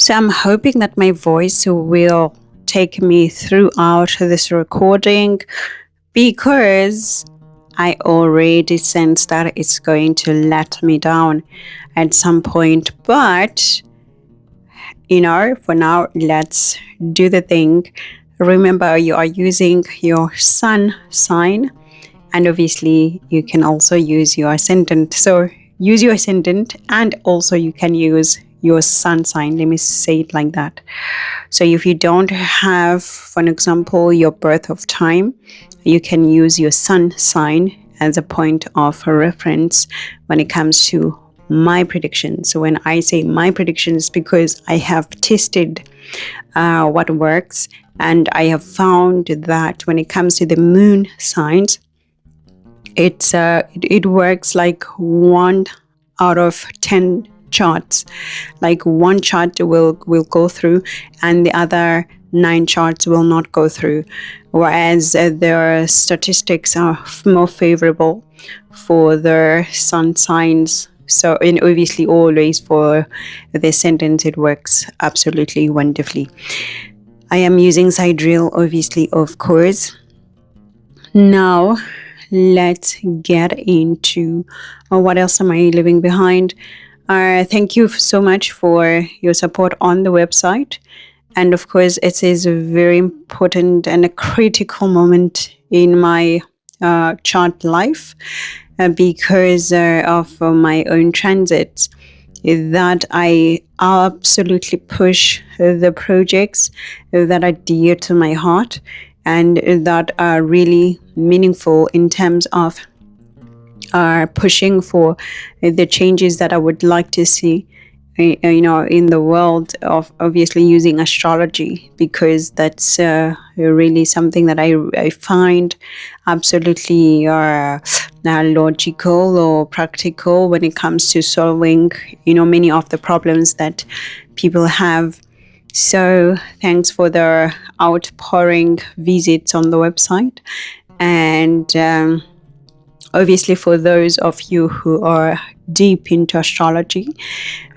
So I'm hoping that my voice will take me throughout this recording, because I already sense that it's going to let me down at some point. But, for now, let's do the thing. Remember, you are using your sun sign, and obviously you can also use your ascendant. So use your ascendant, and also you can use your sun sign. Let me say it like that. So if you don't have, for an example, your birth of time, you can use your sun sign as a point of reference when it comes to my predictions. So when I say my predictions, because I have tested what works, and I have found that when it comes to the moon signs, it works like 1 out of 10 charts. Like one chart will go through, and the other 9 charts will not go through, whereas their statistics are more favorable for their sun signs. So, and obviously always for the ascendant, it works absolutely wonderfully. I am using sidereal, obviously, of course. Now let's get into what else am I leaving behind. Thank you so much for your support on the website. And of course, it is a very important and a critical moment in my chart life, because of my own transits, that I absolutely push the projects that are dear to my heart and that are really meaningful in terms of pushing for the changes that I would like to see, in the world, of obviously using astrology, because that's really something that I find absolutely logical or practical when it comes to solving, many of the problems that people have. So thanks for the outpouring visits on the website. And obviously, for those of you who are deep into astrology,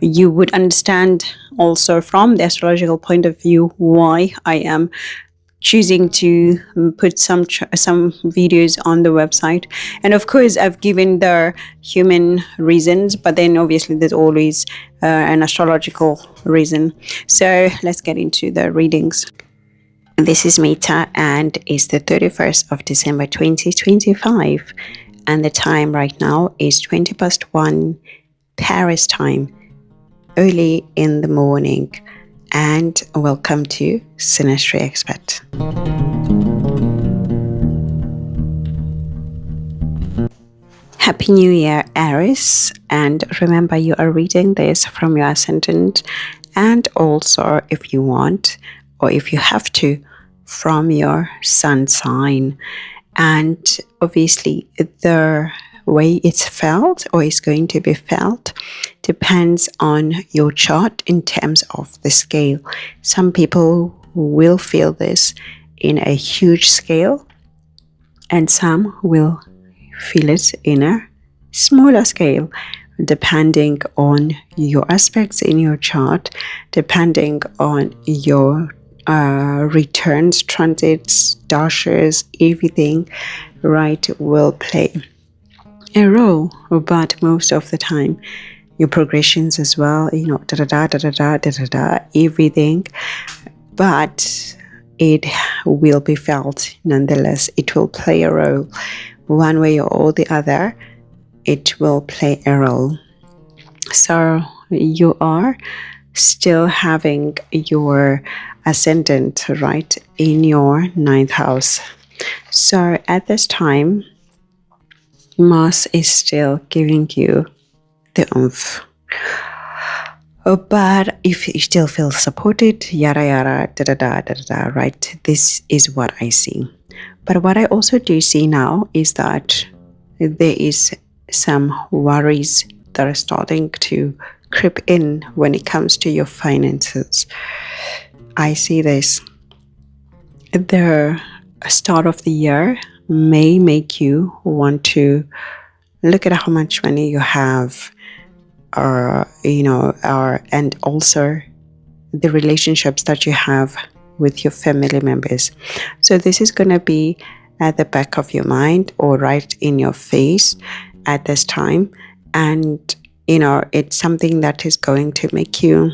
you would understand also from the astrological point of view why I am choosing to put some videos on the website. And of course, I've given the human reasons, but then obviously there's always an astrological reason. So let's get into the readings. This is Meta, and it's the 31st of December 2025. And the time right now is 1:20 Paris time, early in the morning. And welcome to Synastry Expert. Happy New Year, Aries. And remember, you are reading this from your ascendant, and also, if you want, or if you have to, from your sun sign. And obviously, the way it's felt or is going to be felt depends on your chart in terms of the scale. Some people will feel this in a huge scale, and some will feel it in a smaller scale, depending on your aspects in your chart, depending on your returns, transits, dashers, everything, right, will play a role. But most of the time, your progressions as well, everything, but it will be felt nonetheless. It will play a role one way or the other. It will play a role. So you are still having your ascendant, right, in your 9th house. So at this time, Mars is still giving you the oomph. But if you still feel supported, yada yada, da da da da da, right? This is what I see. But what I also do see now is that there is some worries that are starting to creep in when it comes to your finances. I see this. The start of the year may make you want to look at how much money you have, and also the relationships that you have with your family members. So this is going to be at the back of your mind or right in your face at this time. And, it's something that is going to make you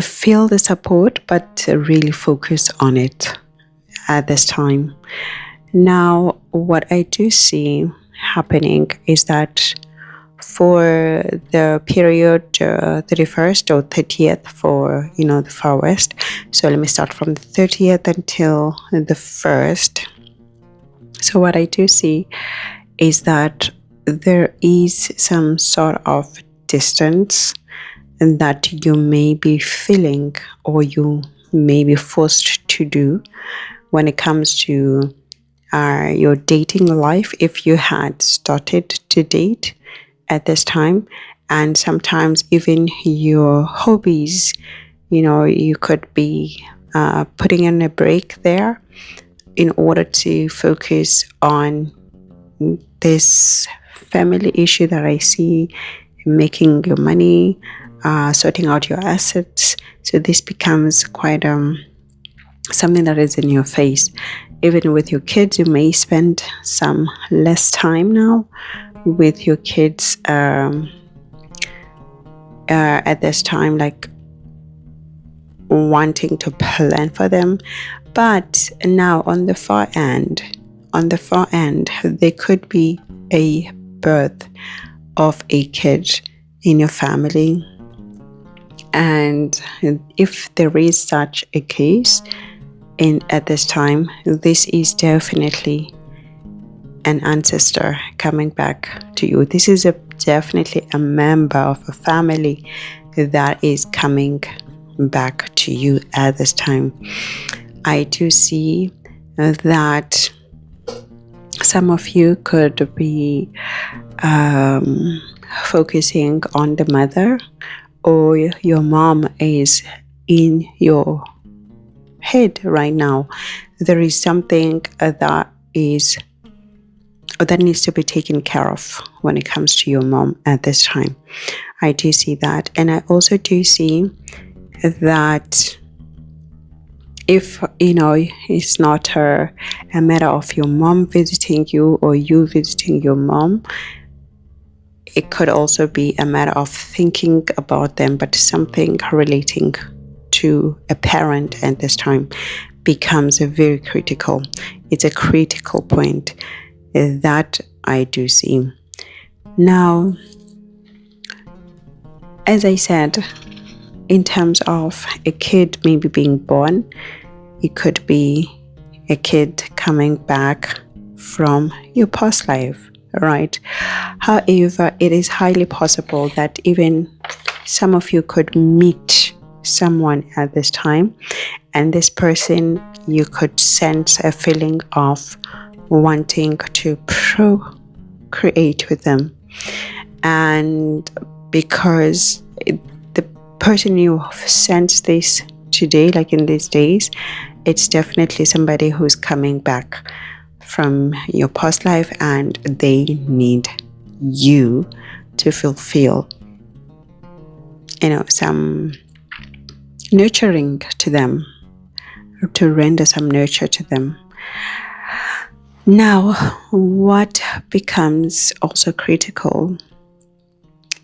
feel the support, but really focus on it at this time. Now, what I do see happening is that for the period 31st or 30th for, the far west. So let me start from the 30th until the 1st. So what I do see is that there is some sort of distance that you may be feeling or you may be forced to do when it comes to your dating life, if you had started to date at this time, and sometimes even your hobbies, you could be putting in a break there in order to focus on this family issue that I see, making your money, sorting out your assets. So this becomes quite something that is in your face. Even with your kids, you may spend some less time now with your kids at this time, like wanting to plan for them. But now on the far end, there could be a birth of a kid in your family. And if there is such a case, at this time, this is definitely an ancestor coming back to you. This is definitely a member of a family that is coming back to you at this time. I do see that some of you could be focusing on the mother, or your mom is in your head right now. There is something that needs to be taken care of when it comes to your mom at this time. I do see that. And I also do see that if it's not a matter of your mom visiting you or you visiting your mom, it could also be a matter of thinking about them, but something relating to a parent at this time becomes very critical. It's a critical point that I do see. Now, as I said, in terms of a kid maybe being born, it could be a kid coming back from your past life, right? However, it is highly possible that even some of you could meet someone at this time, and this person, you could sense a feeling of wanting to procreate with them. And because the person you sense this today, like in these days, it's definitely somebody who's coming back from your past life, and they need you to fulfill, some nurturing to them, or to render some nurture to them. Now, what becomes also critical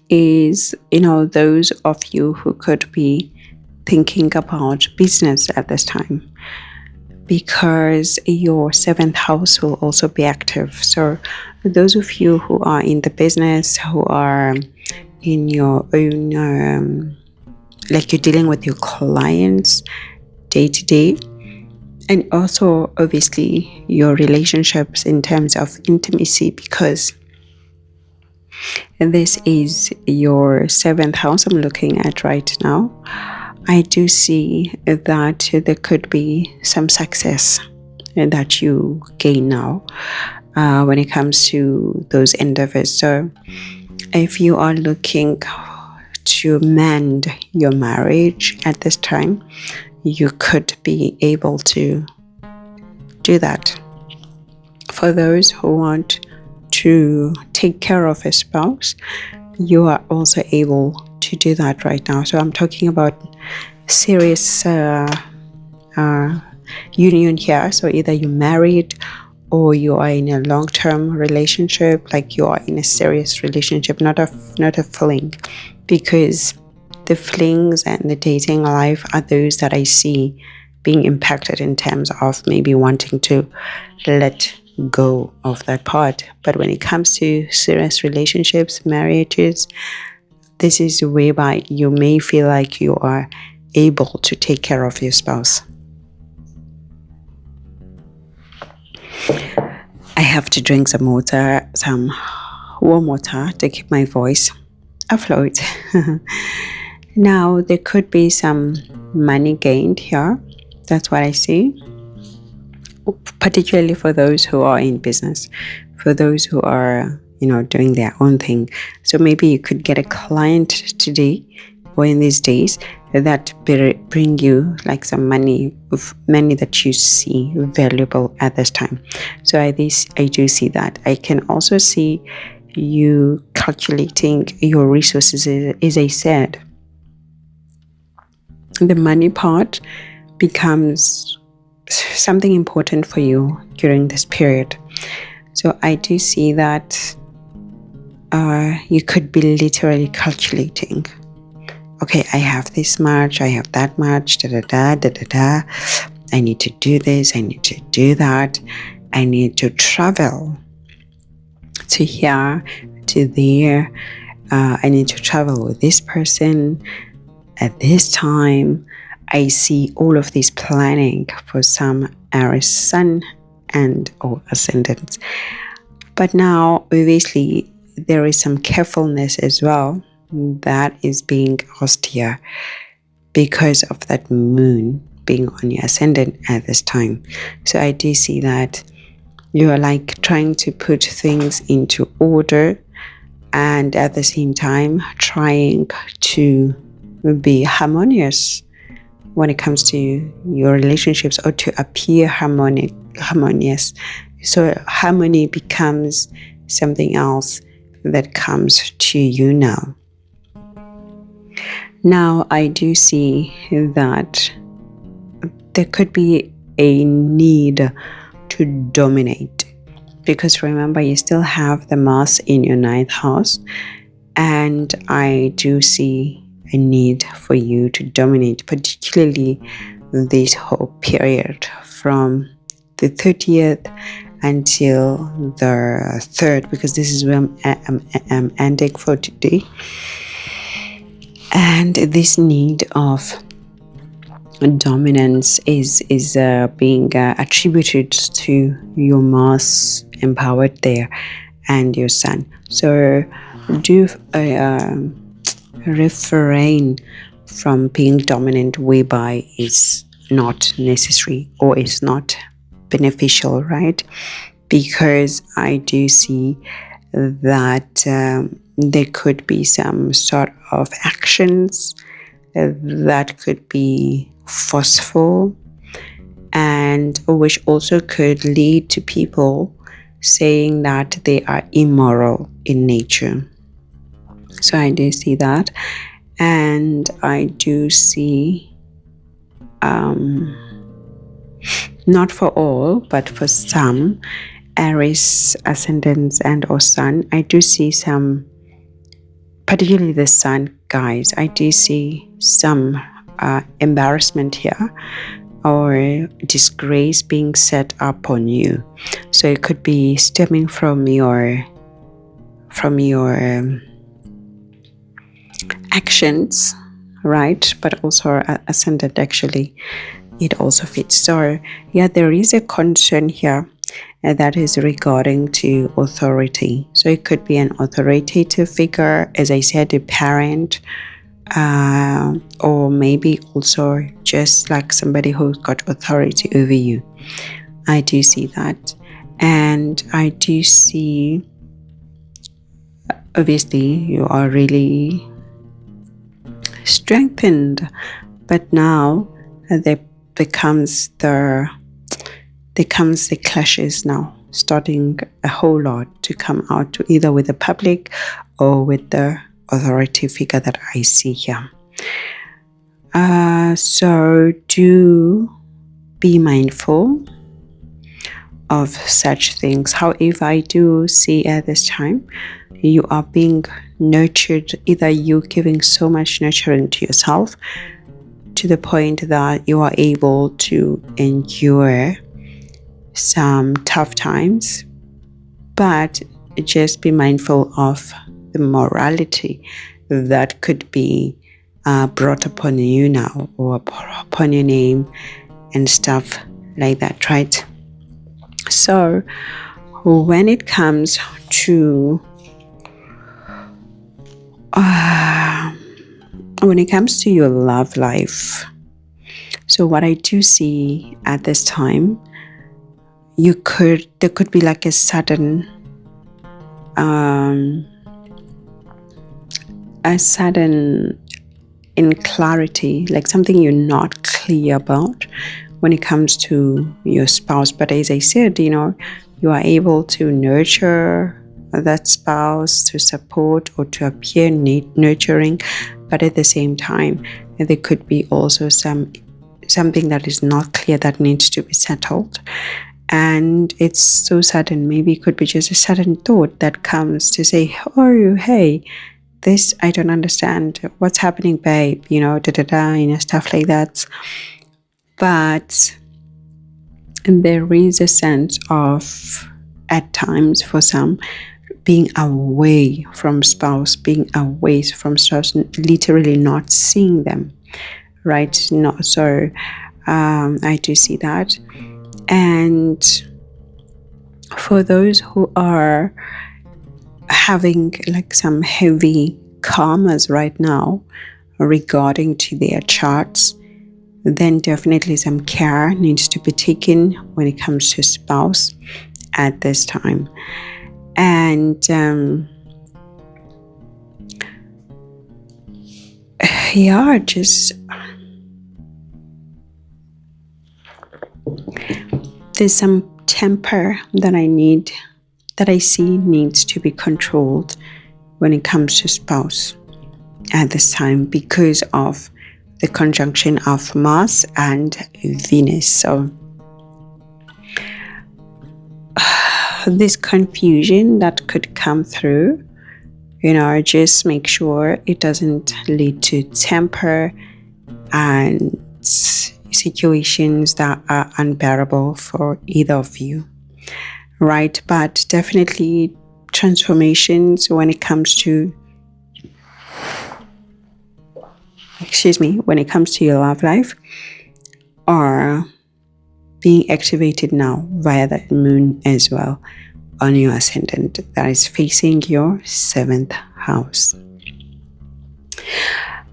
is, those of you who could be thinking about business at this time, because your 7th house will also be active. So those of you who are in the business, who are in your own, like you're dealing with your clients day to day, and also obviously your relationships in terms of intimacy, because this is your 7th house I'm looking at right now. I do see that there could be some success that you gain now when it comes to those endeavors. So if you are looking to mend your marriage at this time, you could be able to do that. For those who want to take care of a spouse, you are also able to do that right now. So I'm talking about serious union here. So either you're married or you are in a long-term relationship, like you are in a serious relationship, not a fling, because the flings and the dating life are those that I see being impacted in terms of maybe wanting to let go of that part. But when it comes to serious relationships, marriages, this is whereby you may feel like you are able to take care of your spouse. I have to drink some water, some warm water, to keep my voice afloat. Now, there could be some money gained here. That's what I see. Particularly for those who are in business, for those who are, doing their own thing. So maybe you could get a client today or in these days that bring you like some money that you see valuable at this time. So I do see that. I can also see you calculating your resources. As I said, the money part becomes something important for you during this period. So I do see that you could be literally calculating, okay, I have this much, I have that much, I need to do this, I need to do that, I need to travel to here, to there, I need to travel with this person at this time. I see all of this planning for some Aries sun and or ascendants. But now, obviously, there is some carefulness as well that is being asked here because of that moon being on your ascendant at this time. So I do see that you are like trying to put things into order and at the same time trying to be harmonious when it comes to your relationships, or to appear harmonious. So harmony becomes something else that comes to you now. Now I do see that there could be a need to dominate, because remember, you still have the Mars in your 9th house, and I do see a need for you to dominate, particularly this whole period from the 30th until the 3rd, because this is where I'm ending for today. And this need of dominance is being attributed to your Mars empowered there and your Sun. So do refrain from being dominant whereby it's not necessary or it's not beneficial, right? Because I do see that there could be some sort of actions that could be forceful, and which also could lead to people saying that they are immoral in nature. So I do see that, and I do see not for all, but for some Aries ascendants and or Sun, I do see some, particularly the Sun guys, I do see some embarrassment here or disgrace being set up on you. So it could be stemming from your actions, right? But also ascendant, actually, it also fits. So yeah, there is a concern here that is regarding to authority. So it could be an authoritative figure, as I said, a parent, or maybe also just like somebody who's got authority over you. I do see that. And I do see, obviously, you are really strengthened, but now there becomes the clashes now, starting a whole lot to come out, to either with the public or with the authority figure that I see here. So do be mindful of such things. However, I do see at this time you are being nurtured, either you giving so much nurturing to yourself to the point that you are able to endure some tough times, but just be mindful of the morality that could be brought upon you now, or upon your name and stuff like that, right? So when it comes to your love life, so what I do see at this time, there could be like a sudden in clarity, like something you're not clear about when it comes to your spouse. But as I said, you are able to nurture that spouse, to support or to appear nurturing, but at the same time there could be also something that is not clear that needs to be settled. And it's so sudden. Maybe it could be just a sudden thought that comes to say, oh, hey, this I don't understand. What's happening, babe? Stuff like that. But there is a sense of, at times for some, being away from spouse, literally not seeing them, right? So I do see that. And for those who are having like some heavy karmas right now regarding to their charts, then definitely some care needs to be taken when it comes to spouse at this time. And just there's some temper that I see needs to be controlled when it comes to spouse at this time, because of the conjunction of Mars and Venus. So this confusion that could come through, just make sure it doesn't lead to temper and situations that are unbearable for either of you, right? But definitely transformations when it comes to your love life are being activated now via that moon as well on your ascendant that is facing your 7th house.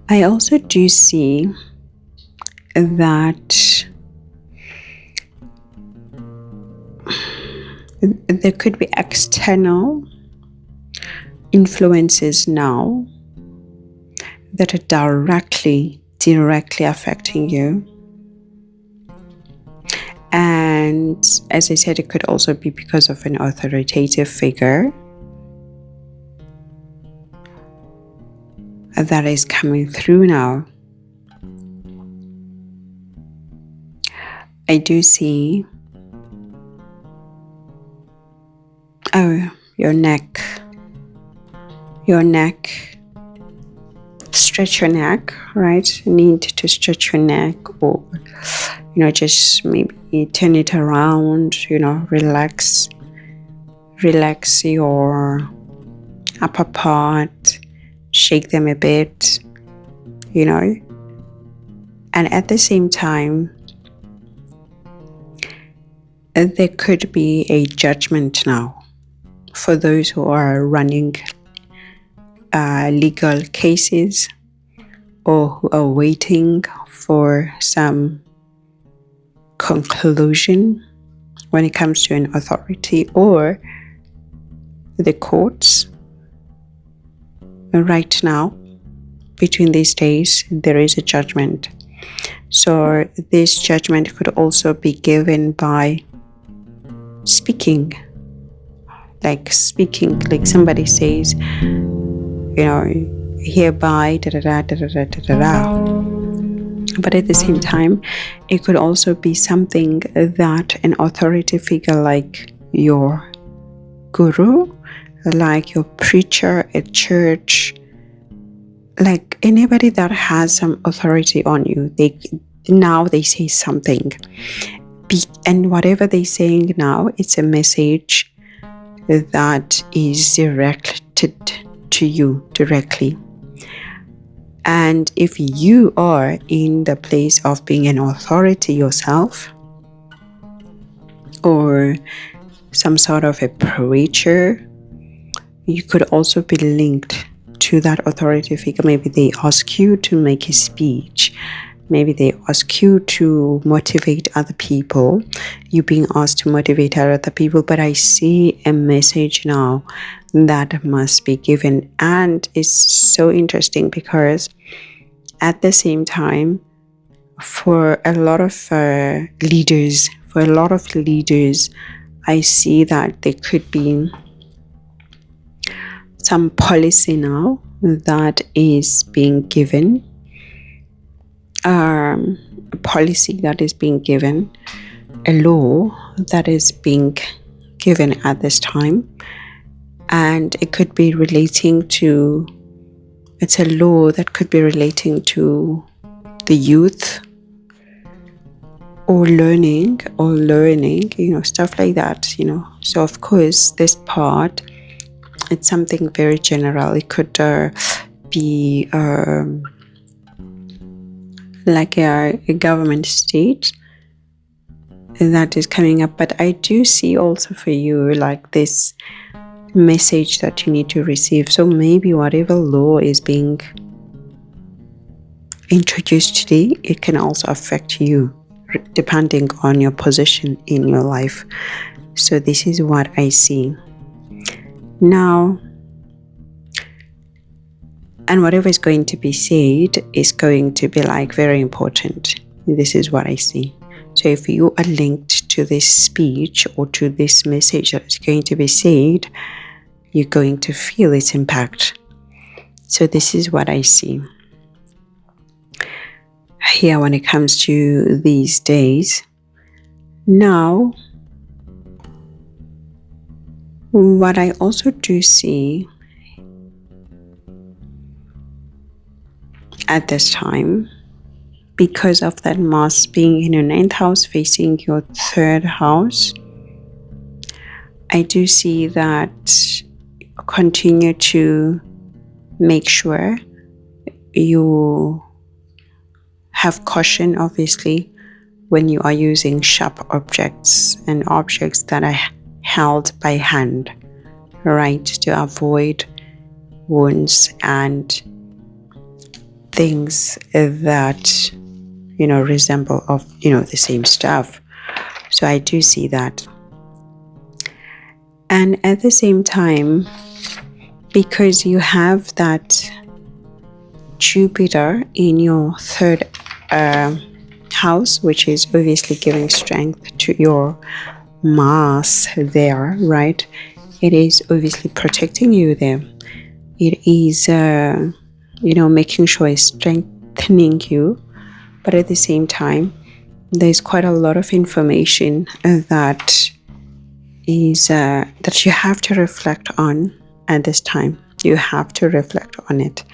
I also do see that there could be external influences now that are directly affecting you. And as I said, it could also be because of an authoritative figure that is coming through now. I do see your neck. Stretch your neck, right? Need to stretch your neck, or just maybe turn it around, relax your upper part, shake them a bit, and at the same time there could be a judgment now for those who are running legal cases, or who are waiting for some conclusion when it comes to an authority or the courts. Right now, between these days, there is a judgment. So this judgment could also be given by speaking, like somebody says, hereby But at the same time, it could also be something that an authority figure like your guru, like your preacher at church, like anybody that has some authority on you, they say something. And whatever they're saying now, it's a message that is directed to you directly. And if you are in the place of being an authority yourself, or some sort of a preacher, you could also be linked to that authority figure. Maybe they ask you to make a speech. Maybe they ask you to motivate other people. You're being asked to motivate other people. But I see a message now that must be given. And it's so interesting because at the same time, for a lot of leaders, I see that there could be some policy now that is being given, a policy that is being given, a law that is being given at this time. And it could be relating to, it's a law that could be relating to the youth, or learning, stuff like that, So of course, this part, it's something very general. It could be like a government state that is coming up. But I do see also for you like this message that you need to receive. So maybe whatever law is being introduced today, it can also affect you depending on your position in your life. So this is what I see now. And whatever is going to be said is going to be like very important. This is what I see. So if you are linked to this speech or to this message that is going to be said, you're going to feel its impact. So this is what I see here when it comes to these days. Now, what I also do see at this time, because of that Mars being in your 9th house facing your 3rd house, I do see that continue to make sure you have caution, obviously, when you are using sharp objects and objects that are held by hand, right? To avoid wounds and things that, resemble of, the same stuff. So I do see that. And at the same time, because you have that Jupiter in your 3rd house, which is obviously giving strength to your Mars there, right? It is obviously protecting you there. It is, making sure it's strengthening you. But at the same time, there's quite a lot of information that is that you have to reflect on at this time. You have to reflect on it.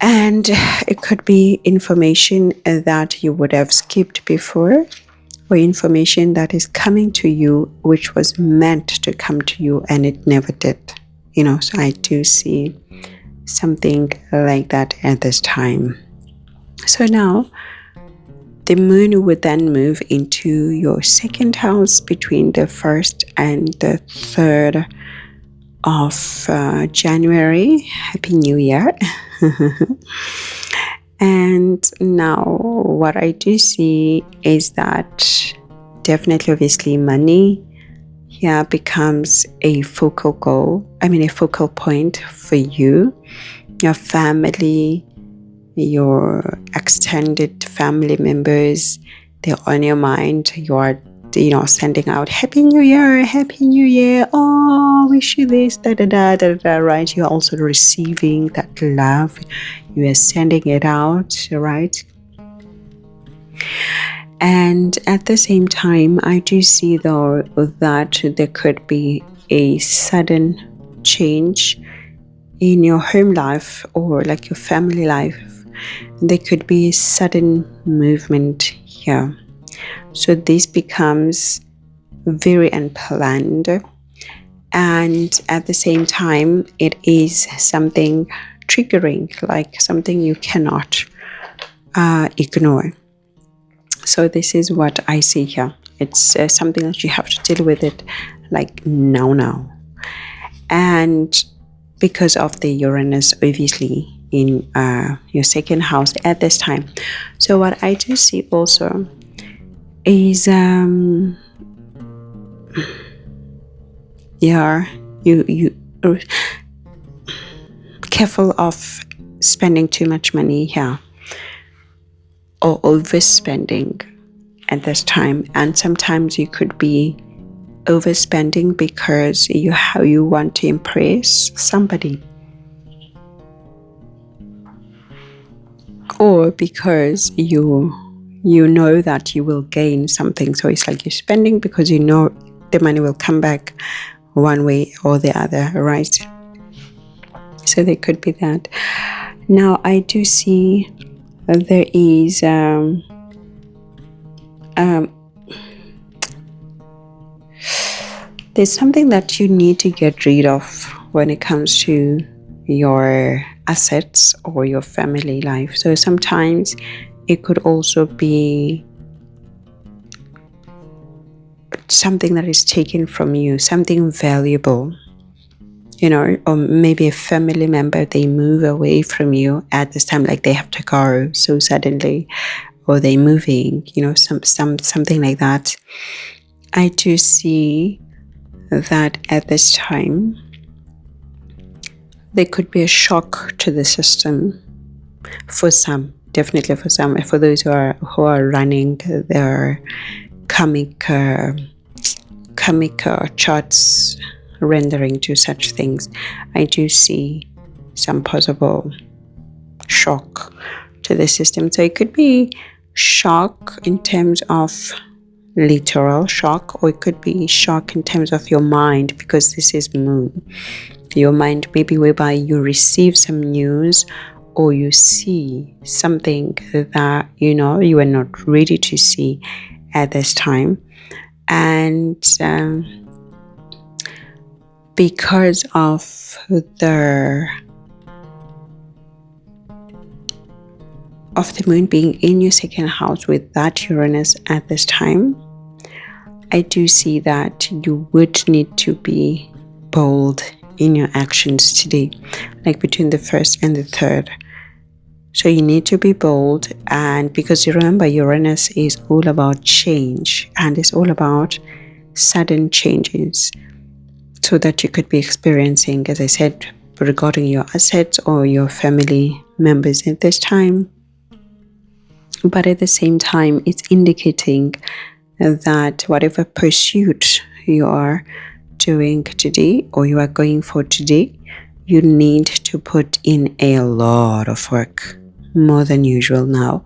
And it could be information that you would have skipped before, or information that is coming to you which was meant to come to you and it never did. So I do see something like that at this time. So now the moon would then move into your 2nd house between the 1st and the 3rd of January. Happy New Year. And now what I do see is that definitely, obviously, money here becomes a focal point for you, your family, your extended family members. They're on your mind. You are sending out Happy New Year, oh, wish you this, right? You're also receiving that love. You are sending it out, right? And at the same time, I do see though that there could be a sudden change in your home life or like your family life. There could be a sudden movement here. So this becomes very unplanned, and at the same time it is something triggering, like something you cannot ignore. So this is what I see here. It's something that you have to deal with it like now. And because of the Uranus obviously in your second house at this time. So what I do see also is you careful of spending too much money here or overspending at this time. And sometimes you could be overspending because you want to impress somebody, or because you know that you will gain something. So it's like you're spending because you know the money will come back one way or the other, right? So there could be that. Now I do see there is there's something that you need to get rid of when it comes to your assets or your family life. So sometimes it could also be something that is taken from you, something valuable, or maybe a family member, they move away from you at this time, like they have to go so suddenly, or they're moving, something like that. I do see that at this time there could be a shock to the system for some, definitely for some. For those who are running their karmic charts rendering to such things, I do see some possible shock to the system. So it could be shock in terms of literal shock, or it could be shock in terms of your mind, because this is moon. Your mind, maybe whereby you receive some news or you see something that you are not ready to see at this time. And because of the moon being in your second house with that Uranus at this time, I do see that you would need to be bold in your actions today, like between the 1st and the 3rd. So you need to be bold, and because you remember Uranus is all about change, and it's all about sudden changes, so that you could be experiencing, as I said, regarding your assets or your family members at this time. But at the same time, it's indicating that whatever pursuit you are doing today or you are going for today, you need to put in a lot of work, more than usual now.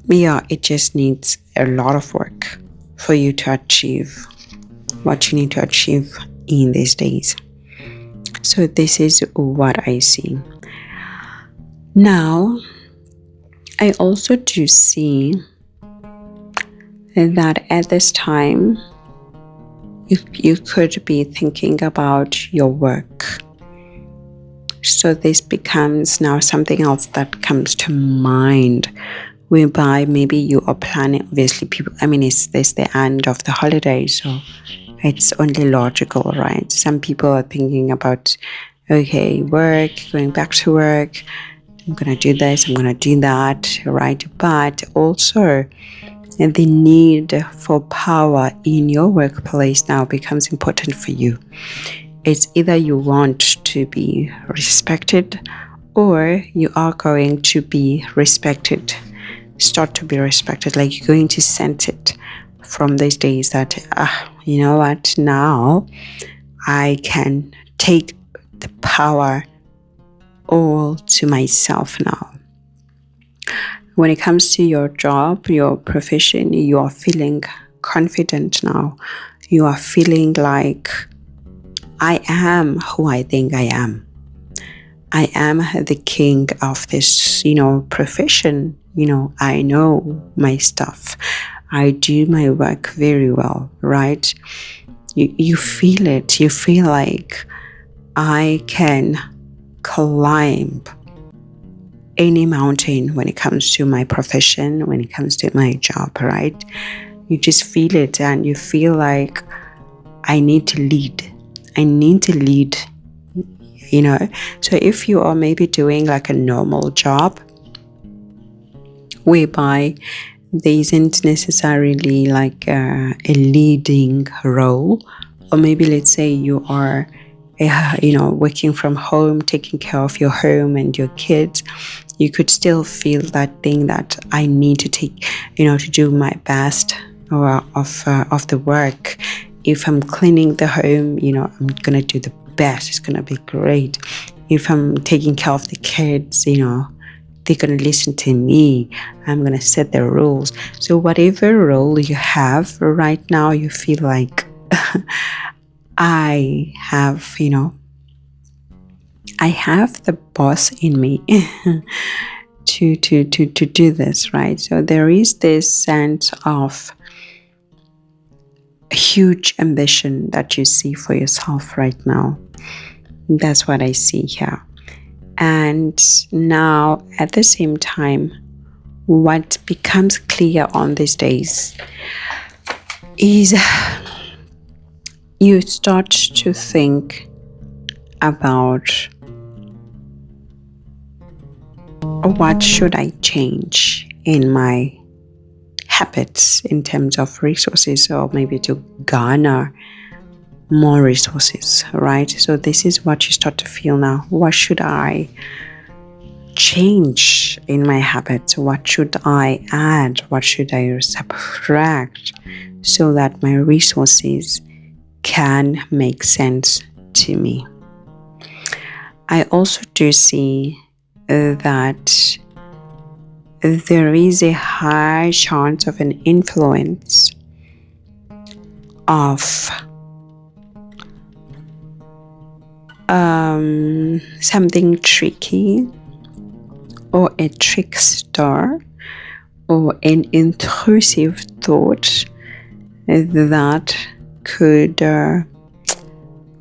Yeah, it just needs a lot of work for you to achieve what you need to achieve in these days. So this is what I see. Now, I also do see that at this time, you could be thinking about your work. So this becomes now something else that comes to mind, whereby maybe you are planning, obviously it's the end of the holidays, so it's only logical, right? Some people are thinking about, okay, work, going back to work, I'm going to do this, I'm going to do that, right? But also the need for power in your workplace now becomes important for you. It's either you want to be respected or you are going to be respected. Start to be respected, like you're going to sense it from these days that, you know what, now I can take the power all to myself now. When it comes to your job, your profession, you are feeling confident now. You are feeling like, I am who I think I am. I am the king of this, profession. I know my stuff. I do my work very well, right? You feel it. You feel like I can climb any mountain when it comes to my profession, when it comes to my job, right? You just feel it, and you feel like, I need to lead. I need to lead, So if you are maybe doing like a normal job, whereby there isn't necessarily like a leading role, or maybe let's say you are working from home, taking care of your home and your kids, you could still feel that thing that I need to take, to do my best of the work. If I'm cleaning the home, I'm gonna do the best. It's gonna be great. If I'm taking care of the kids, they're gonna listen to me. I'm gonna set the rules. So whatever role you have right now, you feel like I have the boss in me to do this, right? So there is this sense of huge ambition that you see for yourself right now. That's what I see here. And now at the same time, what becomes clear on these days is you start to think about, what should I change in my habits in terms of resources, or maybe to garner more resources, right? So this is what you start to feel now. What should I change in my habits? What should I add? What should I subtract so that my resources can make sense to me? I also do see that there is a high chance of an influence of something tricky, or a trickster, or an intrusive thought that could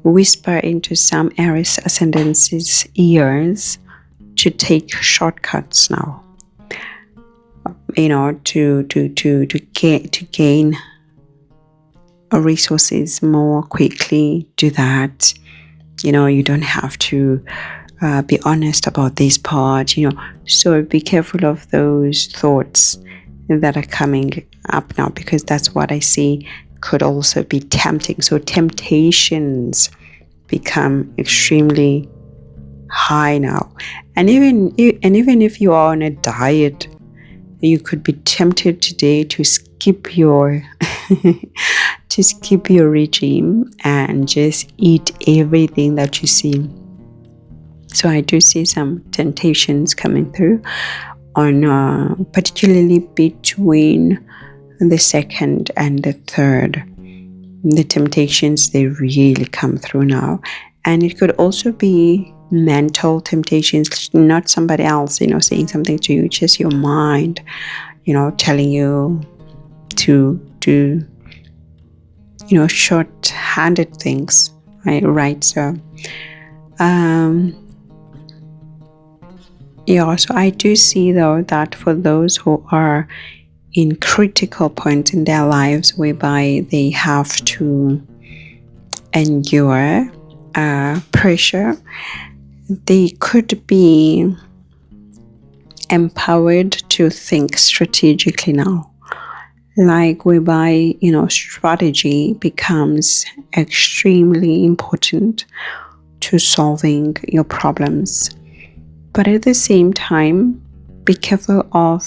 whisper into some Aries ascendancy's ears to take shortcuts now, to gain resources more quickly. Do that. You don't have to be honest about this part. So be careful of those thoughts that are coming up now, because that's what I see could also be tempting. So temptations become extremely high now, and even if you are on a diet, you could be tempted today to skip your regime and just eat everything that you see. So I do see some temptations coming through on particularly between the 2nd and the 3rd. The temptations, they really come through now. And it could also be mental temptations, not somebody else, saying something to you, just your mind, telling you to do, short-handed things, right? So, so I do see, though, that for those who are in critical points in their lives whereby they have to endure pressure, they could be empowered to think strategically now, like whereby strategy becomes extremely important to solving your problems. But at the same time, be careful of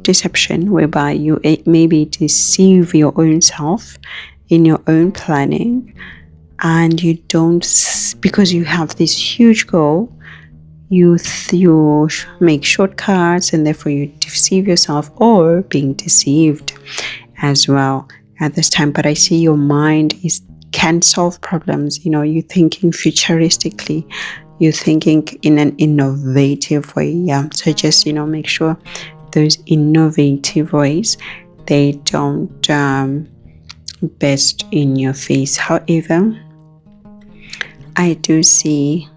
deception, whereby you maybe deceive your own self in your own planning, and you don't, because you have this huge goal, you make shortcuts, and therefore you deceive yourself, or being deceived as well at this time. But I see your mind can solve problems. You're thinking futuristically, you're thinking in an innovative way. So just make sure those innovative ways, they don't burst in your face. However, I do see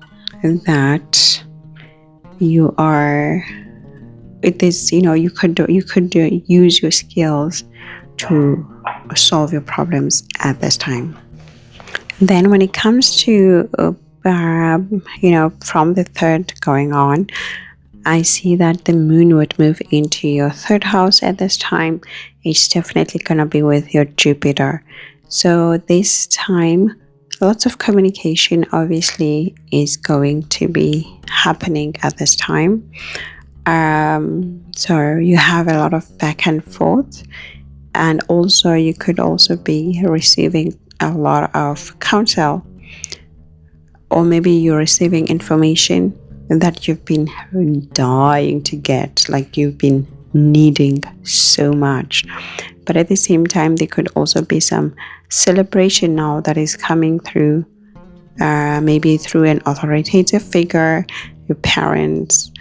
that you could use your skills to solve your problems at this time. Then when it comes to from the third going on, I see that the moon would move into your third house at this time. It's definitely going to be with your Jupiter. So this time, lots of communication obviously is going to be happening at this time. So you have a lot of back and forth, and also you could also be receiving a lot of counsel, or maybe you're receiving information that you've been dying to get, like you've been needing so much. But at the same time, there could also be some celebration now that is coming through, maybe through an authoritative figure, your parents.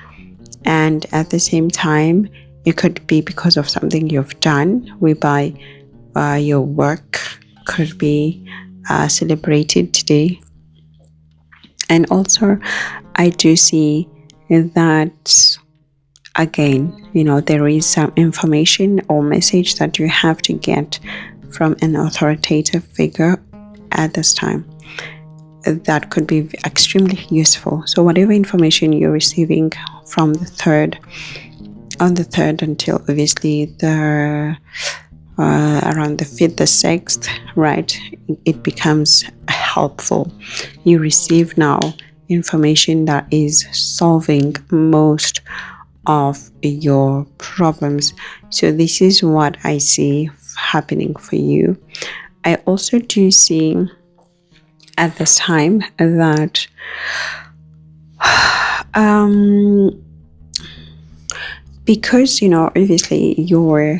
And at the same time, it could be because of something you've done, whereby your work could be celebrated today. And also, I do see that, again, there is some information or message that you have to get from an authoritative figure at this time. That could be extremely useful. So whatever information you're receiving from the third, on the third until obviously the around the 5th, the 6th, right, it becomes helpful. You receive now information that is solving most of your problems. So this is what I see happening for you. I also do see at this time that because obviously your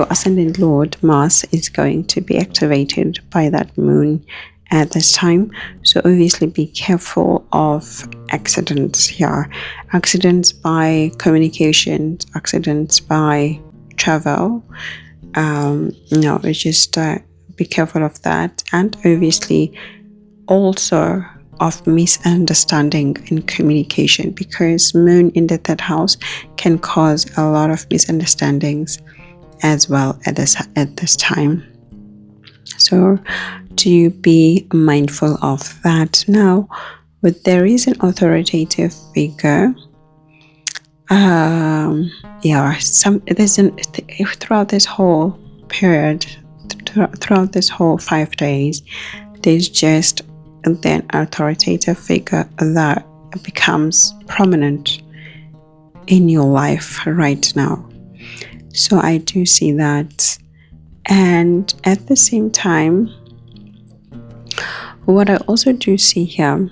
ascendant Lord Mars is going to be activated by that moon at this time. So obviously be careful of accidents here. Accidents by communication, accidents by travel. It's just be careful of that. And obviously also of misunderstanding in communication, because moon in the third house can cause a lot of misunderstandings as well at this time. So do be mindful of that. Now, but there is an authoritative figure. Throughout this whole period, throughout this whole 5 days, there's just an authoritative figure that becomes prominent in your life right now. So I do see that. And at the same time, what I also do see here,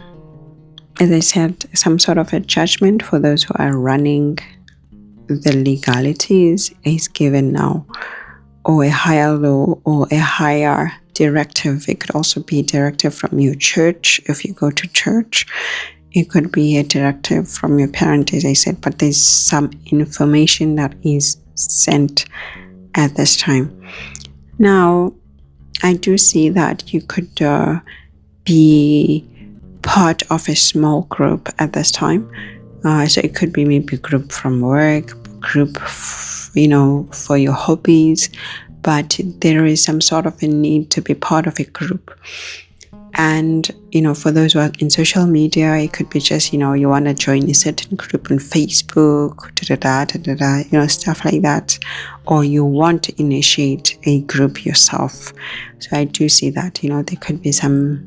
as I said, some sort of a judgment for those who are running the legalities is given now, or a higher law or a higher directive. It could also be a directive from your church if you go to church. It could be a directive from your parent, as I said, but there's some information that is sent at this time. Now, I do see that you could be part of a small group at this time. So it could be maybe a group from work, group, for your hobbies, but there is some sort of a need to be part of a group. And, for those who are in social media, it could be just, you want to join a certain group on Facebook, stuff like that. Or you want to initiate a group yourself. So I do see that, there could be some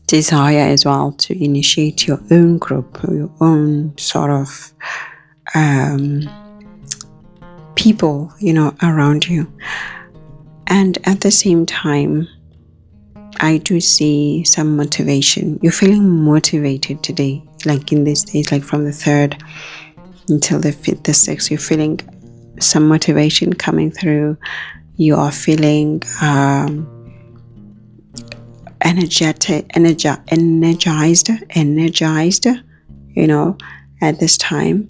desire as well to initiate your own group, or your own sort of people, around you. And at the same time, I do see some motivation. You're feeling motivated today, like in these days, like from the 3rd until the 5th, the 6th, you're feeling some motivation coming through. You are feeling energized, at this time.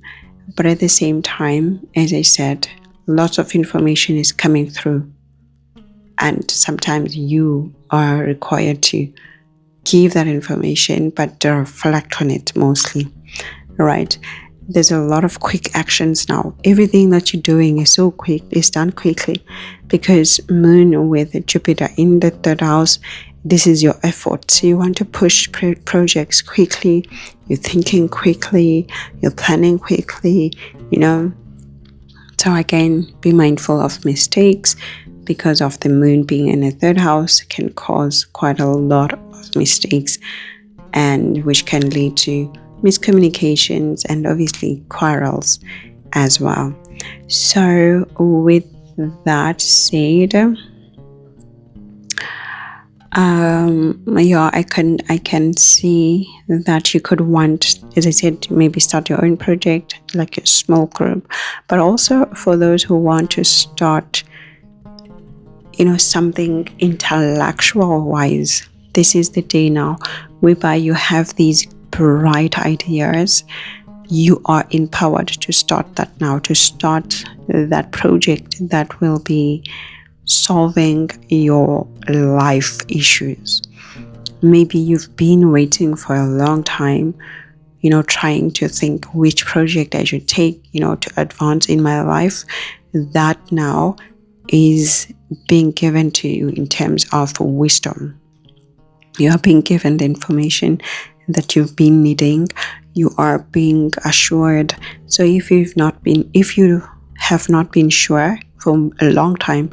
But at the same time, as I said, lots of information is coming through. And sometimes you are required to give that information, but to reflect on it mostly, right? There's a lot of quick actions now. Everything that you're doing is so quick, it's done quickly, because Moon with Jupiter in the 3rd house, this is your effort. So you want to push projects quickly, you're thinking quickly, you're planning quickly, So again, be mindful of mistakes, because of the Moon being in the 3rd house can cause quite a lot of mistakes, and which can lead to miscommunications and obviously quarrels as well. So with that said, I can see that you could want, as I said, maybe start your own project, like a small group, but also for those who want to start something intellectual wise, this is the day now whereby you have these bright ideas. You are empowered to start that now, to start that project that will be solving your life issues. Maybe you've been waiting for a long time, trying to think which project I should take, to advance in my life. That now is being given to you in terms of wisdom. You are being given the information that you've been needing. You are being assured. So if you have not been sure for a long time,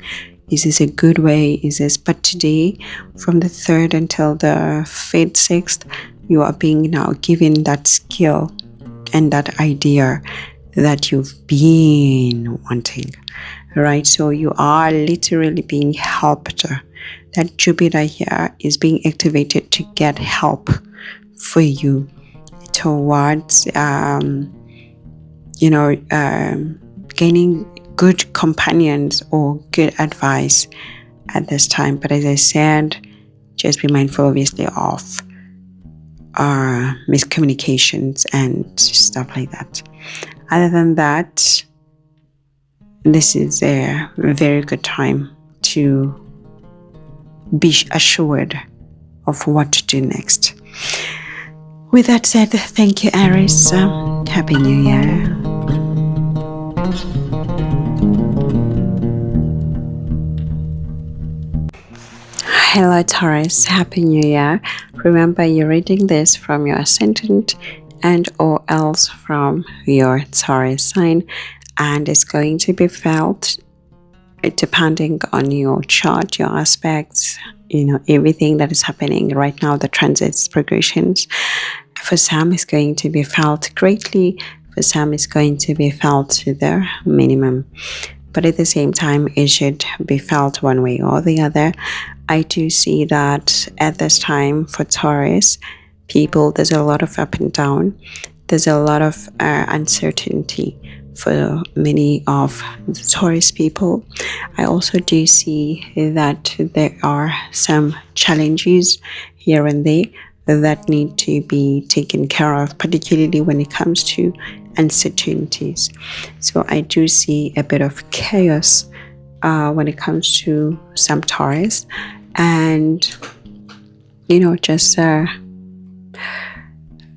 is this a good way? But today, from the 3rd until the 5th, 6th, you are being now given that skill and that idea that you've been wanting, right? So you are literally being helped. That Jupiter here is being activated to get help for you towards, gaining good companions or good advice at this time. But as I said, just be mindful, obviously, of miscommunications and stuff like that. Other than that, this is a very good time to be assured of what to do next. With that said, thank you, Aries. Happy New Year. Hello, Taurus. Happy New Year. Remember, you're reading this from your ascendant and or else from your Taurus sign, and it's going to be felt depending on your chart, your aspects, everything that is happening right now, the transits, progressions. For some, it's going to be felt greatly. For some, it's going to be felt to the minimum. But at the same time, it should be felt one way or the other. I do see that at this time for Taurus people, there's a lot of up and down. There's a lot of uncertainty for many of the Taurus people. I also do see that there are some challenges here and there that need to be taken care of, particularly when it comes to uncertainties. So I do see a bit of chaos when it comes to some Taurus, and just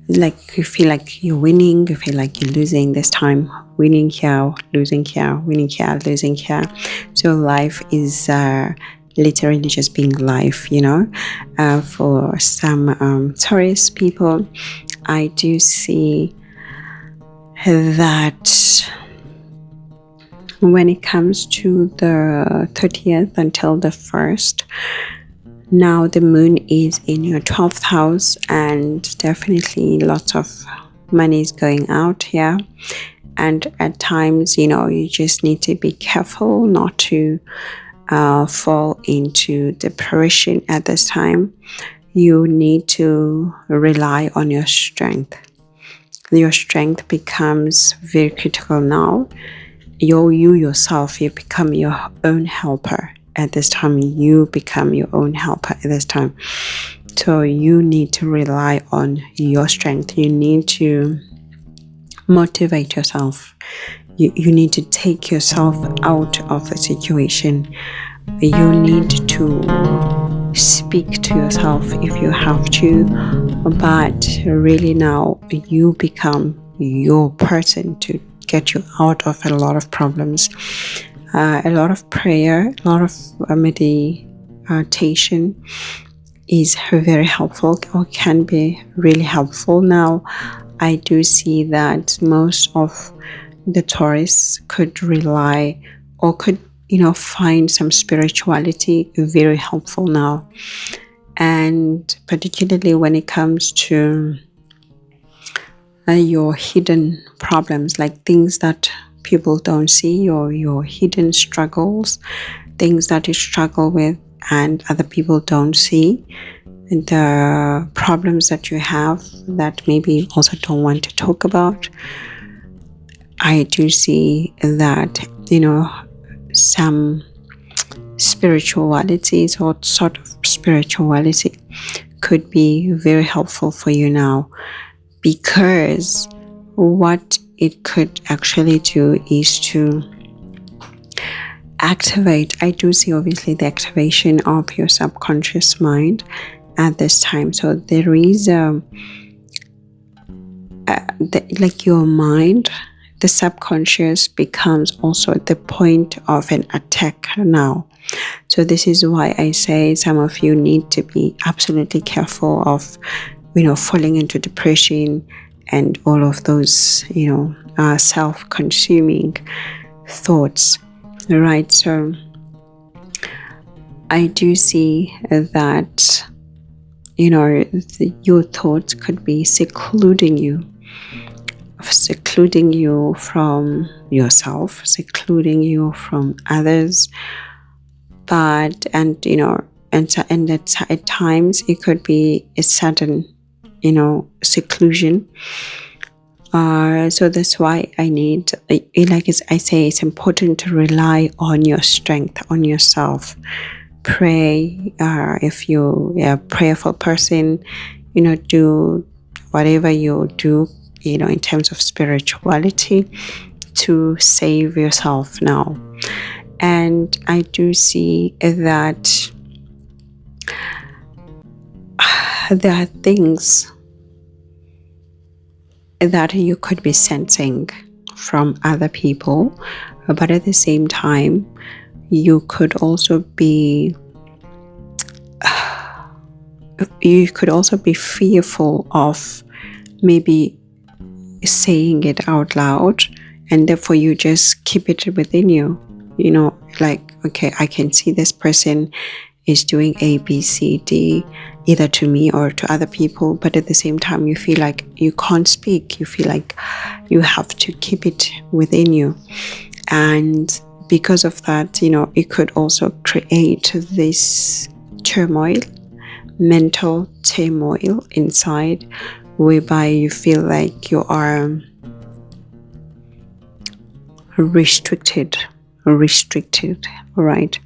like you feel like you're winning, you feel like you're losing this time, winning here, losing here, winning here, losing here. So life is literally just being life, for some Taurus people. I do see that when it comes to the 30th until the 1st, now the moon is in your 12th house, and definitely lots of money is going out here. And at times, you just need to be careful not to fall into depression at this time. You need to rely on your strength. Your strength becomes very critical now. You yourself, you become your own helper at this time. You become your own helper at this time. So you need to rely on your strength. You need to motivate yourself. You need to take yourself out of the situation. You need to speak to yourself if you have to, but really now you become your person to get you out of a lot of problems. A lot of prayer, a lot of meditation is very helpful, or can be really helpful. Now I do see that most of the Taurus could rely or could find some spirituality very helpful now. And particularly when it comes to your hidden problems, like things that people don't see, or your hidden struggles, things that you struggle with and other people don't see, and the problems that you have that maybe you also don't want to talk about. I do see that some spiritualities or sort of spirituality could be very helpful for you now, because what it could actually do is to activate. I do see obviously the activation of your subconscious mind at this time. So there is like your mind, the subconscious becomes also the point of an attack now. So this is why I say some of you need to be absolutely careful of falling into depression and all of those self-consuming thoughts, right? So I do see that your thoughts could be secluding you from yourself, secluding you from others. But at times it could be a sudden seclusion. So that's why I need, like I say, it's important to rely on your strength, on yourself. Pray. If you're a prayerful person, do whatever you do in terms of spirituality to save yourself now. And I do see that there are things that you could be sensing from other people, but at the same time you could also be fearful of maybe saying it out loud, and therefore you just keep it within you. Like, okay, I can see this person is doing A, B, C, D, either to me or to other people, but at the same time you feel like you can't speak. You feel like you have to keep it within you. And because of that, it could also create this turmoil, mental turmoil inside, whereby you feel like you are restricted, right?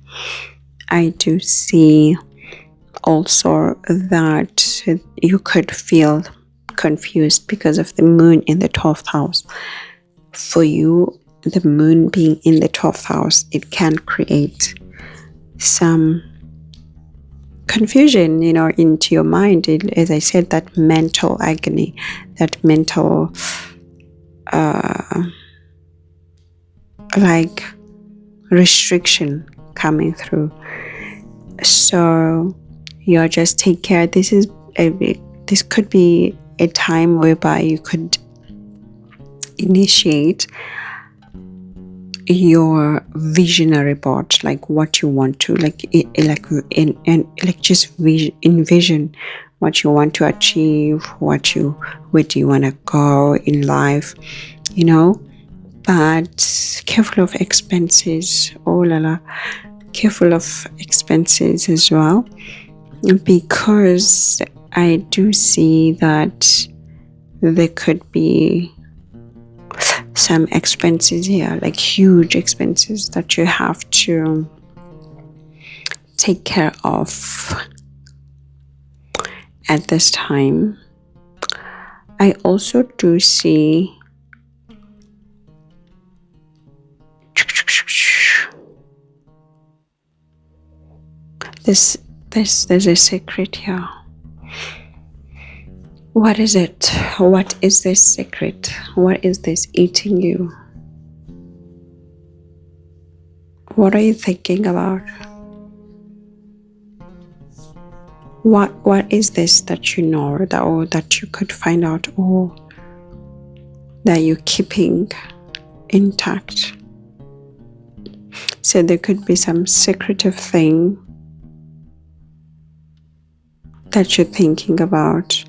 I do see also that you could feel confused because of the moon in the 12th house. For you, the moon being in the 12th house, it can create some confusion, into your mind. As I said, that mental agony, that mental like restriction coming through. So you just take care. This could be a time whereby you could initiate your visionary board, like what you want to, just envision what you want to achieve, where do you want to go in life, But careful of expenses. Oh la la. Careful of expenses as well, because I do see that there could be some expenses here, like huge expenses that you have to take care of at this time. I also do see there's a secret here. What is it? What is this secret? What is this eating you? What are you thinking about? What is this that you know, or that you could find out, or that you're keeping intact? So there could be some secretive thing that you're thinking about.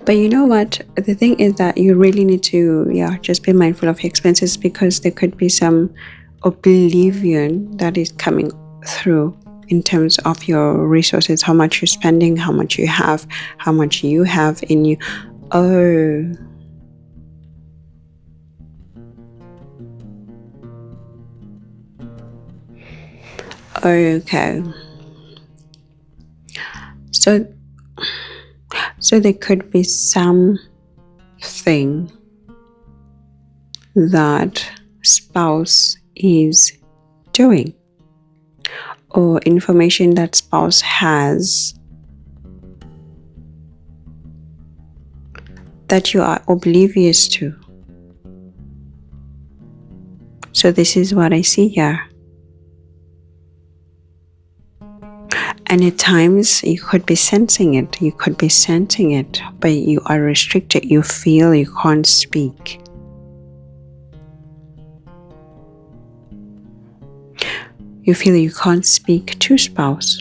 But you know what? The thing is that you really need to, just be mindful of your expenses, because there could be some oblivion that is coming through in terms of your resources, how much you're spending, how much you have in you. Oh. Okay. So there could be something that spouse is doing, or information that spouse has that you are oblivious to. So this is what I see here. And at times you could be sensing it, but you are restricted. You feel you can't speak. You feel you can't speak to spouse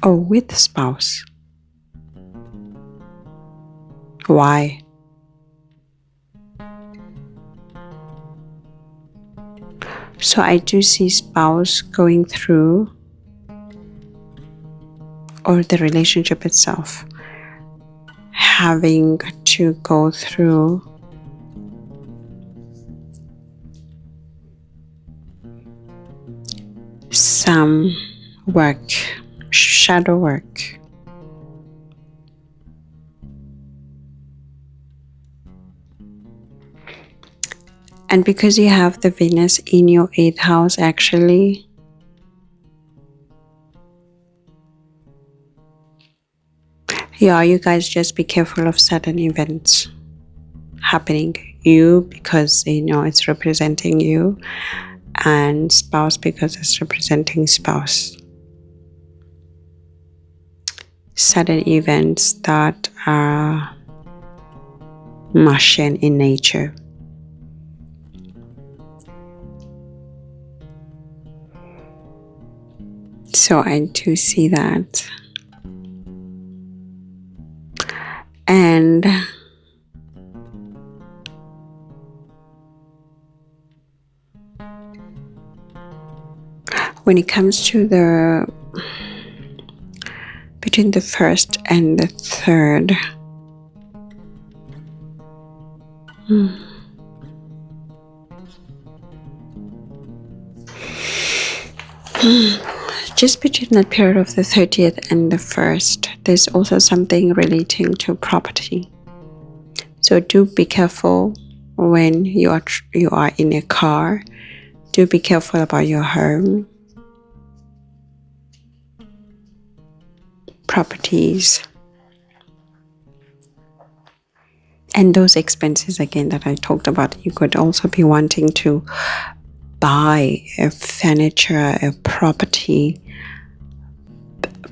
or with spouse. Why? So I do see spouse going through, or the relationship itself having to go through some work, shadow work. And because you have the Venus in your 8th house, actually, you guys just be careful of certain events happening. You, because it's representing you, and spouse because it's representing spouse. Certain events that are Martian in nature. So I do see that. And when it comes to between the 1st and the 3rd, just between that period of the 30th and the 1st, there's also something relating to property. So do be careful when you are in a car. Do be careful about your home, properties, and those expenses again that I talked about. You could also be wanting to buy a furniture, a property,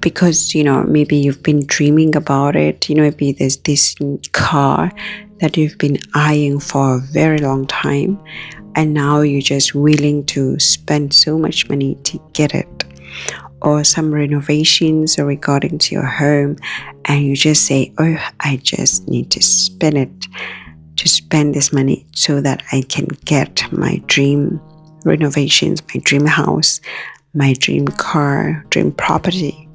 because maybe you've been dreaming about it. Maybe there's this car that you've been eyeing for a very long time, and now you're just willing to spend so much money to get it. Or some renovations regarding to your home, and you just say, oh, I just need to spend it to spend this money so that I can get my dream renovations, my dream house, my dream car, dream property,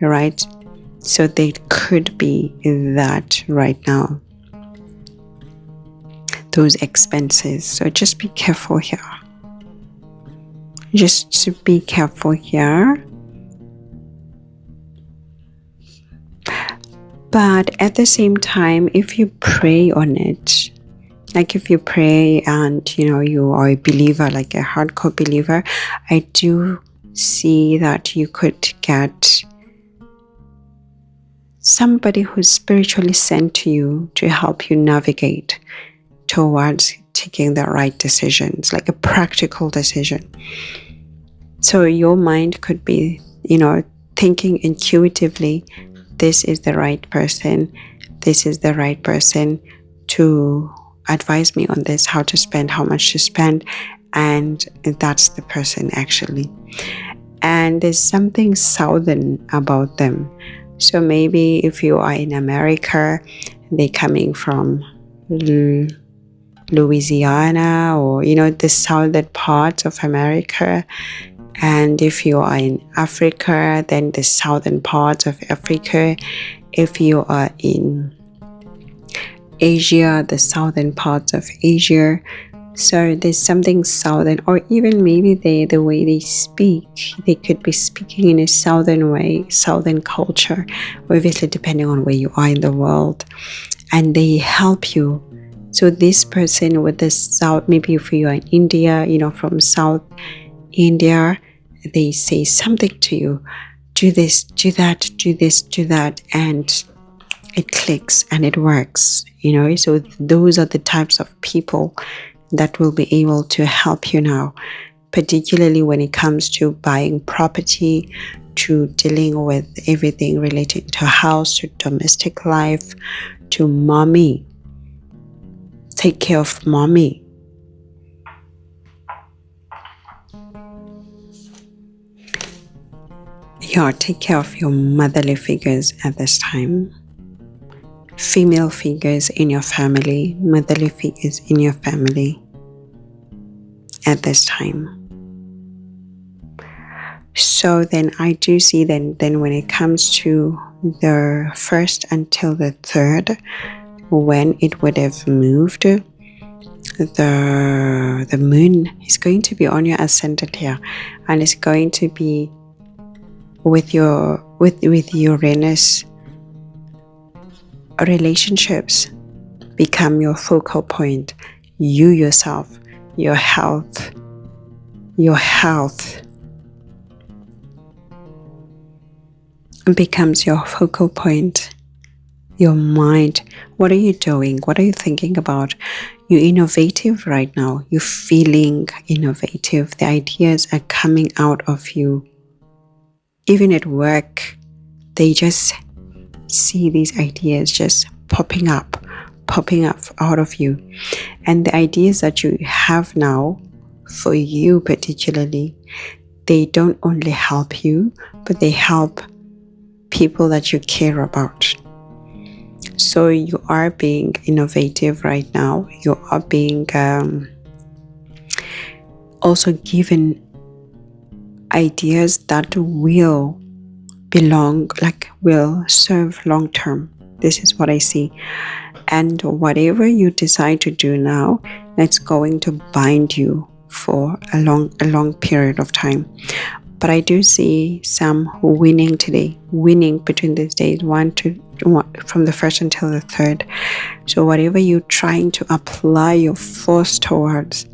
right? So they could be that right now, those expenses. So just be careful here. Just to be careful here. But at the same time, if you pray on it, like if you pray and you are a believer, like a hardcore believer, I do see that you could get somebody who's spiritually sent to you to help you navigate towards taking the right decisions, like a practical decision. So your mind could be, thinking intuitively, this is the right person. This is the right person to advise me on this, how to spend, how much to spend. And that's the person actually. And there's something southern about them. So maybe if you are in America, they're coming from Louisiana or, the southern part of America. And if you are in Africa, then the southern part of Africa. If you are in Asia, the southern parts of Asia. So there's something southern, or even maybe the way they speak, they could be speaking in a southern way, southern culture, obviously depending on where you are in the world, and they help you. So this person with the south, maybe if you are in India, from South India, they say something to you, do this, do that, do this, do that, and it clicks and it works, So those are the types of people that will be able to help you now, particularly when it comes to buying property, to dealing with everything related to house, to domestic life, to mommy. Take care of mommy. Yeah, take care of your motherly figures at this time. Female figures in your family, motherly figures in your family at this time. So then I do see then when it comes to the 1st until the 3rd, when it would have moved, the moon is going to be on your ascendant here, and it's going to be with Uranus. Relationships become your focal point. You yourself, your health becomes your focal point. Your mind, what are you doing? What are you thinking about? You're innovative right now. You're feeling innovative. The ideas are coming out of you. Even at work, they just see these ideas just popping up out of you. And the ideas that you have now, for you particularly, they don't only help you, but they help people that you care about. So you are being innovative right now. You are being also given ideas that will serve long term. This is what I see. And whatever you decide to do now, that's going to bind you for a long period of time. But I do see some winning today, winning between these days, from the 1st until the 3rd. So whatever you're trying to apply your force towards,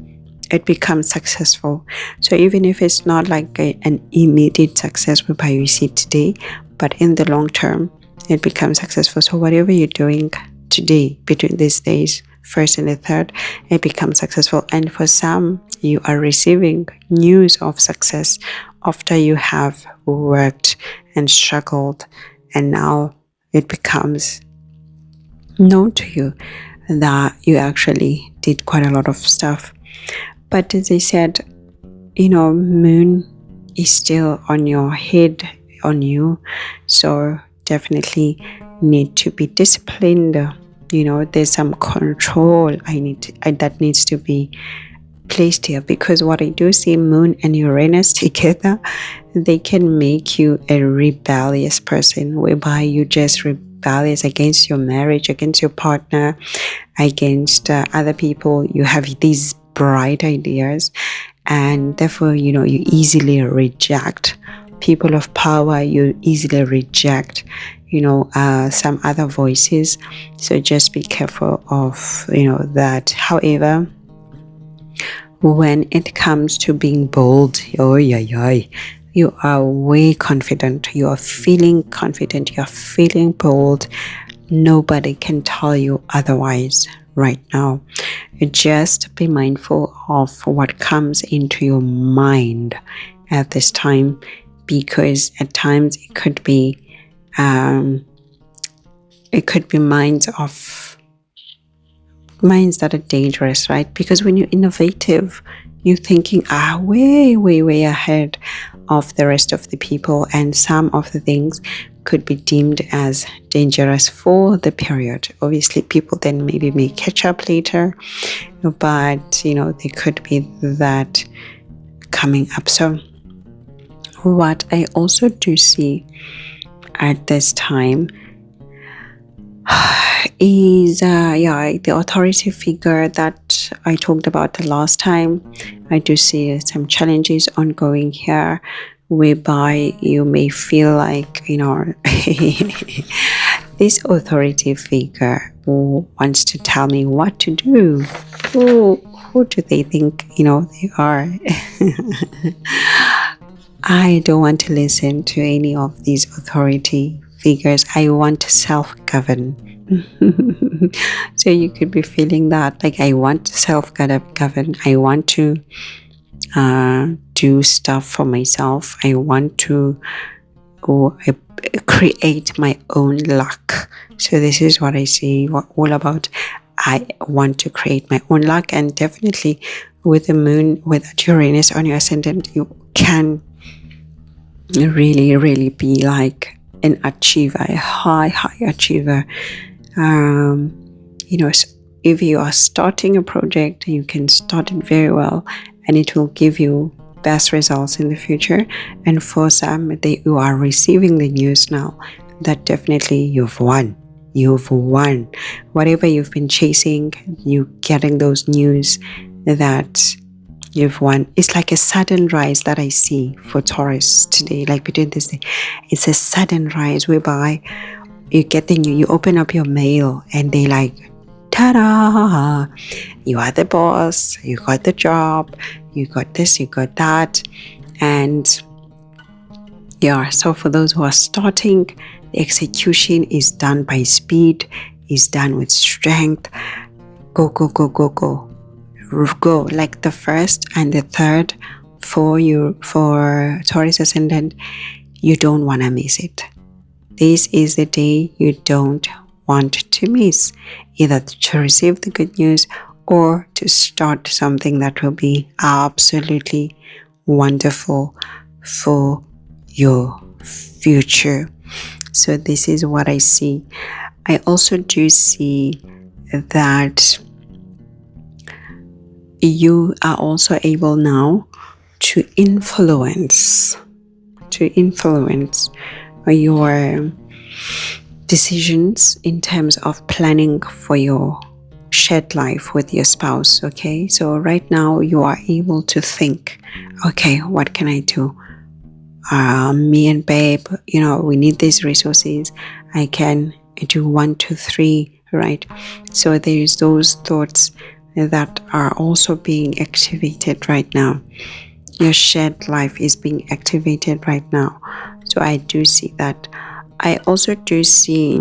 it becomes successful. So even if it's not like an immediate success whereby you see today, but in the long term, it becomes successful. So whatever you're doing today, between these days, 1st and the 3rd, it becomes successful. And for some, you are receiving news of success after you have worked and struggled, and now it becomes known to you that you actually did quite a lot of stuff. But as I said, moon is still on your head, on you, so definitely need to be disciplined there's some control that needs to be placed here, because what I do see, Moon and Uranus together, they can make you a rebellious person, whereby you just rebellious against your marriage, against your partner, against other people. You have these bright ideas, and therefore you easily reject people of power. You easily reject some other voices. So just be careful of that. However, when it comes to being bold, you are way confident. You are feeling confident. You are feeling bold. Nobody can tell you otherwise right now. Just be mindful of what comes into your mind at this time, because at times it could be minds that are dangerous, right? Because when you're innovative, you're thinking way ahead of the rest of the people, and some of the things could be deemed as dangerous for the period. Obviously, people then maybe may catch up later, but there could be that coming up. So what I also do see at this time is the authority figure that I talked about the last time. I do see some challenges ongoing here, whereby you may feel like this authority figure who wants to tell me what to do. Who do they think they are? I don't want to listen to any of these authority figures. I want to self-govern. So you could be feeling that, like, I want to self-govern. I want to do stuff for myself. I want to create my own luck. So this is what I see all about. I want to create my own luck. And definitely with the moon, with Uranus on your ascendant, you can really be like an achiever, a high achiever. If you are starting a project, you can start it very well, and it will give you best results in the future. And for some, you are receiving the news now that definitely you've won. Whatever you've been chasing, you getting those news that you've won. It's like a sudden rise that I see for Taurus today, like between this day. It's a sudden rise whereby you get the news, you open up your mail, and they like, ta-da! You are the boss, you got the job, you got this, you got that. And so for those who are starting, the execution is done by speed, is done with strength. Go. Like the first and the third for Taurus ascendant, you don't want to miss it. This is the day you don't want to miss, either to receive the good news or to start something that will be absolutely wonderful for your future. So this is what I see. I also do see that you are also able now to influence your decisions in terms of planning for your shared life with your spouse. Okay, so right now you are able to think, okay, what can I do? Me and babe, we need these resources. I can do 1, 2, 3, right? So there's those thoughts that are also being activated right now. Your shared life is being activated right now. So I do see that. I also do see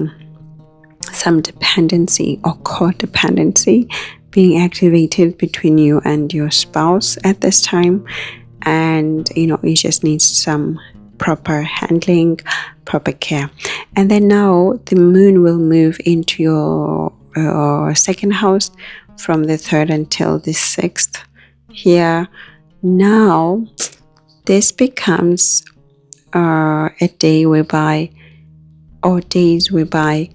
some dependency or codependency being activated between you and your spouse at this time. And it just needs some proper handling, proper care. And then now the moon will move into your second house from the 3rd until the 6th here. Now this becomes a day whereby, or days whereby,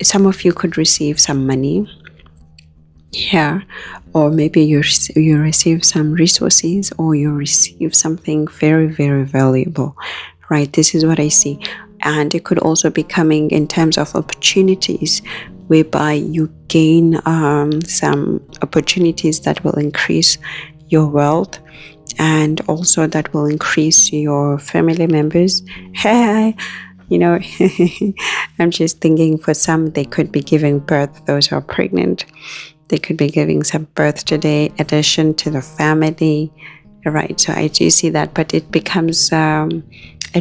some of you could receive some money here, or maybe you receive some resources, or you receive something very, very valuable, right? This is what I see. And it could also be coming in terms of opportunities, whereby you gain some opportunities that will increase your wealth, and also that will increase your family members. Hey, you know, I'm just thinking, for some, they could be giving birth, those who are pregnant. They could be giving some birth today, addition to the family, right? So I do see that, but it becomes a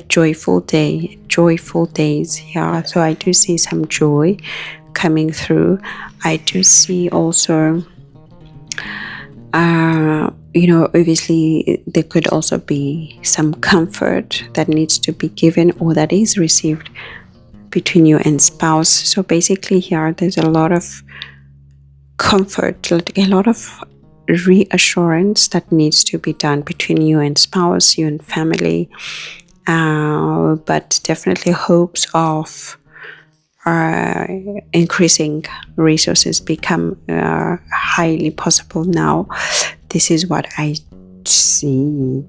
joyful day, joyful days. Yeah, so I do see some joy coming through. I do see also, obviously there could also be some comfort that needs to be given, or that is received between you and spouse. So basically here, there's a lot of comfort, a lot of reassurance that needs to be done between you and spouse, you and family, but definitely hopes of increasing resources become highly possible now. This is what I see.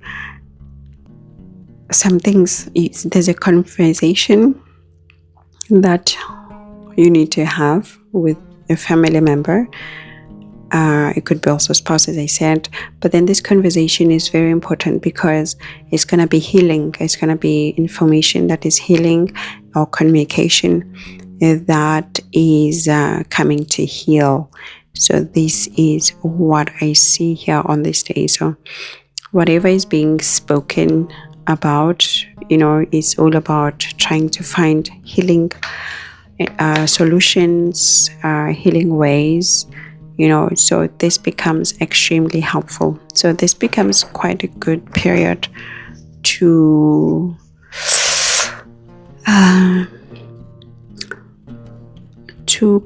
Some things, there's a conversation that you need to have with a family member. It could be also spouse, as I said, but then this conversation is very important, because it's going to be healing. It's going to be information that is healing, or communication that is coming to heal. So this is what I see here on this day. So whatever is being spoken about, it's all about trying to find healing solutions, healing ways, so this becomes extremely helpful. So this becomes quite a good period to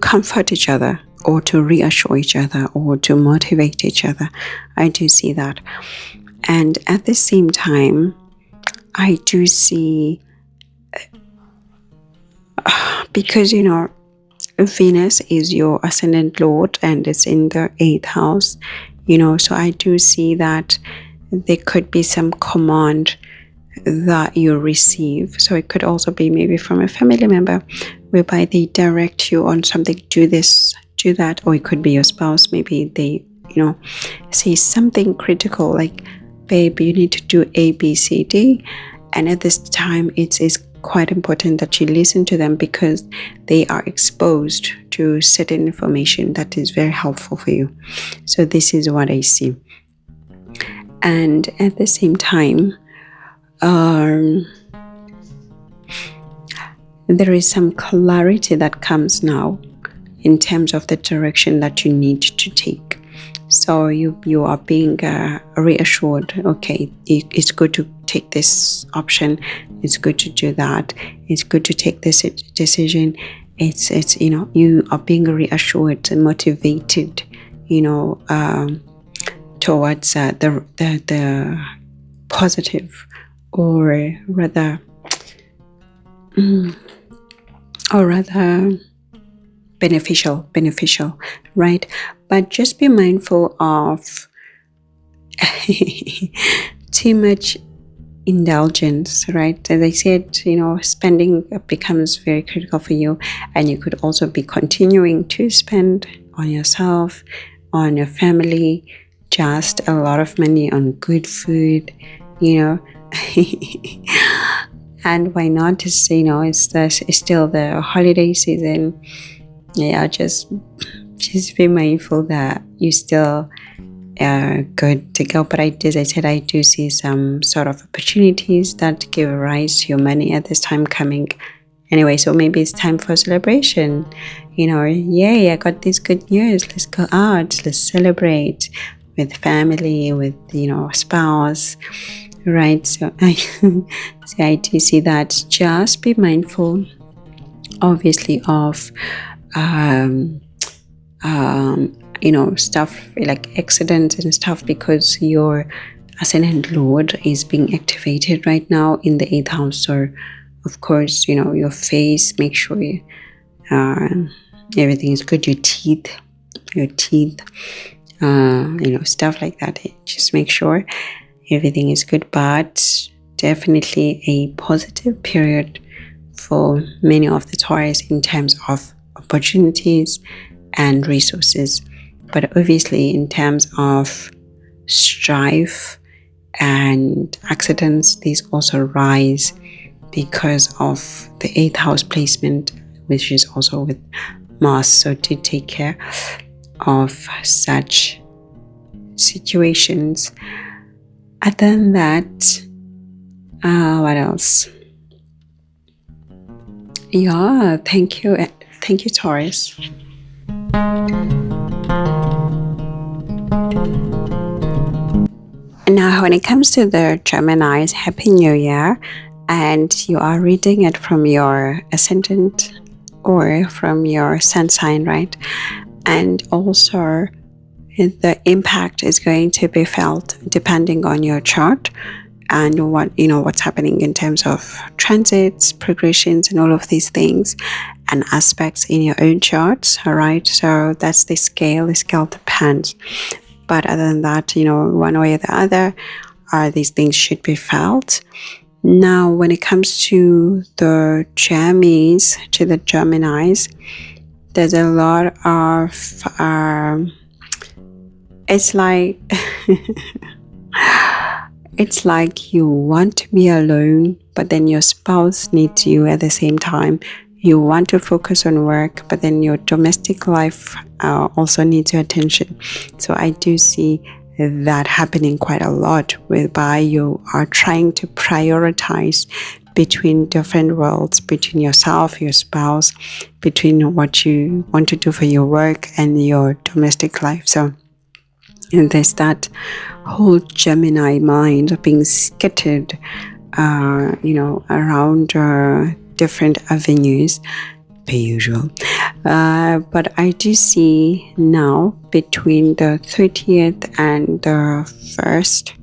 comfort each other, or to reassure each other, or to motivate each other. I do see that. And at the same time, I do see, because Venus is your ascendant lord, and it's in the 8th house, so I do see that there could be some command that you receive. So it could also be maybe from a family member, whereby they direct you on something, do this, do that. Or it could be your spouse, maybe they say something critical, like, babe, you need to do A, B, C, D. And at this time, it's quite important that you listen to them, because they are exposed to certain information that is very helpful for you. So this is what I see. And at the same time, there is some clarity that comes now in terms of the direction that you need to take. So you are being reassured, okay, it's good to take this option, it's good to do that, it's good to take this decision. It's you are being reassured and motivated, towards the positive, or rather beneficial, right? But just be mindful of too much indulgence, right? As I said, spending becomes very critical for you, and you could also be continuing to spend on yourself, on your family, just a lot of money on good food, and why not? It's still the holiday season. Yeah, just be mindful that you still are good to go. But as I said, I do see some sort of opportunities that give rise to your money at this time coming. Anyway, so maybe it's time for celebration. Yay, I got this good news. Let's go out. Let's celebrate with family, with spouse. Right, so I do see that. Just be mindful, obviously, of stuff like accidents and stuff, because your ascendant lord is being activated right now in the 8th house. So of course, your face, make sure everything is good. Your teeth, stuff like that. Just make sure everything is good, but definitely a positive period for many of the Taurus in terms of opportunities and resources. But obviously in terms of strife and accidents, these also rise because of the 8th house placement, which is also with Mars. So to take care of such situations. Other than that, what else? Yeah, thank you Taurus. Now when it comes to the Geminis, Happy New Year, and you are reading it from your ascendant or from your sun sign, right? And also the impact is going to be felt depending on your chart and what's happening in terms of transits, progressions, and all of these things and aspects in your own charts. All right, so that's the scale. The scale depends, but other than that, one way or the other, these things should be felt. Now when it comes to the Geminis, there's a lot of it's like it's like you want to be alone, but then your spouse needs you at the same time. You want to focus on work, but then your domestic life also needs your attention. So I do see that happening quite a lot, whereby you are trying to prioritize between different worlds, between yourself, your spouse, between what you want to do for your work and your domestic life. So and there's that whole Gemini mind being scattered, around different avenues, per usual. But I do see now between the 30th and the 1st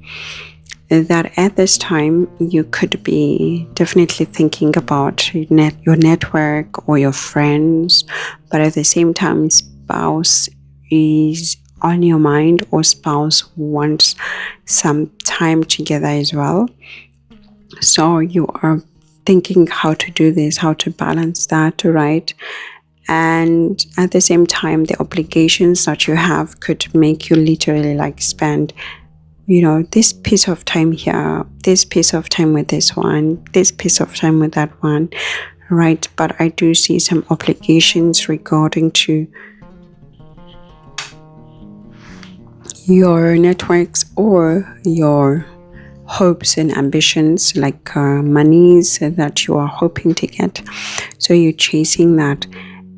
that at this time you could be definitely thinking about your network or your friends, but at the same time spouse is on your mind, or spouse wants some time together as well. So you are thinking how to do this, how to balance that, right? And at the same time, the obligations that you have could make you literally like spend this piece of time here, this piece of time with this one, this piece of time with that one, right? But I do see some obligations regarding to your networks or your hopes and ambitions, like monies that you are hoping to get. So you're chasing that.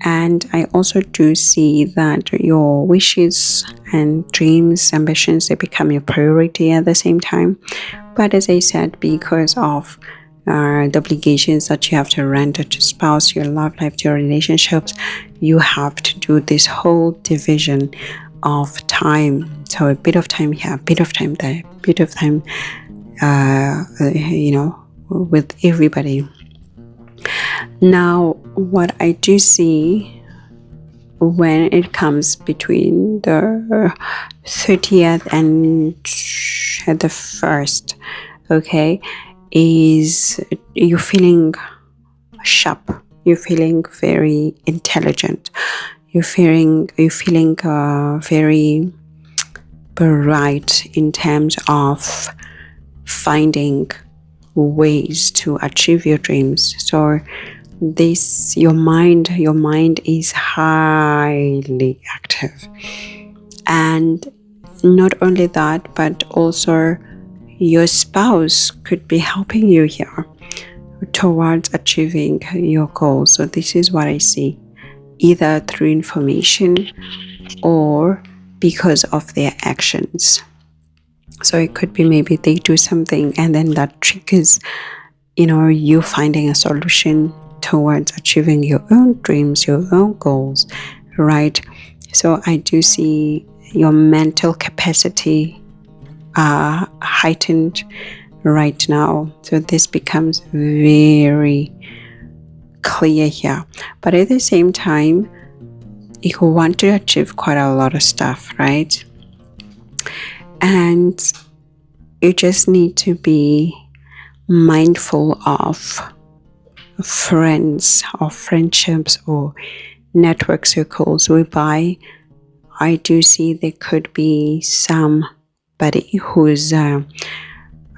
And I also do see that your wishes and dreams, ambitions, they become your priority at the same time. But as I said, because of the obligations that you have to render to spouse, your love life, your relationships, you have to do this whole division of time. So a bit of time here, a bit of time there, a bit of time with everybody. Now what I do see when it comes between the 30th and the 1st, okay, is you're feeling sharp, you're feeling very intelligent, you're feeling very bright in terms of finding ways to achieve your dreams. So this, your mind is highly active. And not only that, but also your spouse could be helping you here towards achieving your goals. So this is what I see, either through information or because of their actions. So it could be maybe they do something and then that triggers, you finding a solution towards achieving your own dreams, your own goals, right? So I do see your mental capacity heightened right now. So this becomes very clear here, but at the same time you want to achieve quite a lot of stuff, right? And you just need to be mindful of friends or friendships or network circles, whereby I do see there could be somebody who's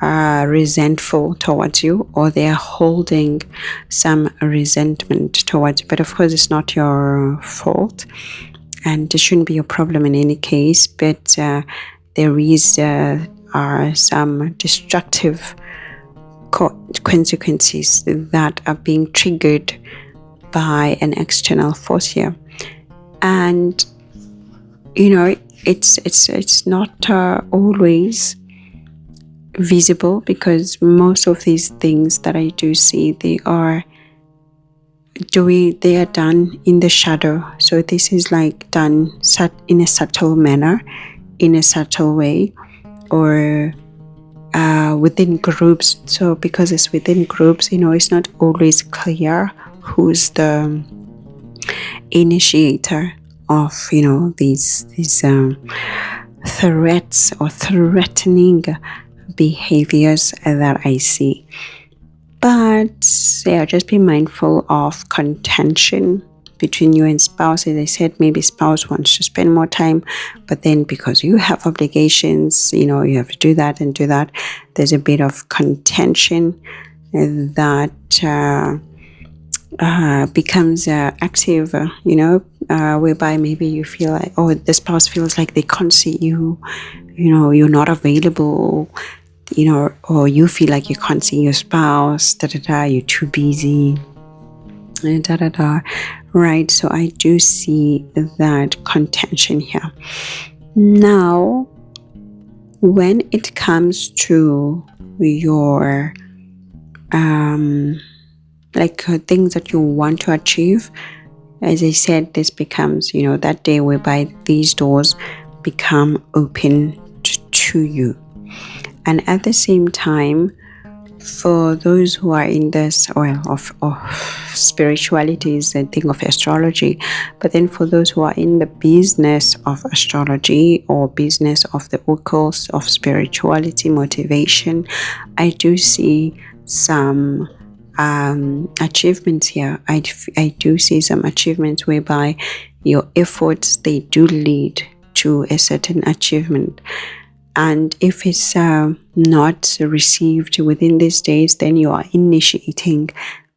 resentful towards you, or they're holding some resentment towards you. But of course, it's not your fault, and it shouldn't be a problem in any case. But there are some destructive consequences that are being triggered by an external force here, and it's not always visible, because most of these things that I do see, they are done in the shadow. So this is like done in a subtle manner, in a subtle way, or within groups. So because it's within groups, it's not always clear who's the initiator of these threats or threatening behaviors that I see. But just be mindful of contention between you and spouse. As I said, maybe spouse wants to spend more time, but then because you have obligations, you have to do that and do that, there's a bit of contention that becomes active, whereby maybe you feel like, the spouse feels like they can't see you, you're not available, or you feel like you can't see your spouse, you're too busy, right? So I do see that contention here. Now, when it comes to your things that you want to achieve, as I said, this becomes that day whereby these doors become open to you. And at the same time, for those who are in this of spirituality is a thing of astrology, but then for those who are in the business of astrology or business of the oracles of spirituality motivation, I do see some achievements here. I do see some achievements whereby your efforts, they do lead to a certain achievement. And if it's not received within these days, then you are initiating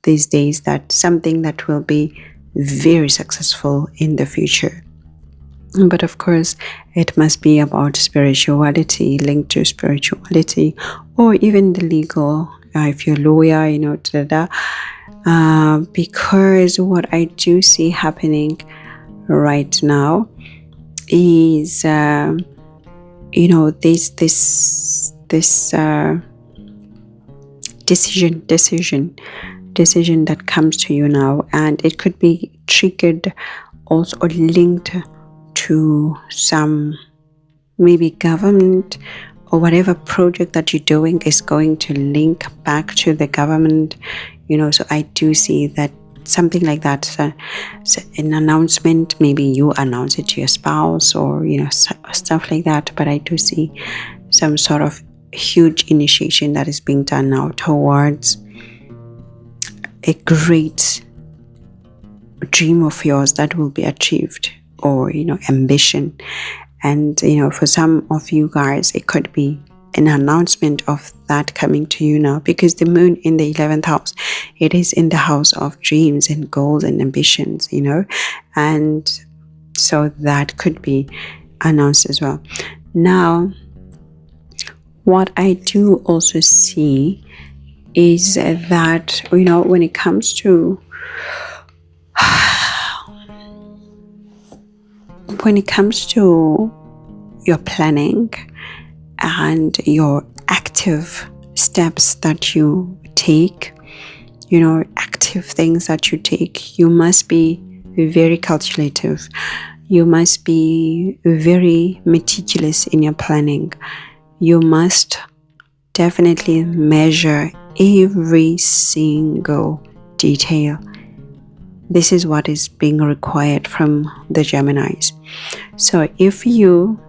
these days that something that will be very successful in the future. But of course, it must be about spirituality, linked to spirituality, or even the legal, if you're a lawyer, because what I do see happening right now is this decision that comes to you now, and it could be triggered also or linked to some maybe government, or whatever project that you're doing is going to link back to the government, so I do see that something like that, so an announcement, maybe you announce it to your spouse, or stuff like that. But I do see some sort of huge initiation that is being done now towards a great dream of yours that will be achieved, or ambition. And for some of you guys, it could be an announcement of that coming to you now, because the moon in the 11th house, it is in the house of dreams and goals and ambitions, and so that could be announced as well. Now, what I do also see is that when it comes to your planning and your active steps that you take, active things that you take, you must be very calculative. You must be very meticulous in your planning. You must definitely measure every single detail This is what is being required from the Geminis. So if you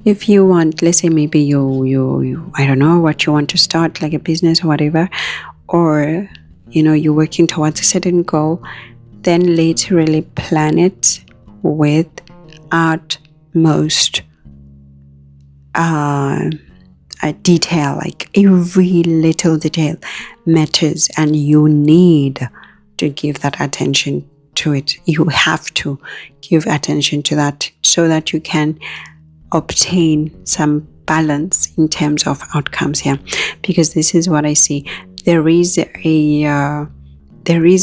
want, let's say maybe you I don't know what you want to start, like a business or whatever, or you're working towards a certain goal, then literally plan it with utmost detail. Like every little detail matters, and you need to give that attention to it. You have to give attention to that so that you can obtain some balance in terms of outcomes here, because this is what I see. There is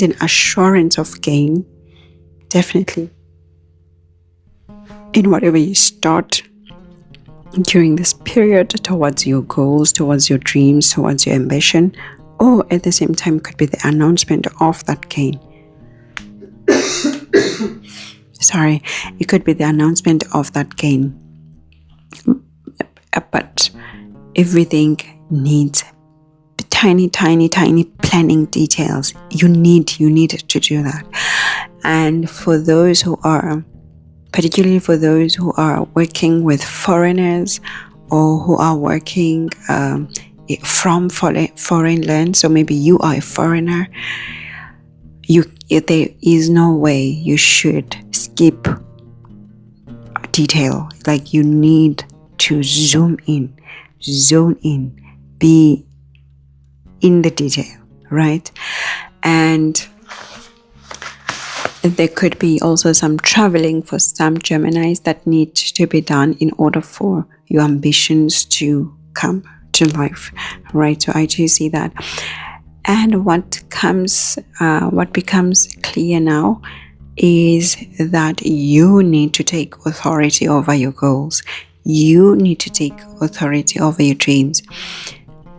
an assurance of gain, definitely, in whatever you start during this period, towards your goals, towards your dreams, towards your ambition, or at the same time could be the announcement of that gain. Sorry, it could be the announcement of that gain. But everything needs tiny planning details. You need to do that. And for those who are, particularly for those who are working with foreigners, or who are working from foreign lands, so maybe you are a foreigner, there is no way you should skip detail. Like, you need to zone in, be in the detail, right? And there could be also some traveling for some Geminis that need to be done in order for your ambitions to come to life, right? So I do see that. And what becomes clear now is that you need to take authority over your goals. You need to take authority over your dreams.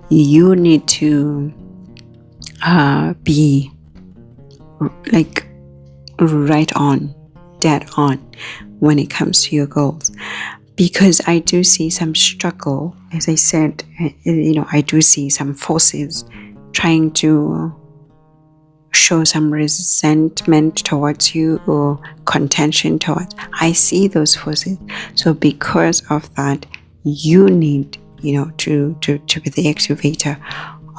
You need to be like right on, dead on when it comes to your goals. Because I do see some struggle, as I said, I do see some forces trying to show some resentment towards you, or contention towards. I see those forces. So because of that, you need, to be the activator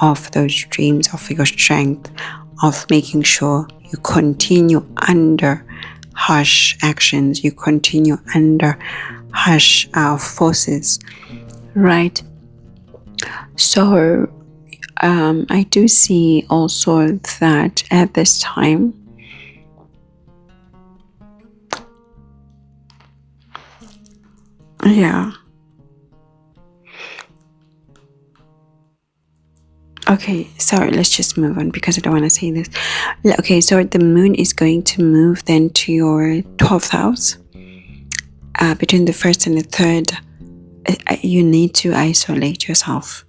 of those dreams, of your strength, of making sure you continue under harsh actions, you continue under harsh forces, right? So I do see also that at this time, okay, sorry, let's just move on because I don't want to say this. Okay, so the moon is going to move then to your 12th house. Between the 1st and the 3rd, you need to isolate yourself.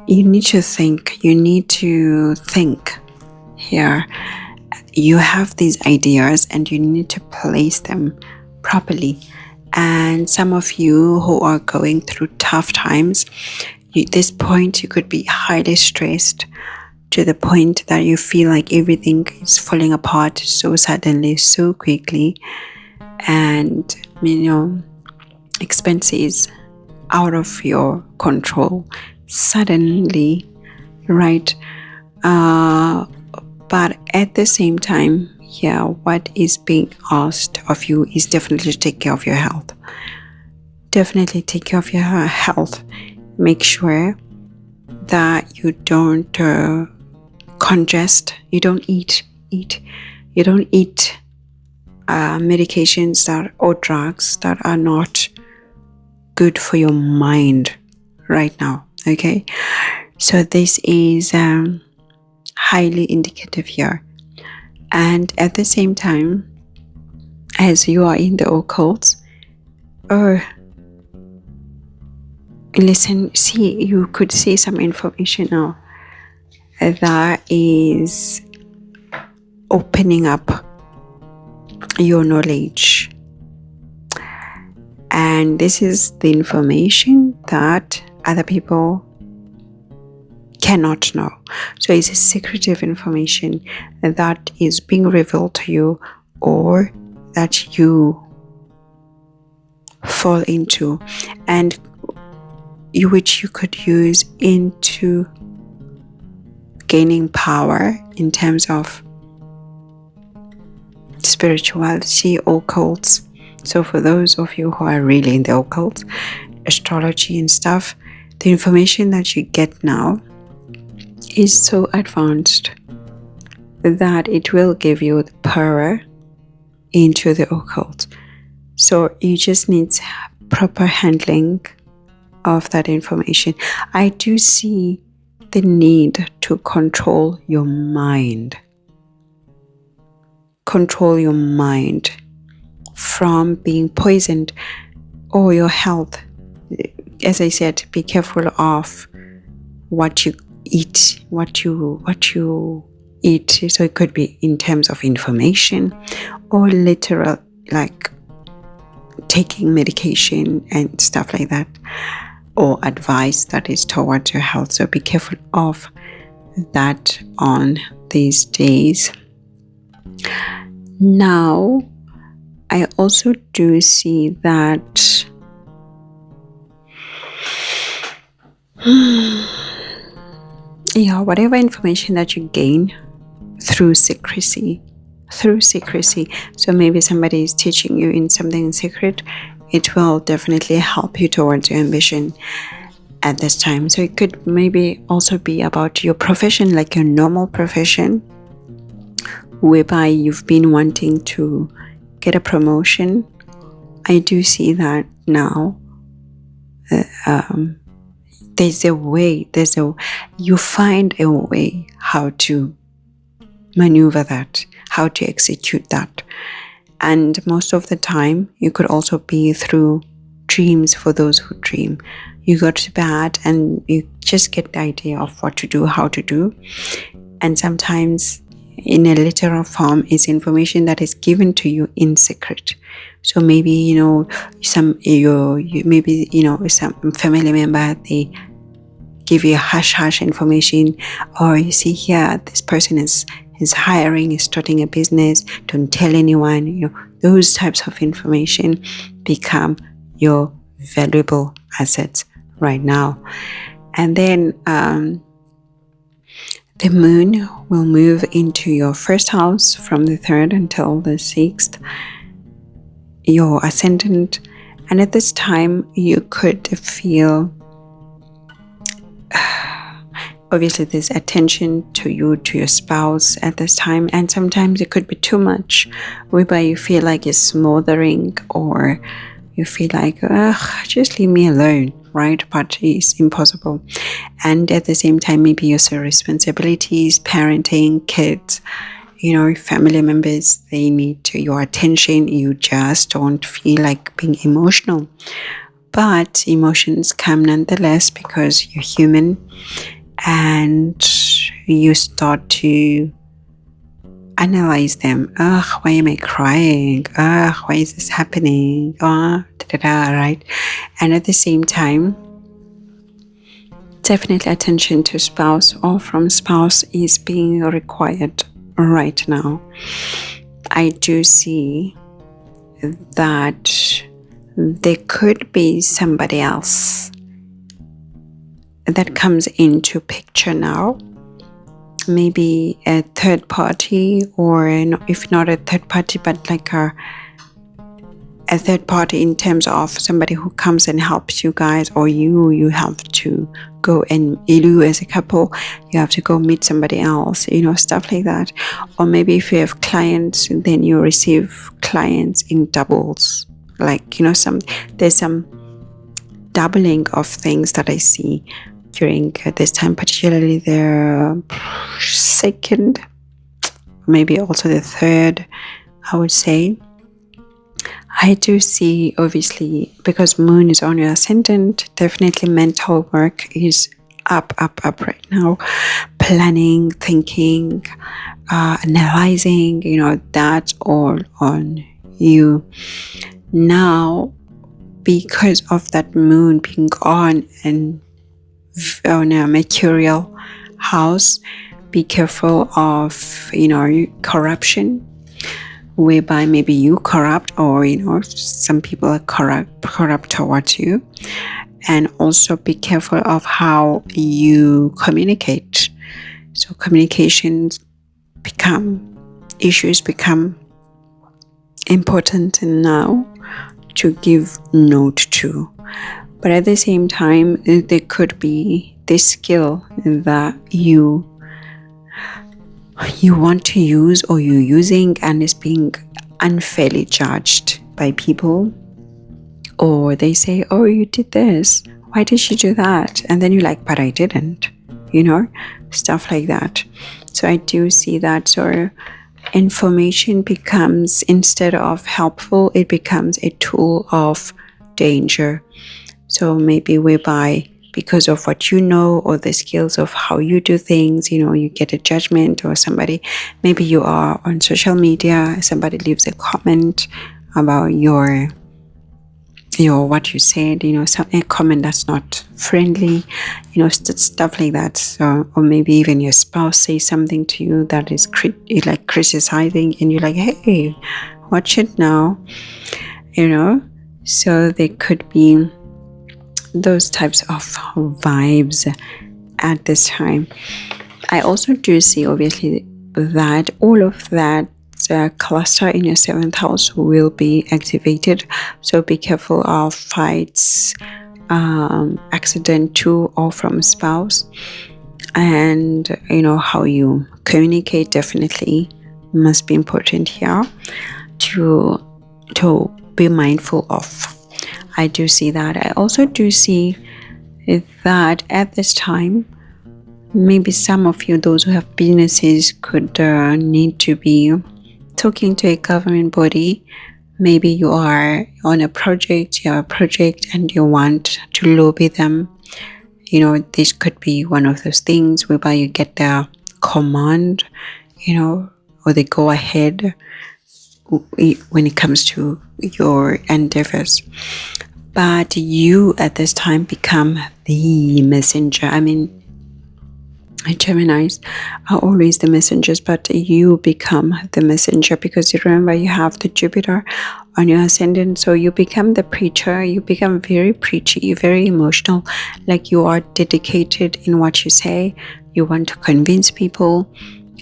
You need to think. Here. You have these ideas and you need to place them properly. And some of you who are going through tough times, at this point you could be highly stressed, to the point that you feel like everything is falling apart so suddenly, so quickly, and expenses out of your control suddenly, right? But at the same time, what is being asked of you is definitely to take care of your health. Definitely take care of your health. Make sure that you don't congest. You don't eat medications or drugs that are not good for your mind right now. Okay, so this is highly indicative here. And at the same time, as you are in the occult, or you could see some information now that is opening up your knowledge. And this is the information that other people cannot know. So it's a secretive information that is being revealed to you, or that you fall into, and which you could use into gaining power in terms of spirituality, occults. So for those of you who are really in the occult, astrology and stuff, the information that you get now is so advanced that it will give you the power into the occult. So you just need proper handling of that information. I do see the need to control your mind. Control your mind from being poisoned, or your health. As I said, be careful of what you eat, what you eat. So it could be in terms of information, or literal, like taking medication and stuff like that, or advice that is towards your health. So be careful of that on these days. Now, I also do see that whatever information that you gain through secrecy. So maybe somebody is teaching you in something in secret, it will definitely help you towards your ambition at this time. So it could maybe also be about your profession, like your normal profession, whereby you've been wanting to get a promotion. I do see that now. There's a way, you find a way how to maneuver that, how to execute that. And most of the time, you could also be through dreams. For those who dream, you go to bed and you just get the idea of what to do, how to do. And sometimes in a literal form is information that is given to you in secret. So maybe, some family member, they give you hush information, or you see here, this person is hiring, is starting a business, don't tell anyone. Those types of information become your valuable assets right now. And then the moon will move into your first house from the 3rd until the 6th, your ascendant. And at this time, you could feel, obviously there's attention to you, to your spouse at this time. And sometimes it could be too much, whereby you feel like you're smothering, or you feel like, just leave me alone, right? But it's impossible. And at the same time, maybe also responsibilities, parenting, kids, family members, they need your attention. You just don't feel like being emotional. But emotions come nonetheless, because you're human, and you start to analyze them. Why am I crying? Why is this happening? Right? And at the same time, definitely attention to spouse or from spouse is being required right now. I do see that there could be somebody else that comes into picture now. Maybe a third party, or if not a third party, but like a third party in terms of somebody who comes and helps you guys, or you have to go, and you as a couple, you have to go meet somebody else, stuff like that. Or maybe if you have clients, then you receive clients in doubles, like there's some doubling of things that I see during this time, particularly the 2nd, maybe also the 3rd, I would say. I do see, obviously, because moon is on your ascendant, definitely mental work is up right now. Planning, thinking, analyzing, that's all on you. Now, because of that moon being on a mercurial house, be careful of, corruption, whereby maybe you corrupt, or, some people are corrupt towards you. And also be careful of how you communicate. So issues become important now to give note to. But at the same time, there could be this skill that you want to use, or you're using, and is being unfairly judged by people. Or they say, oh, you did this, why did you do that? And then you're like, but I didn't, stuff like that. So I do see that sort of information becomes, instead of helpful, it becomes a tool of danger. So maybe whereby, because of what you know, or the skills of how you do things, you get a judgment, or somebody, maybe you are on social media, somebody leaves a comment about your what you said, a comment that's not friendly, stuff like that. So, or maybe even your spouse says something to you that is criticizing, and you're like, hey, watch it now, So there could be those types of vibes at this time. I also do see, obviously, that all of that cluster in your 7th house will be activated. So be careful of fights, accident to or from spouse, and how you communicate definitely must be important here to be mindful of. I do see that. I also do see that at this time, maybe some of you, those who have businesses, could need to be talking to a government body. Maybe you are on a project, you have a project, and you want to lobby them. This could be one of those things whereby you get their command, or they go ahead when it comes to your endeavors. But you at this time become the messenger. Geminis are always the messengers, but you become the messenger, because you remember you have the Jupiter on your ascendant. So you become the preacher. You become very preachy, very emotional, like you are dedicated in what you say. You want to convince people,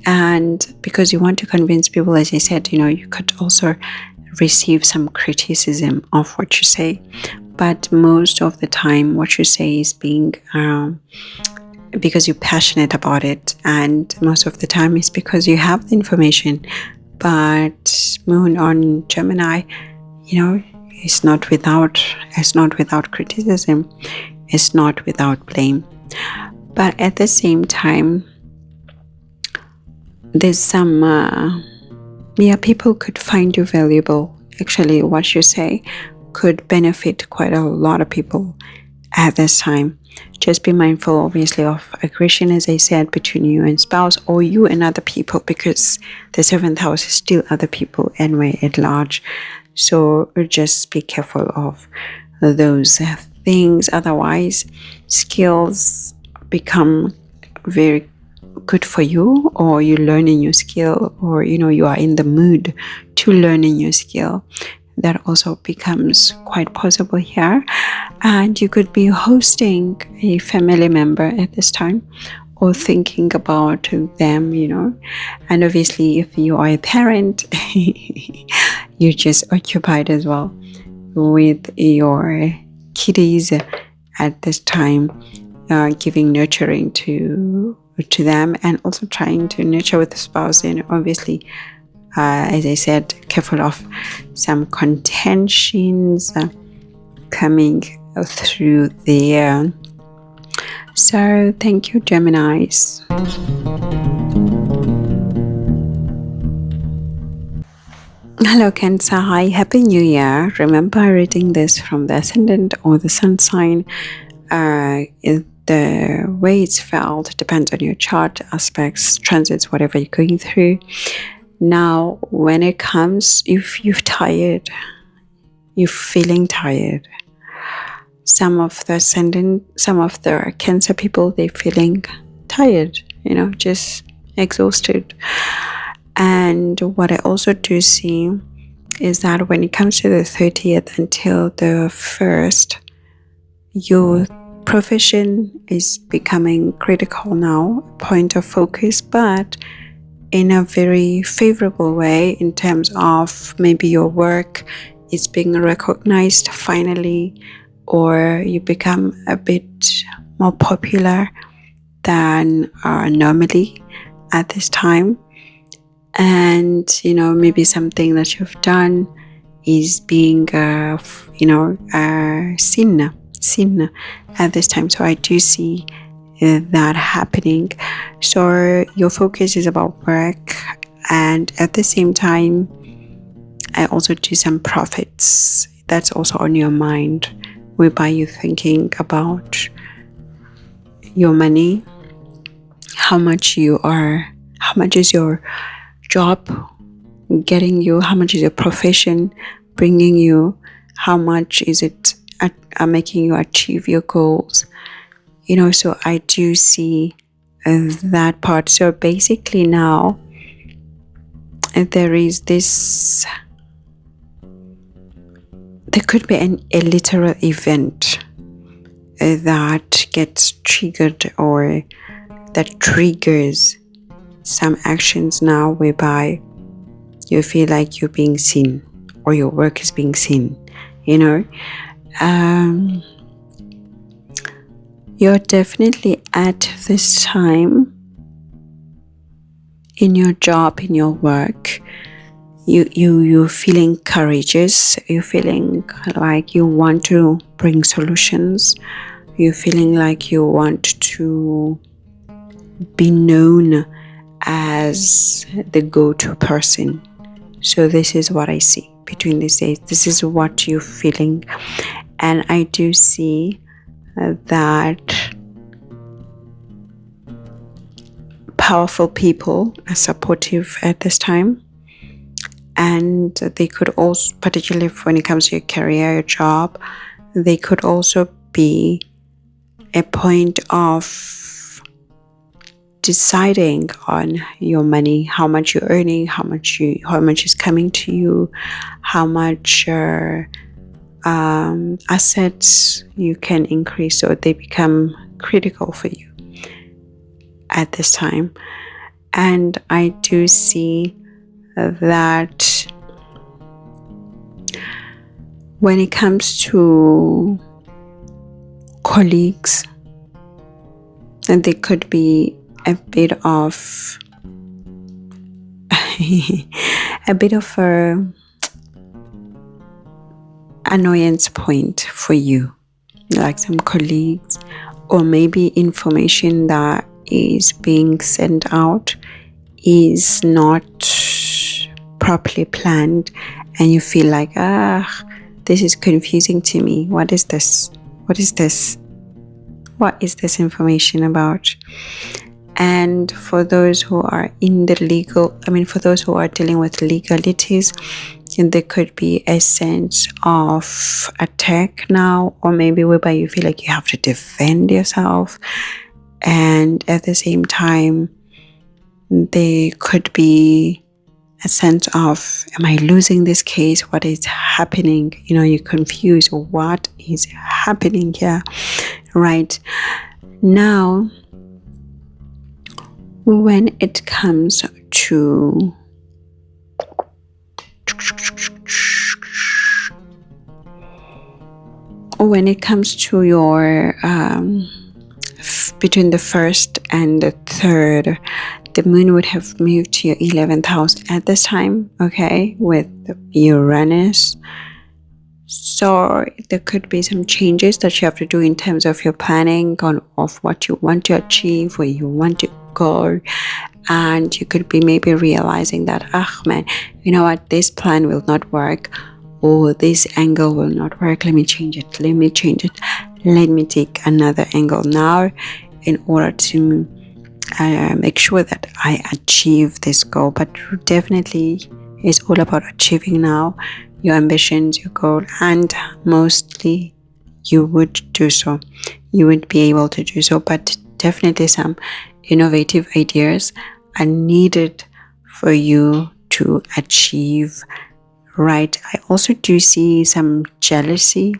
and because you want to convince people, as I said, you could also receive some criticism of what you say. But most of the time, what you say is being because you're passionate about it, and most of the time it's because you have the information. But Moon on Gemini, it's not without criticism, it's not without blame. But at the same time, there's some people could find you valuable. Actually, what you say could benefit quite a lot of people at this time. Just be mindful, obviously, of aggression, as I said, between you and spouse, or you and other people, because the 7th house is still other people anyway at large. So just be careful of those things. Otherwise, skills become very good for you, or you learn a new skill, or you are in the mood to learn a new skill. That also becomes quite possible here. And you could be hosting a family member at this time, or thinking about them, and obviously if you are a parent, you're just occupied as well with your kiddies at this time, giving nurturing to them, and also trying to nurture with the spouse. And obviously, as I said, careful of some contentions coming through there. So thank you, Geminis. Hello, Cancer. Hi, Happy New Year. Remember, reading this from the ascendant or the sun sign. The way it's felt depends on your chart, aspects, transits, whatever you're going through. Now, when it comes, if you're tired, you're feeling tired. Some of the ascendant, some of the Cancer people, they're feeling tired. just exhausted. And what I also do see is that when it comes to the 30th until the 1st, your profession is becoming critical now, point of focus, but in a very favorable way, in terms of maybe your work is being recognized finally, or you become a bit more popular than normally at this time. And maybe something that you've done is being seen at this time. So I do see that happening. So your focus is about work, and at the same time I also do some profits. That's also on your mind, whereby you're thinking about your money, how much is your job getting you, how much is your profession bringing you, how much is it making you achieve your goals. So I do see that part. So basically now there could be a literal event that gets triggered, or that triggers some actions now, whereby you feel like you're being seen, or your work is being seen. You're definitely at this time in your job, in your work, you're feeling courageous, you're feeling like you want to bring solutions, you're feeling like you want to be known as the go-to person. So this is what I see between these days. This is what you're feeling. And I do see that powerful people are supportive at this time. And they could also, particularly when it comes to your career, your job, they could also be a point of deciding on your money, how much you're earning, how much is coming to you, how much assets you can increase. So they become critical for you at this time. And I do see that when it comes to colleagues, and there could be a bit of a annoyance point for you, like some colleagues, or maybe information that is being sent out is not properly planned, and you feel like, this is confusing to me. What is this information about? And for those who are for those who are dealing with legalities, and there could be a sense of attack now, or maybe whereby you feel like you have to defend yourself. And at the same time, there could be a sense of, am I losing this case? What is happening? You're confused. What is happening here? Right now, when it comes to your between the 1st and the 3rd, the moon would have moved to your 11th house at this time, okay, with Uranus. So there could be some changes that you have to do in terms of your planning of what you want to achieve, where you want to go. And you could be maybe realizing that, man, you know what, this plan will not work, or this angle will not work. Let me change it. Let me take another angle now in order to make sure that I achieve this goal. But definitely it's all about achieving now your ambitions, your goal, and mostly you would do so. You would be able to do so, but definitely some innovative ideas are needed for you to achieve, right? I also do see some jealousy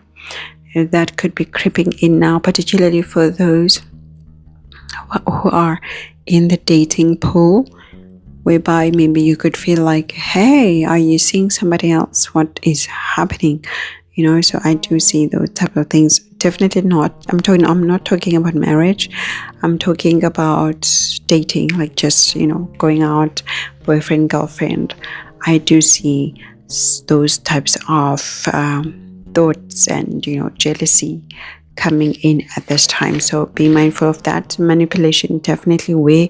that could be creeping in now, particularly for those who are in the dating pool, whereby maybe you could feel like, hey, are you seeing somebody else? What is happening? So I do see those type of things. Definitely not. I'm not talking about marriage. I'm talking about dating, like just, going out, boyfriend, girlfriend. I do see those types of thoughts and, jealousy coming in at this time. So be mindful of that. Manipulation, definitely where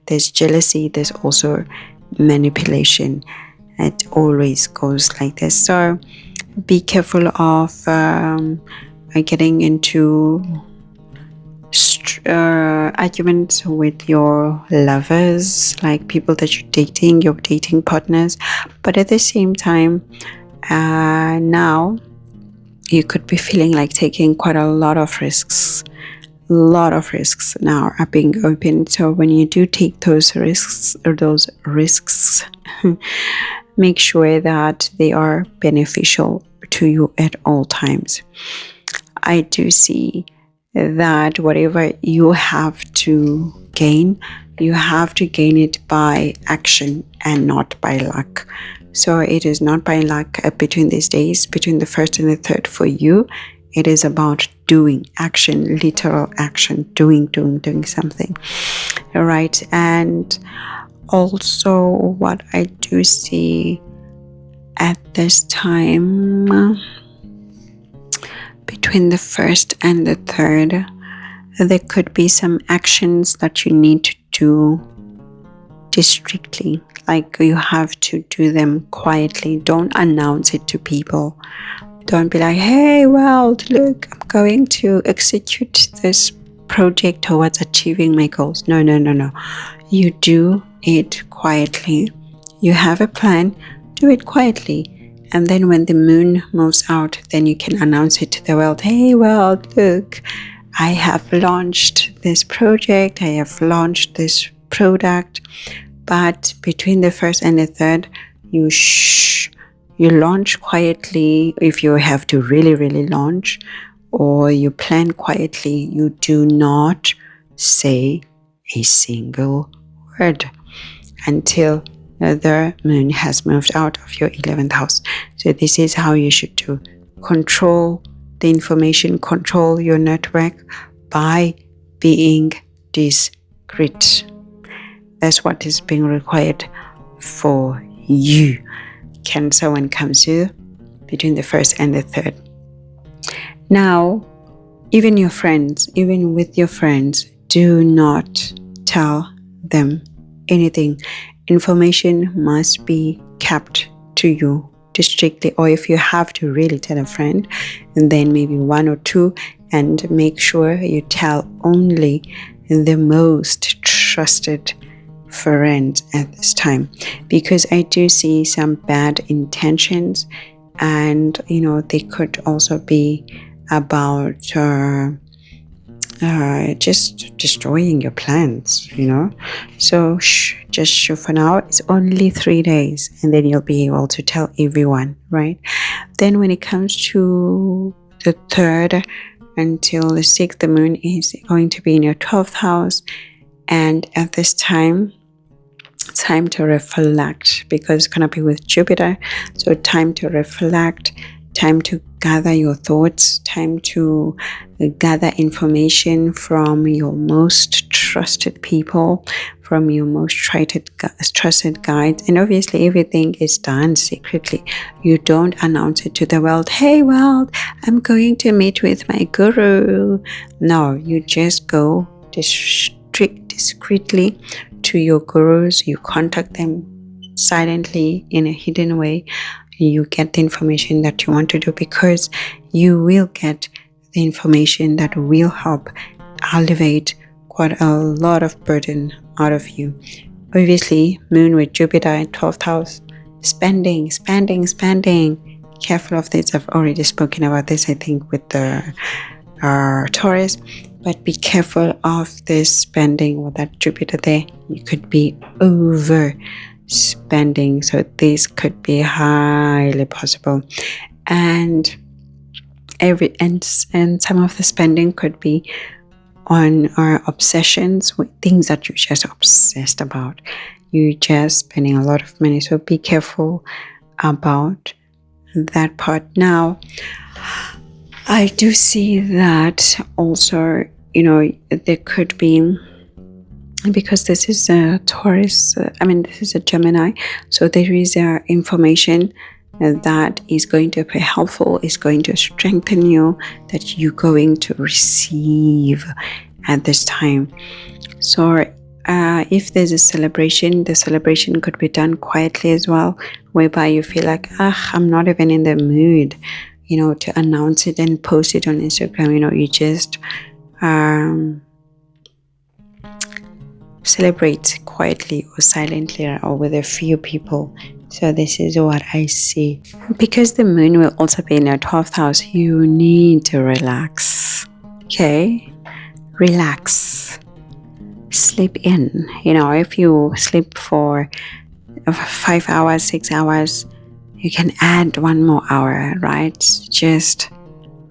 there's jealousy, there's also manipulation. It always goes like this. So be careful of getting into arguments with your lovers, like people that you're dating, your dating partners. But at the same time, now you could be feeling like taking quite a lot of risks. Now are being opened. So when you do take those risks, make sure that they are beneficial to you at all times. I do see that whatever you have to gain, you have to gain it by action and not by luck. So it is not by luck between these days, between the 1st and the 3rd for you. It is about doing action, literal action, doing something. All right. And also what I do see at this time, between the 1st and the 3rd, there could be some actions that you need to do discreetly. Like you have to do them quietly. Don't announce it to people. Don't be like, hey, well, look, I'm going to execute this project towards achieving my goals. No. You do it quietly. You have a plan, do it quietly. And then when the moon moves out, then you can announce it to the world. Hey, well, look, I have launched this project. I have launched this product. But between the 1st and the 3rd, you launch quietly. If you have to really launch, or you plan quietly, you do not say a single word until the moon has moved out of your 11th house. So this is how you should do. Control the information, control your network by being discreet. That's what is being required for you. Cancer, when it comes to between the 1st and the 3rd. Now, even with your friends, do not tell them anything. Information must be kept to you discreetly, or if you have to really tell a friend, and then maybe 1 or 2, and make sure you tell only the most trusted friends at this time, because I do see some bad intentions, and they could also be about just destroying your plans, so just for now. It's only 3 days, and then you'll be able to tell everyone, right? Then when it comes to the 3rd until the 6th, the moon is going to be in your 12th house, and at this time to reflect, because it's going to be with Jupiter. So time to reflect, time to gather your thoughts, time to gather information from your most trusted people, from your most trusted guides. And obviously everything is done secretly. You don't announce it to the world. Hey world, I'm going to meet with my guru. No, you just go discreetly to your gurus. You contact them silently in a hidden way. You get the information that you want to do, because you will get the information that will help elevate quite a lot of burden out of you. Obviously, moon with Jupiter in 12th house, spending. Careful of this. I've already spoken about this, I think, with the Taurus. But be careful of this spending with that Jupiter there. You could be over spending, so this could be highly possible. And some of the spending could be on our obsessions with things that you're just obsessed about. You're just spending a lot of money, so be careful about that part. Now, I do see that also, there could be, because this is a Taurus, this is a Gemini, so there is information that is going to be helpful, is going to strengthen you, that you're going to receive at this time. So if there's a celebration, the celebration could be done quietly as well, whereby you feel like, I'm not even in the mood, to announce it and post it on Instagram. You just celebrate quietly or silently or with a few people. So this is what I see. Because the moon will also be in your 12th house, you need to relax. Okay? Relax. Sleep in. If you sleep for 5 hours, 6 hours, you can add 1 more hour, right? Just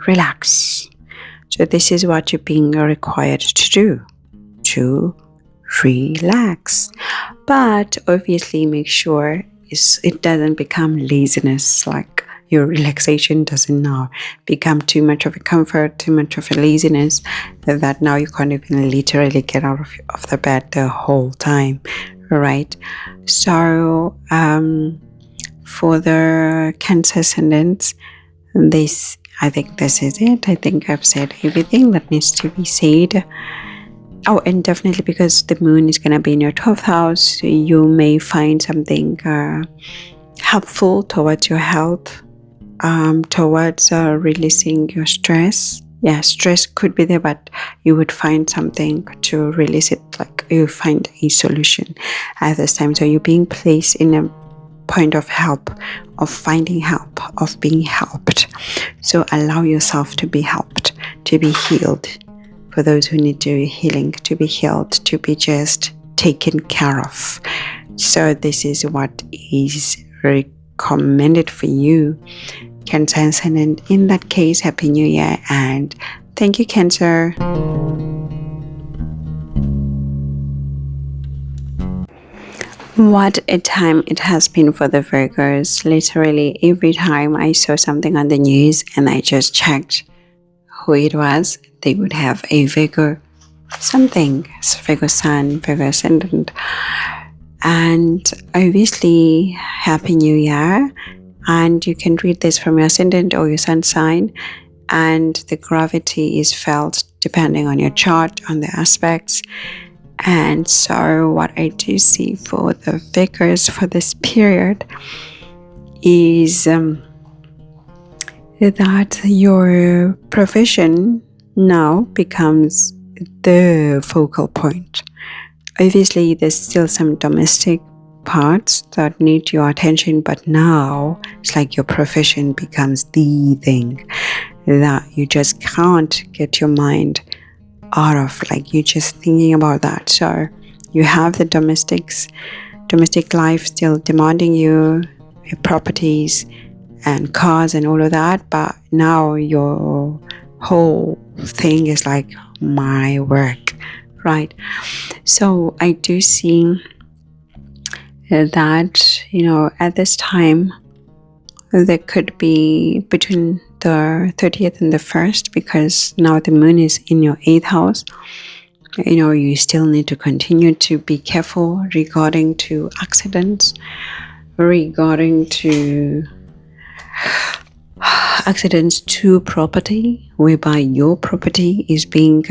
relax. So this is what you're being required to do. To relax. But obviously make sure it doesn't become laziness, like your relaxation doesn't now become too much of a comfort, too much of a laziness, that now you can't even literally get out of the bed the whole time, right? So for the Cancer ascendants, I think this is it. I think I've said everything that needs to be said. Oh, and definitely because the moon is going to be in your 12th house, you may find something helpful towards your health, towards releasing your stress. Yeah, stress could be there, but you would find something to release it, like you find a solution at this time. So you're being placed in a point of help, of finding help, of being helped. So allow yourself to be helped, to be healed. For those who need healing, to be healed, to be just taken care of. So this is what is recommended for you, Cancer ascendant. In that case, Happy New Year and thank you, Cancer. What a time it has been for the Virgos. Literally every time I saw something on the news and I just checked who it was, they would have a Virgo something, Virgo Sun, Virgo Ascendant. And obviously, Happy New Year. And you can read this from your Ascendant or your Sun sign. And the gravity is felt depending on your chart, on the aspects. And so what I do see for the Virgos for this period is that your profession now becomes the focal point. Obviously, there's still some domestic parts that need your attention, but now it's like your profession becomes the thing that you just can't get your mind out of, like you're just thinking about that. So you have the domestic life still demanding you, your properties and cars and all of that, but now your whole thing is like my work, right? So I do see that, at this time there could be between the 30th and the 1st, because now the moon is in your 8th house. You still need to continue to be careful regarding to accidents, regarding to accidents to property, whereby your property is being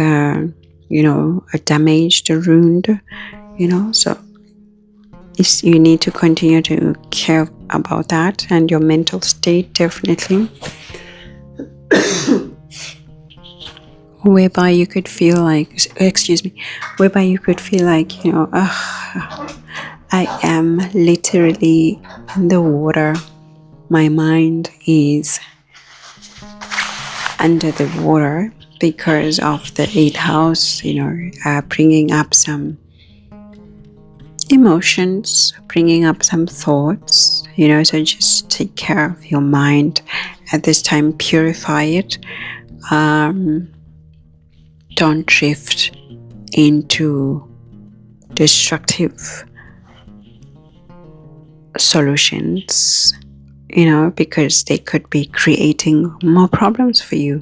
damaged or ruined, so you need to continue to care about that, and your mental state definitely, whereby you could feel like, I am literally in the water, my mind is under the water, because of the 8th house, bringing up some emotions, bringing up some thoughts, so just take care of your mind at this time, purify it. Don't drift into destructive solutions, because they could be creating more problems for you.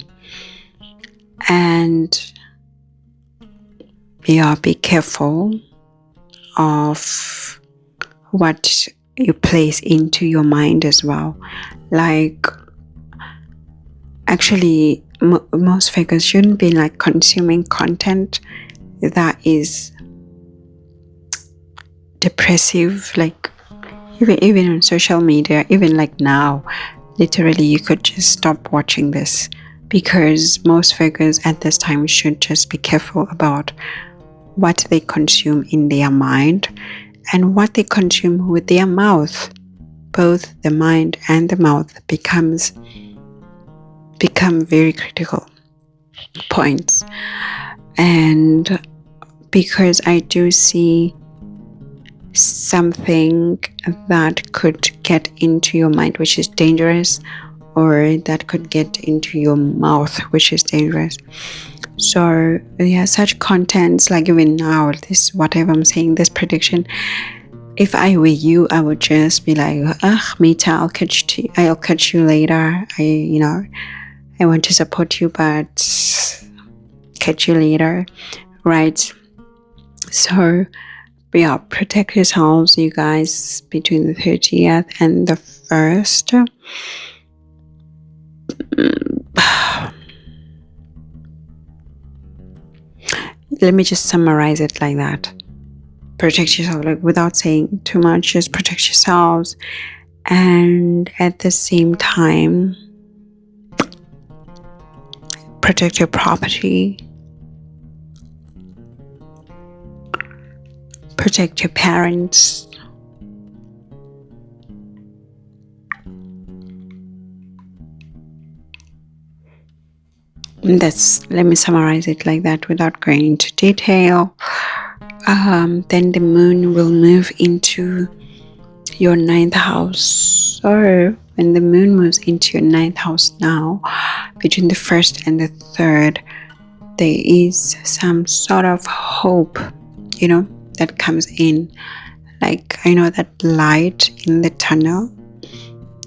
And be careful of what you place into your mind as well. Like, actually, most Virgos shouldn't be like consuming content that is depressive, like even on social media. Even like now, literally you could just stop watching this, because most Virgos at this time should just be careful about what they consume in their mind and what they consume with their mouth. Both the mind and the mouth become very critical points. And because I do see something that could get into your mind, which is dangerous, or that could get into your mouth, which is dangerous. So such contents, like even now, this, whatever I'm saying, this prediction, if I were you, I would just be like, Mita, I'll catch you later. I want to support you, but catch you later, right? So protect yourselves, you guys, between the 30th and the 1st. Let me just summarize it like that. Protect yourself, like without saying too much, just protect yourselves. And at the same time, protect your property. Protect your parents. Let me summarize it like that without going into detail. Then the moon will move into your 9th house. So when the moon moves into your 9th house now, between the 1st and the 3rd, there is some sort of hope, that comes in. Like, that light in the tunnel.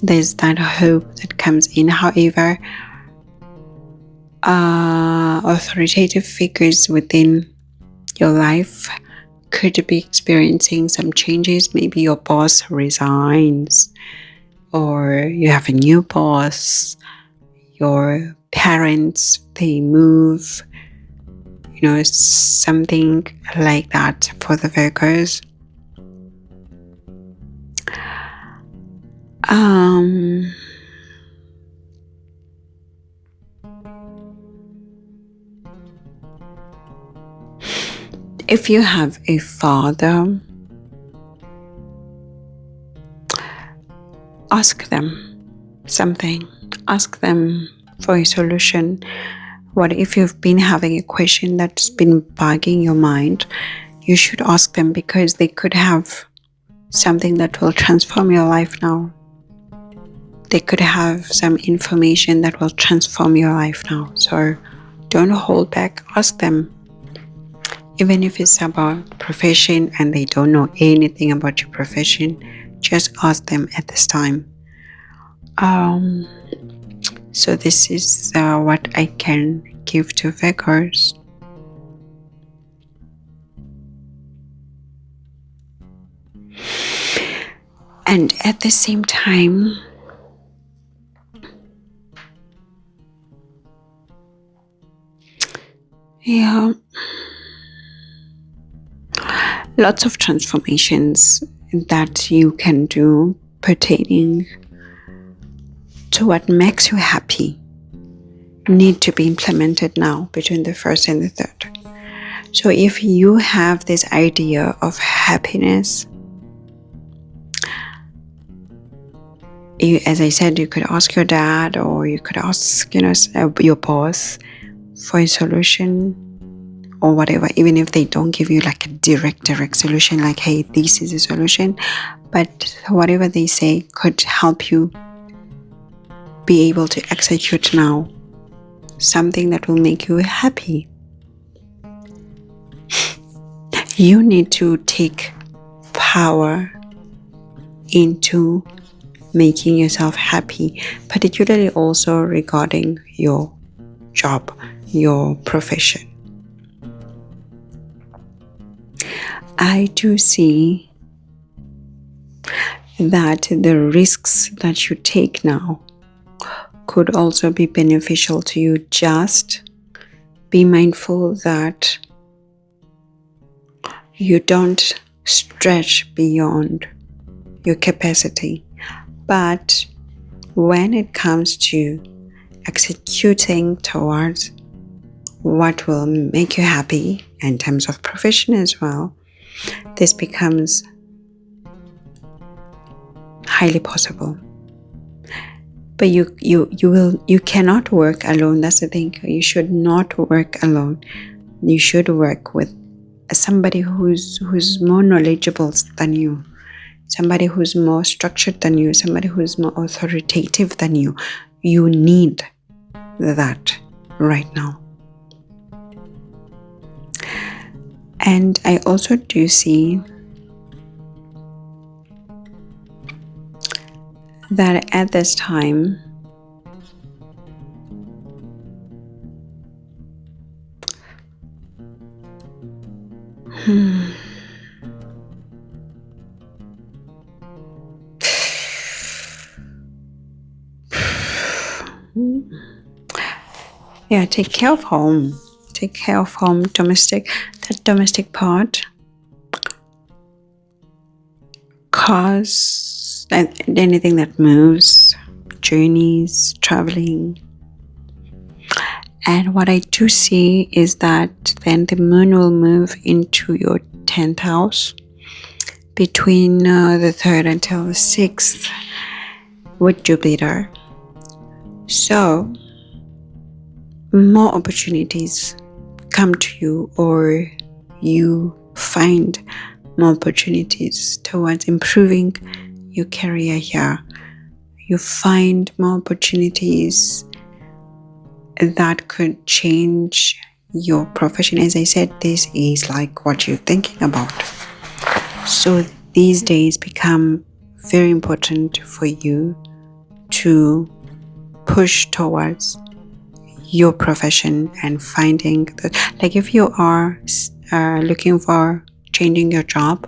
There's that hope that comes in. However, authoritative figures within your life could be experiencing some changes. Maybe your boss resigns, or you have a new boss. Your parents, they move, something like that for the Virgos. If you have a father, ask them something. Ask them for a solution. What if you've been having a question that's been bugging your mind? You should ask them, because they could have something that will transform your life now. They could have some information that will transform your life now. So don't hold back. Ask them. Even if it's about profession and they don't know anything about your profession, just ask them at this time. So this is what I can give to Virgos. And at the same time, lots of transformations that you can do pertaining to what makes you happy need to be implemented now between the 1st and the 3rd. So if you have this idea of happiness, as I said, you could ask your dad, or you could ask, your boss for a solution or whatever, even if they don't give you like a direct solution, like, hey, this is a solution, but whatever they say could help you be able to execute now something that will make you happy. You need to take power into making yourself happy, particularly also regarding your job, your profession. I do see that the risks that you take now could also be beneficial to you. Just be mindful that you don't stretch beyond your capacity. But when it comes to executing towards what will make you happy in terms of profession as well, this becomes highly possible. But you cannot work alone. That's the thing. You should not work alone. You should work with somebody who's more knowledgeable than you, somebody who's more structured than you, somebody who's more authoritative than you. You need that right now. And I also do see that at this time, yeah, take care of home. Take care of home, that domestic part. Cause anything that moves, journeys, traveling. And what I do see is that then the moon will move into your 10th house between the 3rd until the 6th with Jupiter. So more opportunities come to you, or you find more opportunities towards improving your career here. You find more opportunities that could change your profession. As I said, this is like what you're thinking about. So these days become very important for you to push towards your profession and finding like if you are looking for changing your job,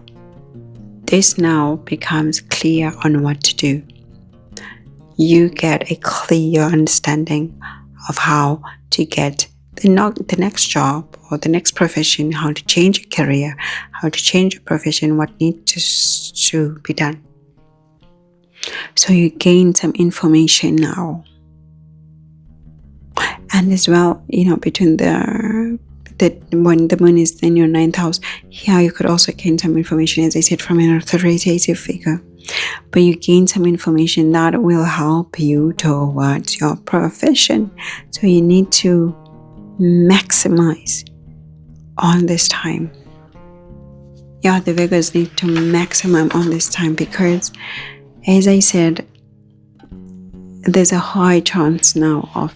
this now becomes clear on what to do. You get a clear understanding of how to get the next job or the next profession, how to change your career, how to change your profession, what needs to be done. So you gain some information now. And as well, between when the moon is in your 9th house, here you could also gain some information, as I said, from an authoritative figure. But you gain some information that will help you towards your profession. So you need to maximize on this time. Yeah, the Virgos need to maximum on this time because, as I said, there's a high chance now of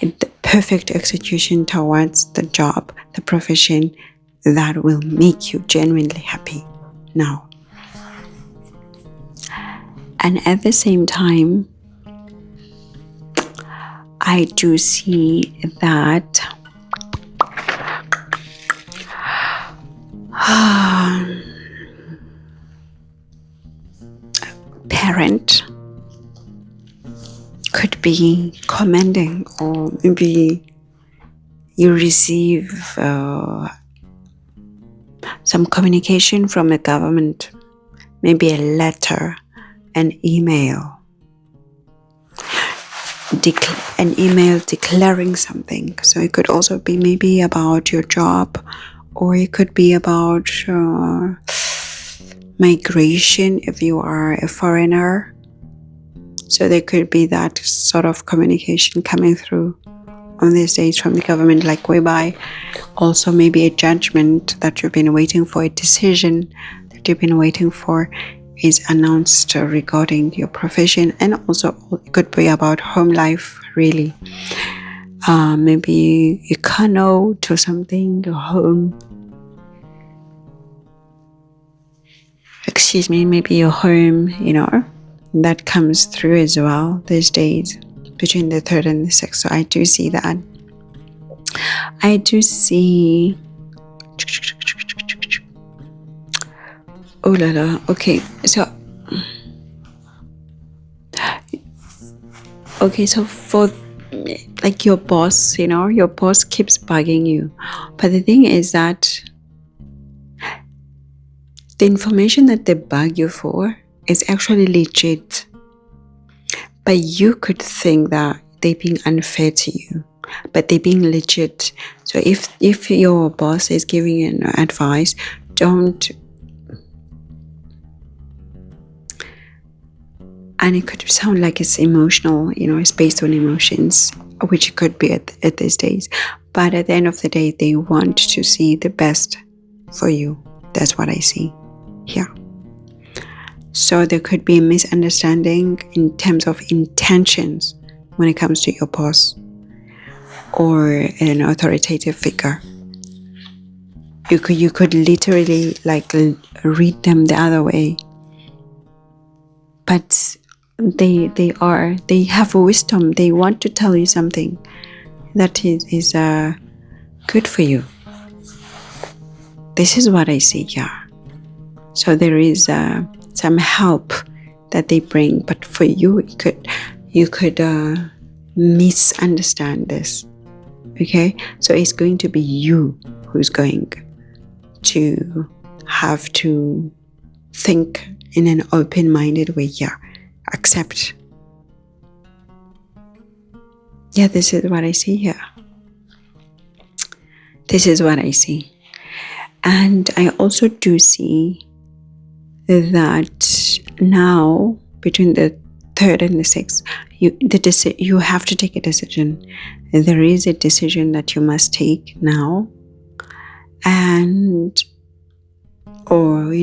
the perfect execution towards the job, the profession that will make you genuinely happy now. And at the same time, I do see that parent could be commending, or maybe you receive some communication from the government, maybe a letter, an email, declaring something. So it could also be maybe about your job, or it could be about migration if you are a foreigner. So there could be that sort of communication coming through on these days from the government, like whereby also maybe a judgment that you've been waiting for, a decision that you've been waiting for is announced regarding your profession, and also it could be about home life, really. Maybe you canoe to something, your home. Maybe your home, that comes through as well these days between the 3rd and the 6th. So I do see that. I do see. Oh la la. Okay, so for like your boss, your boss keeps bugging you, but the thing is that the information that they bug you for is actually legit, but you could think that they're being unfair to you, but they're being legit. So if your boss is giving you advice, don't. And it could sound like it's emotional, it's based on emotions, which it could be at these days. But at the end of the day, they want to see the best for you. That's what I see here. So there could be a misunderstanding in terms of intentions when it comes to your boss or an authoritative figure. You could literally like read them the other way. But they have wisdom. They want to tell you something that is good for you. This is what I see here. So there is some help that they bring, but for you, you could misunderstand this. Okay, so it's going to be you who's going to have to think in an open-minded way. Yeah, accept. Yeah, this is what I see here. This is what I see. And I also do see that now between the 3rd and the 6th, you have to take a decision. There is a decision that you must take now, and or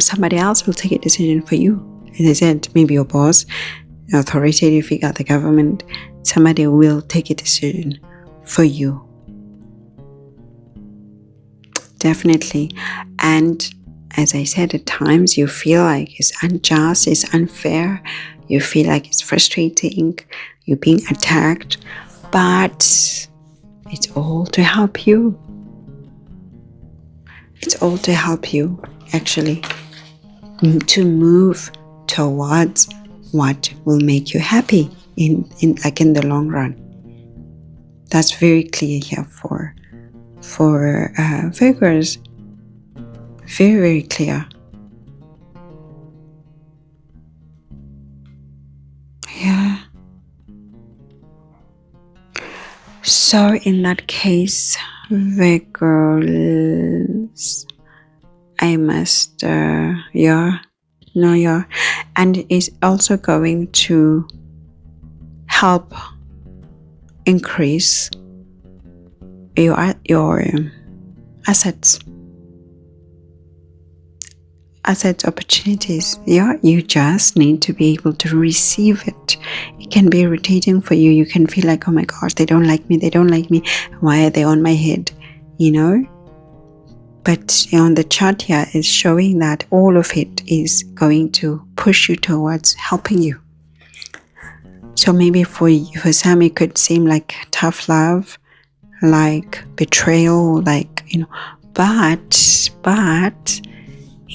somebody else will take a decision for you. As I said, maybe your boss, authoritative figure, the government, somebody will take a decision for you. Definitely. And as I said, at times you feel like it's unjust, it's unfair, you feel like it's frustrating, you're being attacked, but it's all to help you. It's all to help you, actually, to move towards what will make you happy in the long run. That's very clear here for Virgos. Very, very clear. Yeah. So in that case, Virgos, I must, and it's also going to help increase your assets, opportunities. Yeah, you just need to be able to receive it. It can be irritating for you. You can feel like, oh my gosh, they don't like me. Why are they on my head? But on the chart here is showing that all of it is going to push you towards helping you. So maybe for some it could seem like tough love, like betrayal, but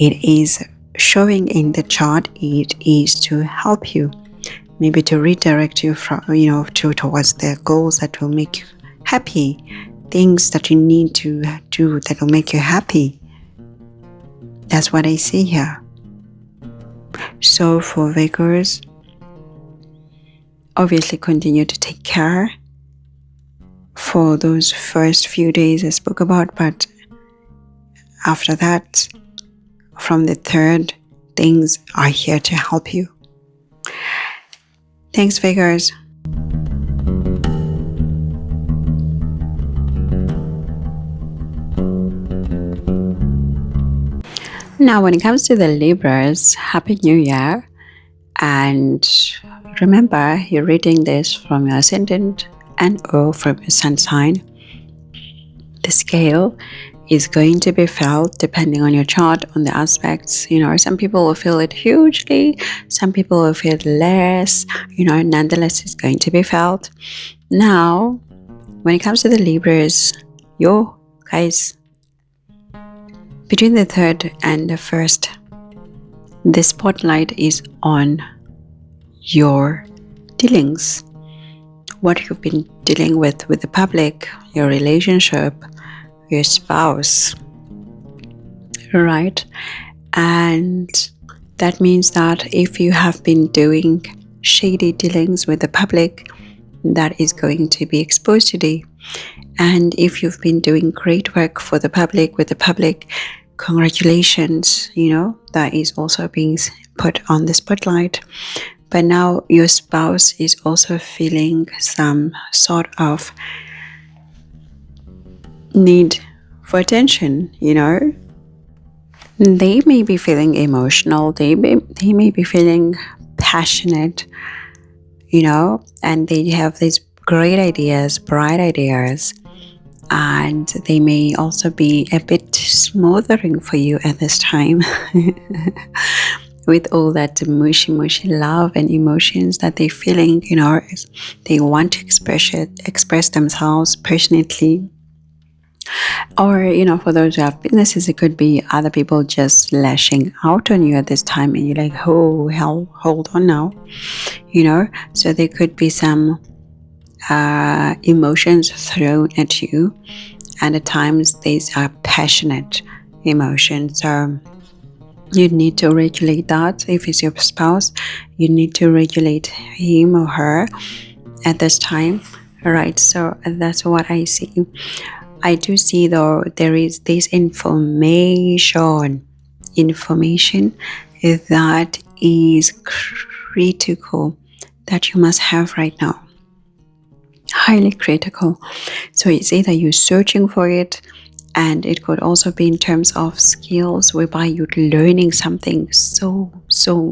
it is showing in the chart, it is to help you, maybe to redirect you from, towards the goals that will make you happy, things that you need to do that will make you happy. That's what I see here. So for Virgos, obviously continue to take care for those first few days I spoke about, but after that, from the 3rd, things are here to help you. Thanks, Virgos. Now, when it comes to the Libras, Happy New Year. And remember, you're reading this from your ascendant and or from your sun sign. The scale is going to be felt depending on your chart, on the aspects. Some people will feel it hugely, some people will feel less, nonetheless it's going to be felt. Now, when it comes to the Libras, yo guys, between the 3rd and the 1st, the spotlight is on your dealings, what you've been dealing with the public, your relationship, your spouse, right? And that means that if you have been doing shady dealings with the public, that is going to be exposed today. And if you've been doing great work for the public, with the public, congratulations, that is also being put on the spotlight. But now your spouse is also feeling some sort of need for attention, They may be feeling emotional, they may be feeling passionate, and they have these great ideas, bright ideas. And they may also be a bit smothering for you at this time with all that mushy love and emotions that they're feeling. They want to express themselves passionately. Or for those who have businesses, it could be other people just lashing out on you at this time, and you're like, oh hell, hold on now, so there could be some emotions thrown at you, and at times these are passionate emotions. So you need to regulate that. If it's your spouse, you need to regulate him or her at this time, right? So that's what I see. I do see though there is this information that is critical that you must have right now. Highly critical. So it's either you're searching for it, and it could also be in terms of skills whereby you're learning something so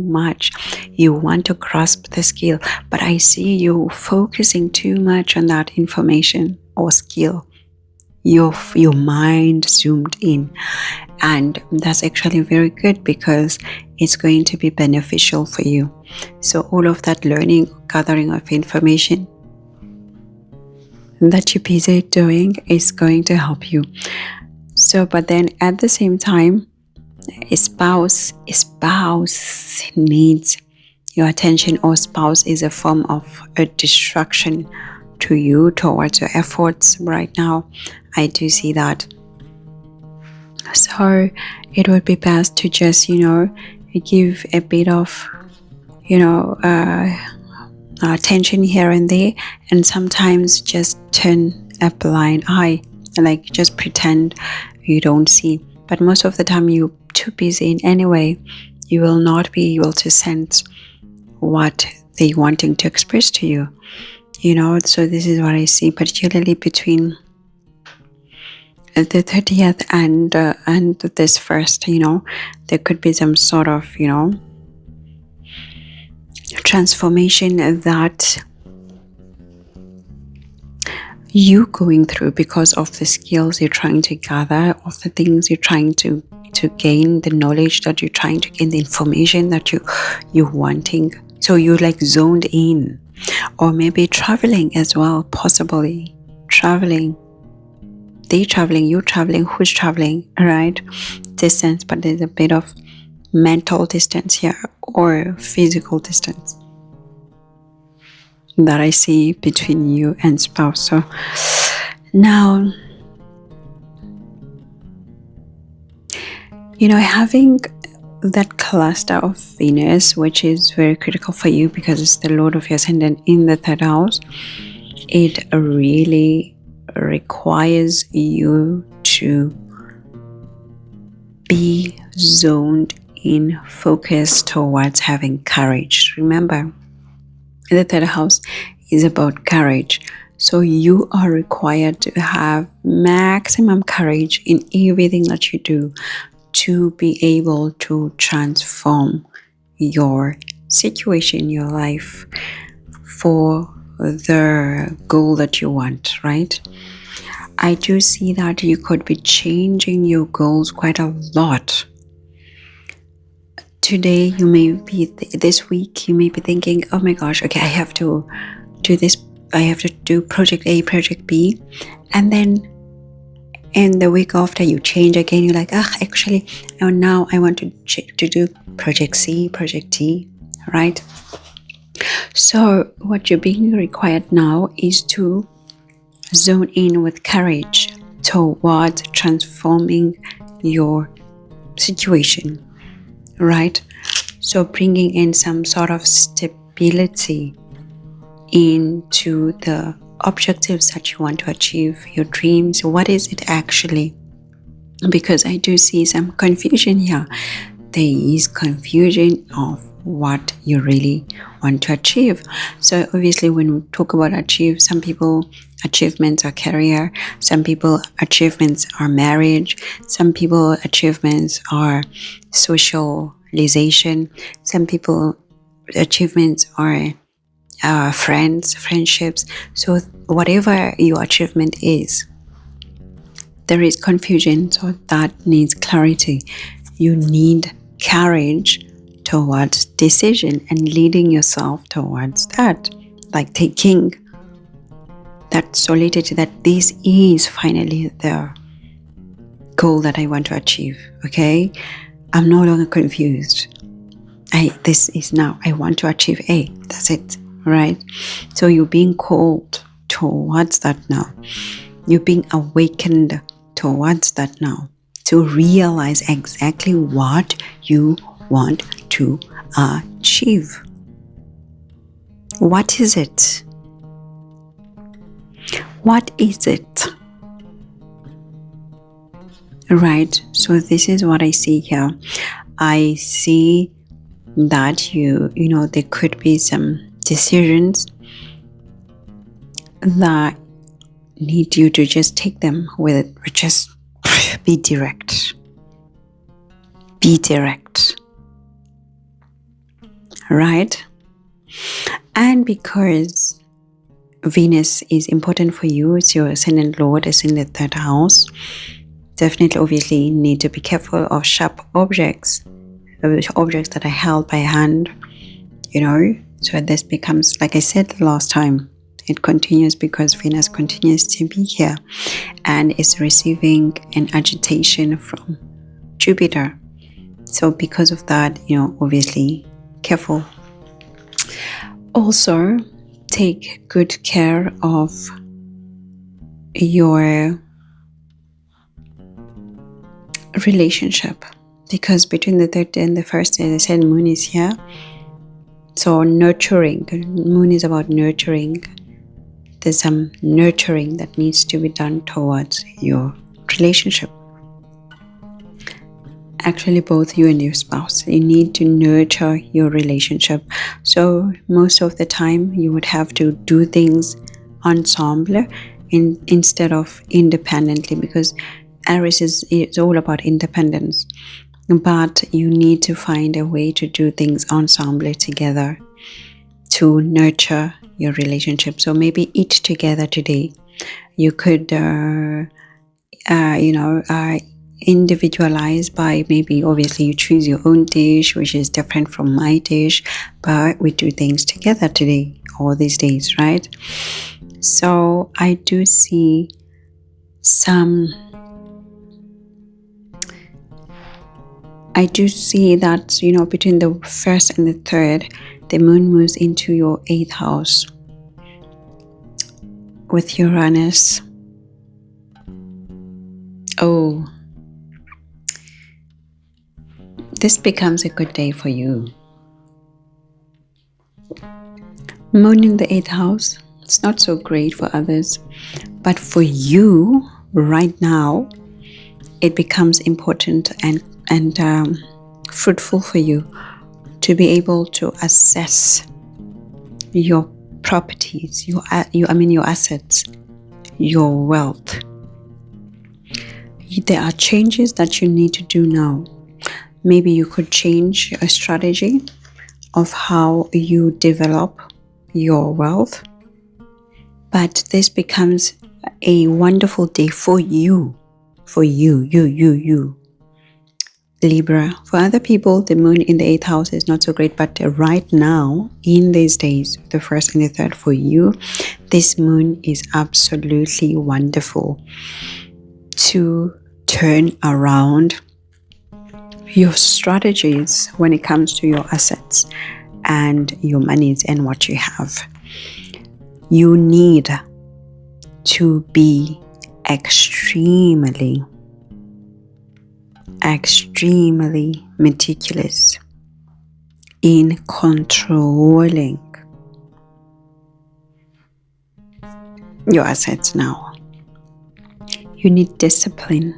much. You want to grasp the skill, but I see you focusing too much on that information or skill. Your mind zoomed in, and that's actually very good because it's going to be beneficial for you. So all of that learning, gathering of information that you're busy doing is going to help you. So, but then at the same time, a spouse needs your attention, or spouse is a form of a distraction to you towards your efforts right now. I do see that. So it would be best to just give a bit of attention here and there, and sometimes just turn a blind eye, like just pretend you don't see. But most of the time you're too busy in any way, you will not be able to sense what they're wanting to express to you. So this is what I see, particularly between the 30th and this first. There could be some sort of transformation that you going through because of the skills you're trying to gather, of the things you're trying to gain, the knowledge that you're trying to gain, the information that you're wanting. So you're like zoned in. Or maybe traveling as well, possibly traveling. They traveling, you traveling, who's traveling, right? Distance, but there's a bit of mental distance here, or physical distance that I see between you and spouse. So now, having that cluster of Venus, which is very critical for you because it's the Lord of your ascendant in the 3rd house, it really requires you to be zoned in, focused towards having courage. Remember, the 3rd house is about courage. So you are required to have maximum courage in everything that you do, to be able to transform your situation, your life, for the goal that you want, right? I do see that you could be changing your goals quite a lot. Today, you may be, this week, you may be thinking, oh my gosh, okay, I have to do this, I have to do project A, project B, and then in the week after you change again, you're like, actually, now I want to do project C, project D, right? So what you're being required now is to zone in with courage towards transforming your situation, right? So bringing in some sort of stability into the objectives that you want to achieve, your dreams. What is it actually? Because I do see some confusion here. There is confusion of what you really want to achieve. So obviously when we talk about achieve, some people achievements are career, some people achievements are marriage, some people achievements are socialization, some people achievements are friendships. So whatever your achievement is, there is confusion, so that needs clarity. You need courage towards decision and leading yourself towards that, like taking that solidity that this is finally the goal that I want to achieve. Okay, I'm no longer confused. This is now, I want to achieve A. That's it, right? So you're being called towards that now. You're being awakened towards that now, to realize exactly what you want to achieve. What is it? What is it? Right, so this is what I see here. I see that you know, there could be some decisions that need you to just take them with it, or just be direct. Be direct. Right? And because Venus is important for you, it's your ascendant lord, is in the 3rd house, definitely obviously need to be careful of sharp objects that are held by hand, you know. So this becomes, like I said the last time, it continues because Venus continues to be here and is receiving an agitation from Jupiter. So because of that, you know, obviously careful. Also, take good care of your relationship, because between the 3rd and the 1st, as I said, moon is here. So nurturing, moon is about nurturing. There's some nurturing that needs to be done towards your relationship. Actually, both you and your spouse, you need to nurture your relationship. So most of the time you would have to do things ensemble instead of independently, because Aries is all about independence. But you need to find a way to do things ensemble together to nurture your relationship. So maybe eat together today. You could individualize by, maybe obviously you choose your own dish which is different from my dish, but we do things together today or these days, right? So I do see that, you know, between the 1st and the 3rd, the moon moves into your 8th house with Uranus. Oh, this becomes a good day for you. Moon in the 8th house, it's not so great for others, but for you right now, it becomes important and fruitful for you to be able to assess your properties, your assets, your wealth, there are changes that you need to do now. Maybe you could change a strategy of how you develop your wealth. But this becomes a wonderful day for you. For you. Libra. For other people, the moon in the 8th house is not so great. But right now, in these days, the 1st and the 3rd, for you, this moon is absolutely wonderful to turn around your strategies when it comes to your assets and your monies and what you have. You need to be extremely meticulous in controlling your assets now. You need discipline.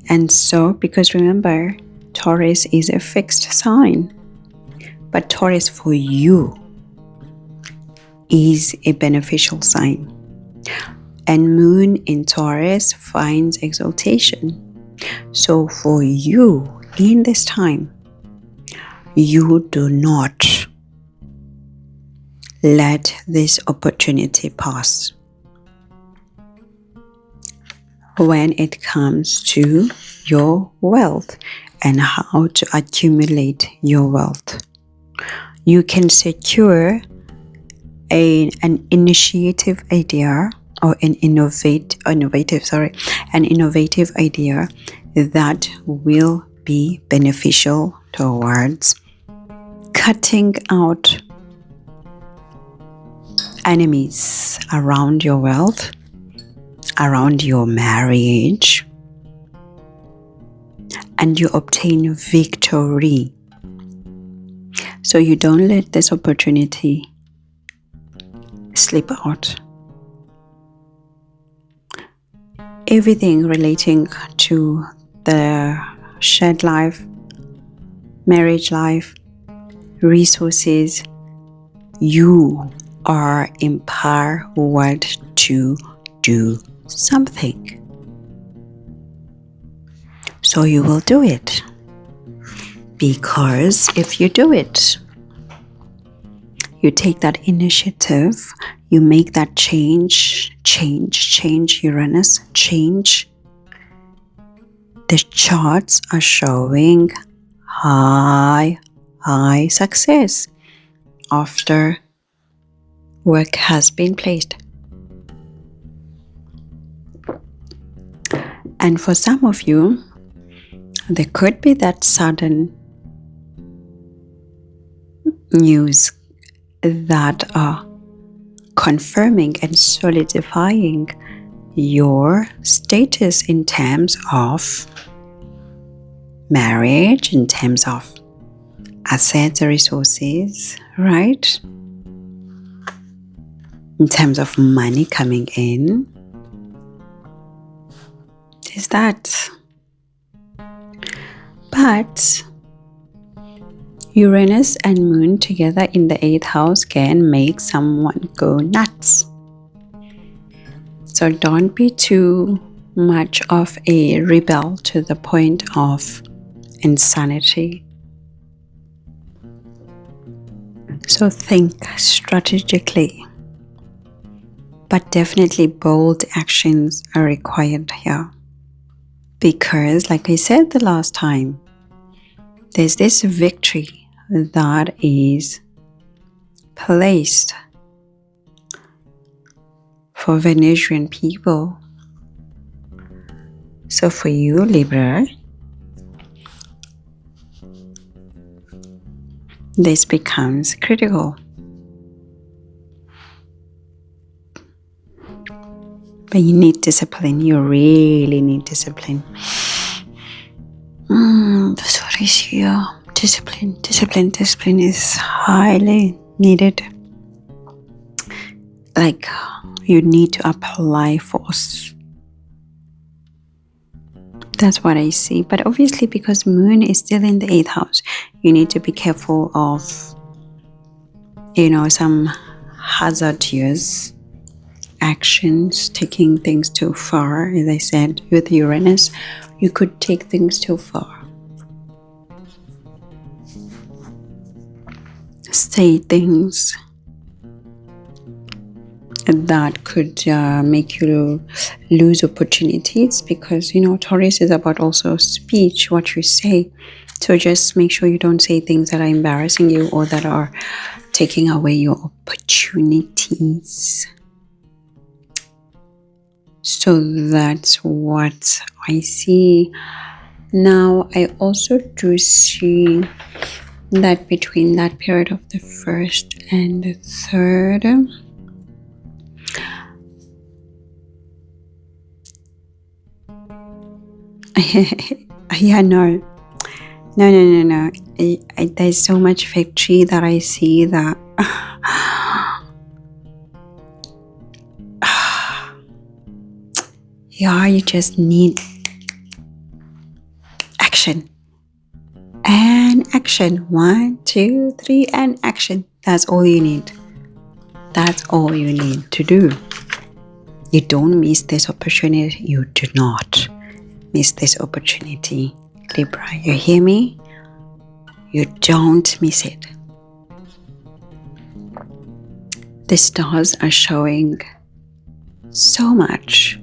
And so, because remember, Taurus is a fixed sign, but Taurus for you is a beneficial sign. And moon in Taurus finds exaltation. So for you in this time, you do not let this opportunity pass. When it comes to your wealth and how to accumulate your wealth, you can secure an initiative idea or an innovative idea that will be beneficial towards cutting out enemies around your wealth, around your marriage, and you obtain victory. So you don't let this opportunity slip out. Everything relating to the shared life, marriage life, resources, you are empowered to do something. So you will do it. Because if you do it, you take that initiative, you make that change Uranus, change. The charts are showing high success after work has been placed. And for some of you, there could be that sudden news that are confirming and solidifying your status in terms of marriage, in terms of assets, resources, right? In terms of money coming in. Is that? But Uranus and Moon together in the 8th house can make someone go nuts. So don't be too much of a rebel to the point of insanity. So think strategically. But definitely bold actions are required here. Because, like I said the last time, there's this victory that is placed for Venusian people. So for you, Libra, this becomes critical. But you need discipline. You really need discipline. That's what I see here. Discipline is highly needed. Like, you need to apply force. That's what I see. But obviously, because Moon is still in the 8th house, you need to be careful of, some hazardous actions, taking things too far. As I said, with Uranus, you could take things too far. Say things that could make you lose opportunities, because Taurus is about also speech, what you say. So just make sure you don't say things that are embarrassing you or that are taking away your opportunities. So that's what I see. Now I also do see that between that period of the 1st and the 3rd, yeah, no. There's so much victory that I see that yeah, you just need action. And action. 1, 2, 3, and action. That's all you need. That's all you need to do. You don't miss this opportunity. You do not miss this opportunity. Libra, you hear me? You don't miss it. The stars are showing so much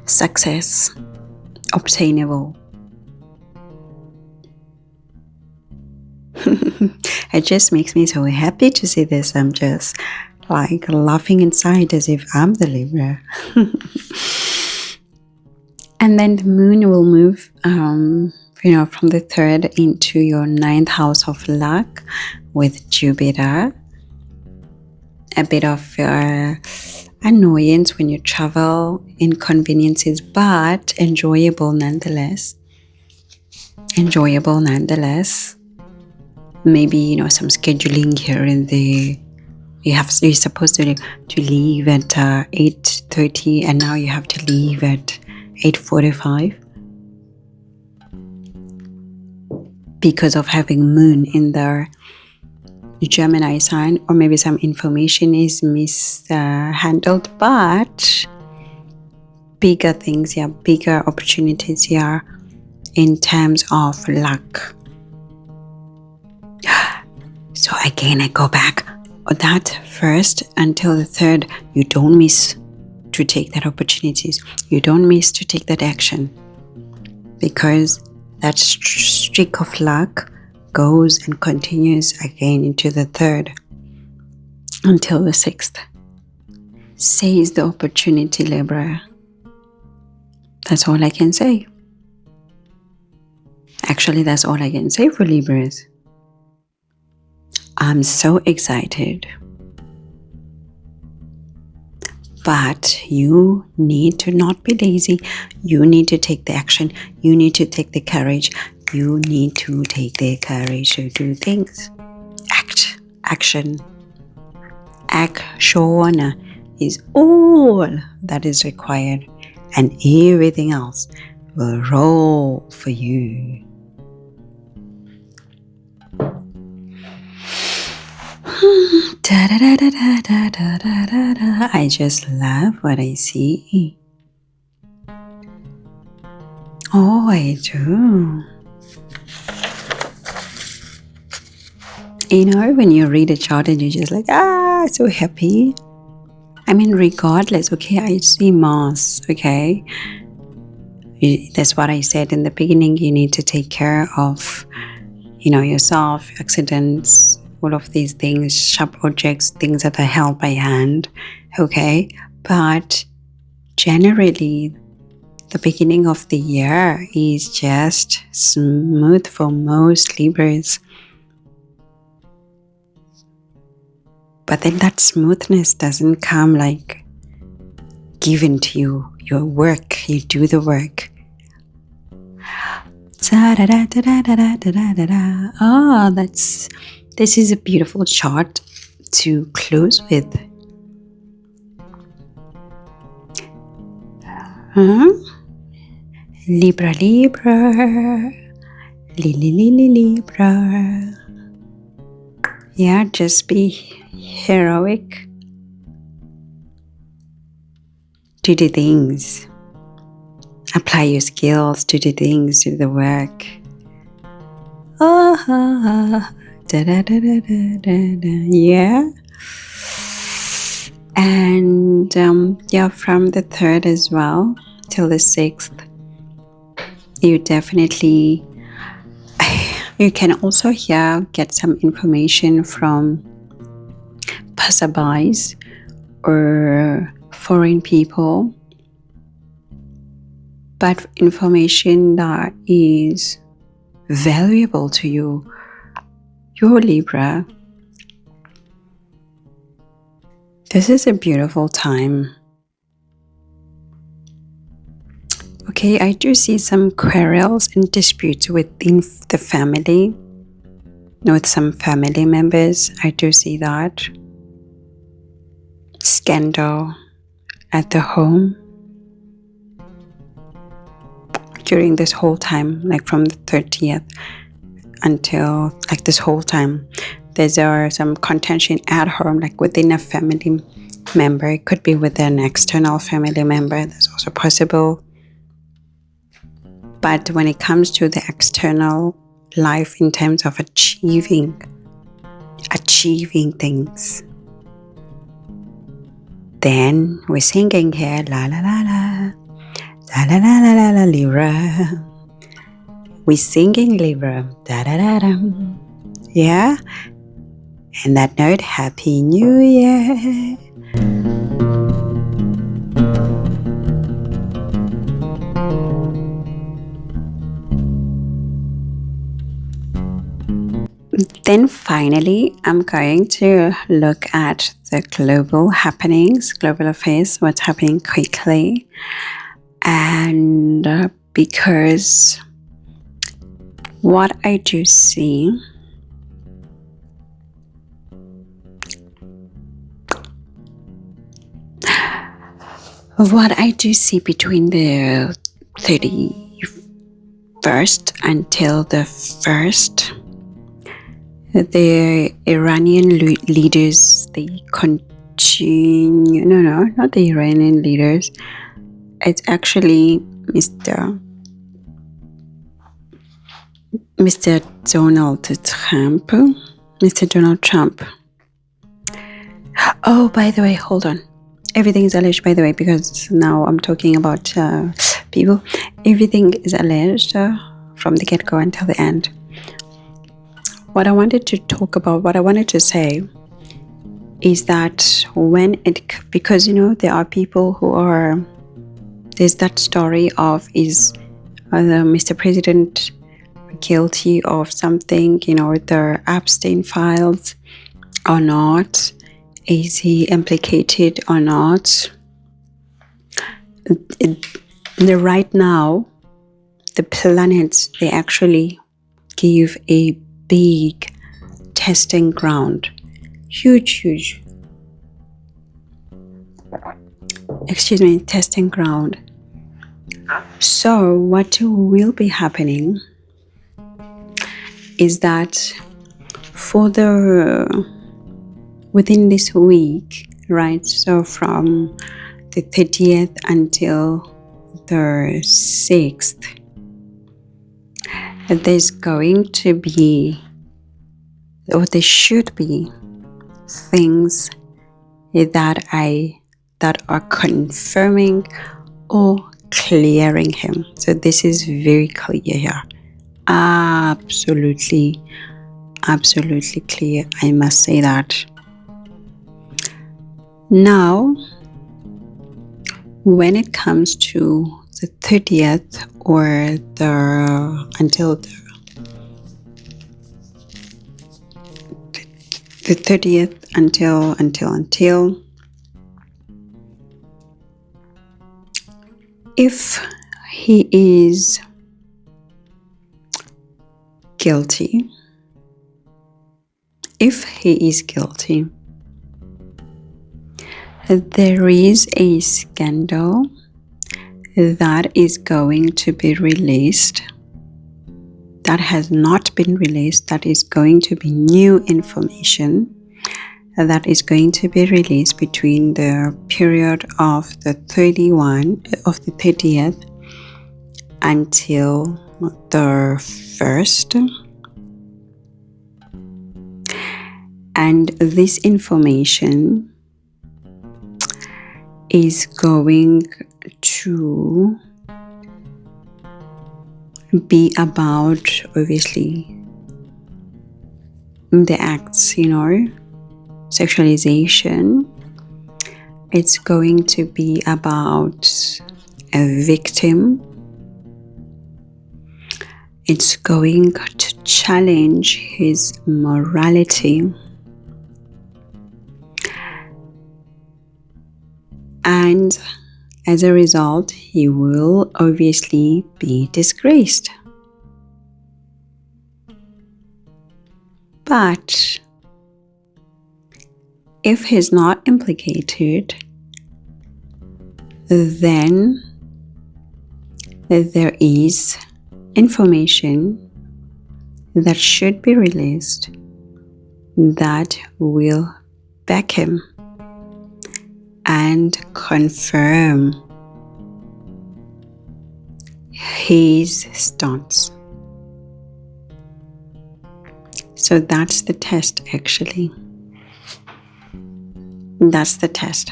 success obtainable. It just makes me so happy to see this. I'm just like laughing inside as if I'm the Libra. And then the moon will move from the 3rd into your 9th house of luck with Jupiter. A bit of annoyance when you travel, inconveniences, but enjoyable nonetheless. Maybe some scheduling here and there. You're supposed to leave at 8:30, and now you have to leave at 8:45 because of having moon in the Gemini sign, or maybe some information is mishandled, but bigger things, bigger opportunities here in terms of luck. So again, I go back that 1st until the 3rd, you don't miss to take that opportunities. You don't miss to take that action, because that streak of luck goes and continues again into the 3rd until the 6th. Seize the opportunity, Libra. That's all I can say. Actually, that's all I can say for Libras. I'm so excited. But you need to not be lazy. You need to take the action. You need to take the courage. You need to take the courage to do things. Action is all that is required, and everything else will roll for you. I just love what I see. Oh, I do. When you read a chart and you're just like, so happy. I mean, regardless, okay, I see Mars, okay? That's what I said in the beginning. You need to take care of, yourself, accidents, all of these things, sharp objects, things that are held by hand, okay? But generally, the beginning of the year is just smooth for most Libras. But then that smoothness doesn't come like given to you. Your work, you do the work. Oh, this is a beautiful chart to close with. Libra, Libra. Yeah, just be heroic. to do things. Apply your skills to do things, do the work. Yeah. And yeah, from the 3rd as well till the 6th, you definitely, you can also here get some information from passerbys or foreign people, but information that is valuable to you, your Libra. This is a beautiful time. Okay, I do see some quarrels and disputes within the family, with some family members. I do see that. Scandal at the home during this whole time, like from the 30th until like this whole time. There's some contention at home, like within a family member. It could be with an external family member. That's also possible. But when it comes to the external life in terms of achieving things, then we're singing here, la la la la, la la la la la la, Libra. We're singing Libra, da da da da. Yeah. And that note, Happy New Year. Then finally, I'm going to look at the global happenings, global affairs, what's happening quickly. And because what I do see, between the 31st until the 1st, the Iranian leaders, they continue, not the Iranian leaders, it's actually Mr. Donald Trump. Oh, by the way, hold on. Everything is alleged, by the way, because now I'm talking about people. Everything is alleged from the get-go until the end. What I wanted to say is that because there are people who are, there's that story of, is Mr. President guilty of something, the Epstein files or not? Is he implicated or not? Right now, the planets, they actually give a big testing ground. Huge. Testing ground. So what will be happening is that within this week, right? So from the 30th until the 6th, there's going to be, or there should be, things that are confirming or clearing him. So this is very clear here. Absolutely clear. I must say that. Now, when it comes to the 30th or until the 30th until if he is guilty, there is a scandal that is going to be released, that has not been released, that is going to be new information that is going to be released between the period of the 30th until the 1st. And this information is going to be about, obviously, the acts, sexualization. It's going to be about a victim. It's going to challenge his morality. And as a result, he will obviously be disgraced. But if he's not implicated, then there is information that should be released that will back him and confirm his stance. So that's the test, actually. That's the test.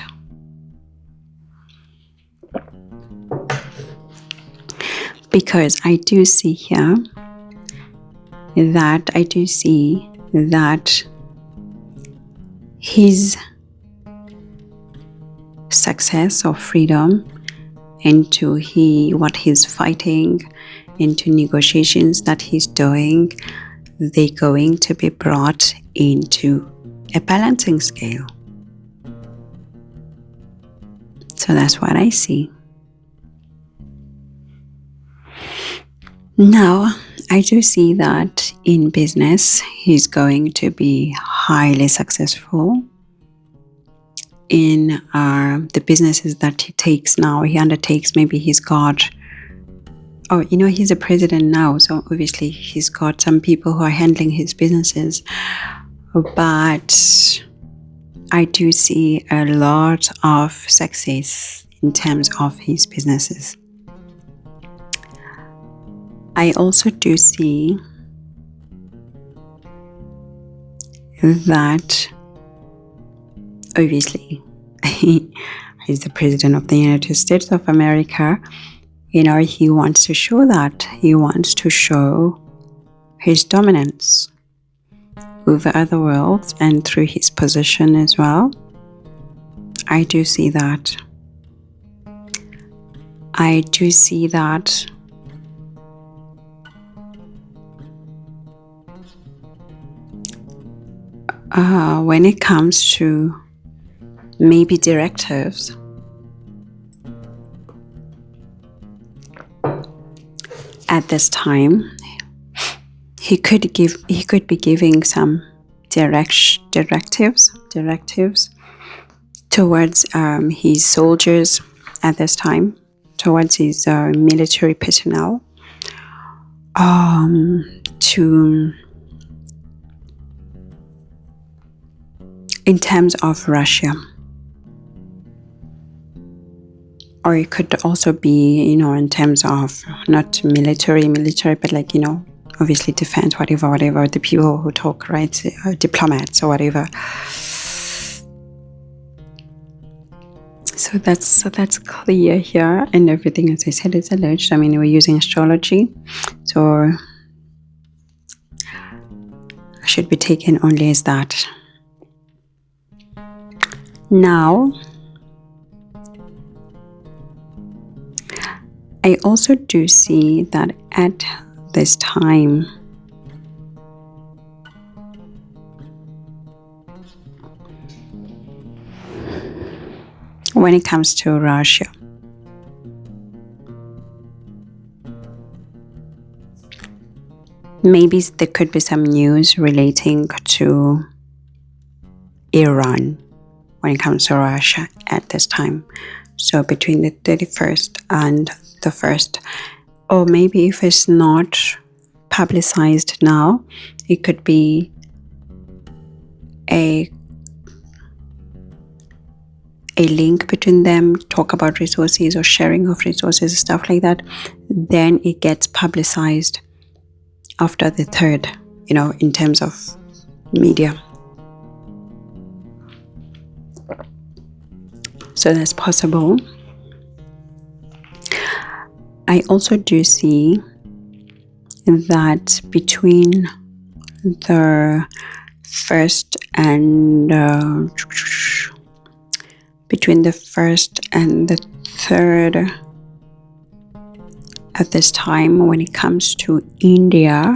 Because I do see here that his success or freedom into what he's fighting, into negotiations that he's doing, they're going to be brought into a balancing scale. So that's what I see. Now, I do see that in business, he's going to be highly successful in the businesses that he undertakes. Maybe he's got, he's a president now, so obviously he's got some people who are handling his businesses. But I do see a lot of success in terms of his businesses. I also do see that, obviously, he's the president of the United States of America. He wants to show that. He wants to show his dominance over other worlds and through his position as well. I do see that. I do see that when it comes to maybe directives, at this time, he could be giving some directives towards his soldiers at this time, towards his military personnel, in terms of Russia. Or it could also be, in terms of not military, but obviously defense, whatever, the people who talk, right, diplomats or whatever. So that's clear here, and everything, as I said, is alleged. We're using astrology, so should be taken only as that. Now, I also do see that at this time, when it comes to Russia, maybe there could be some news relating to Iran when it comes to Russia at this time. So between the 31st and the 1st, or maybe if it's not publicized now, it could be a a link between them, talk about resources or sharing of resources, stuff like that, then it gets publicized after the 3rd, in terms of media. So that's possible. I also do see that between the 1st and the 3rd at this time, when it comes to India,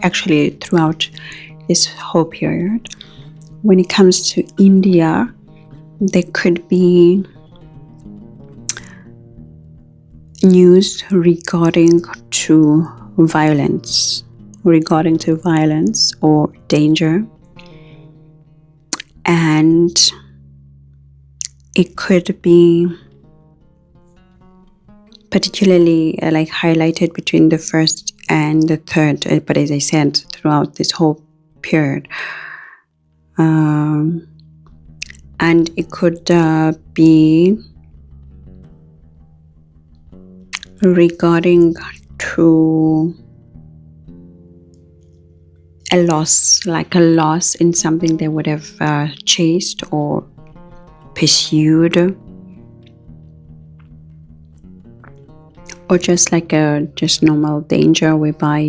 actually throughout this whole period, when it comes to India, there could be news regarding to violence or danger, and it could be particularly highlighted between the 1st and the 3rd, but as I said, throughout this whole period. And it could be regarding to a loss in something they would have chased or pursued, or just just normal danger whereby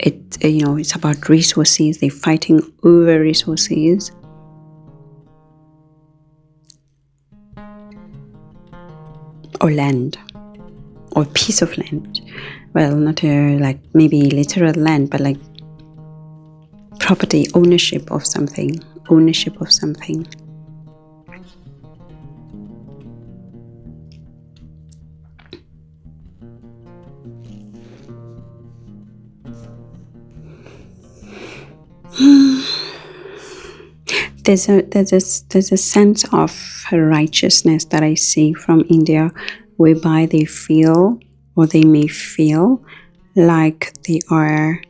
it's about resources. They're fighting over resources, or land, or piece of land. Well, not maybe literal land, but property, ownership of something. There's a sense of righteousness that I see from India, whereby they feel, or they may feel, like they are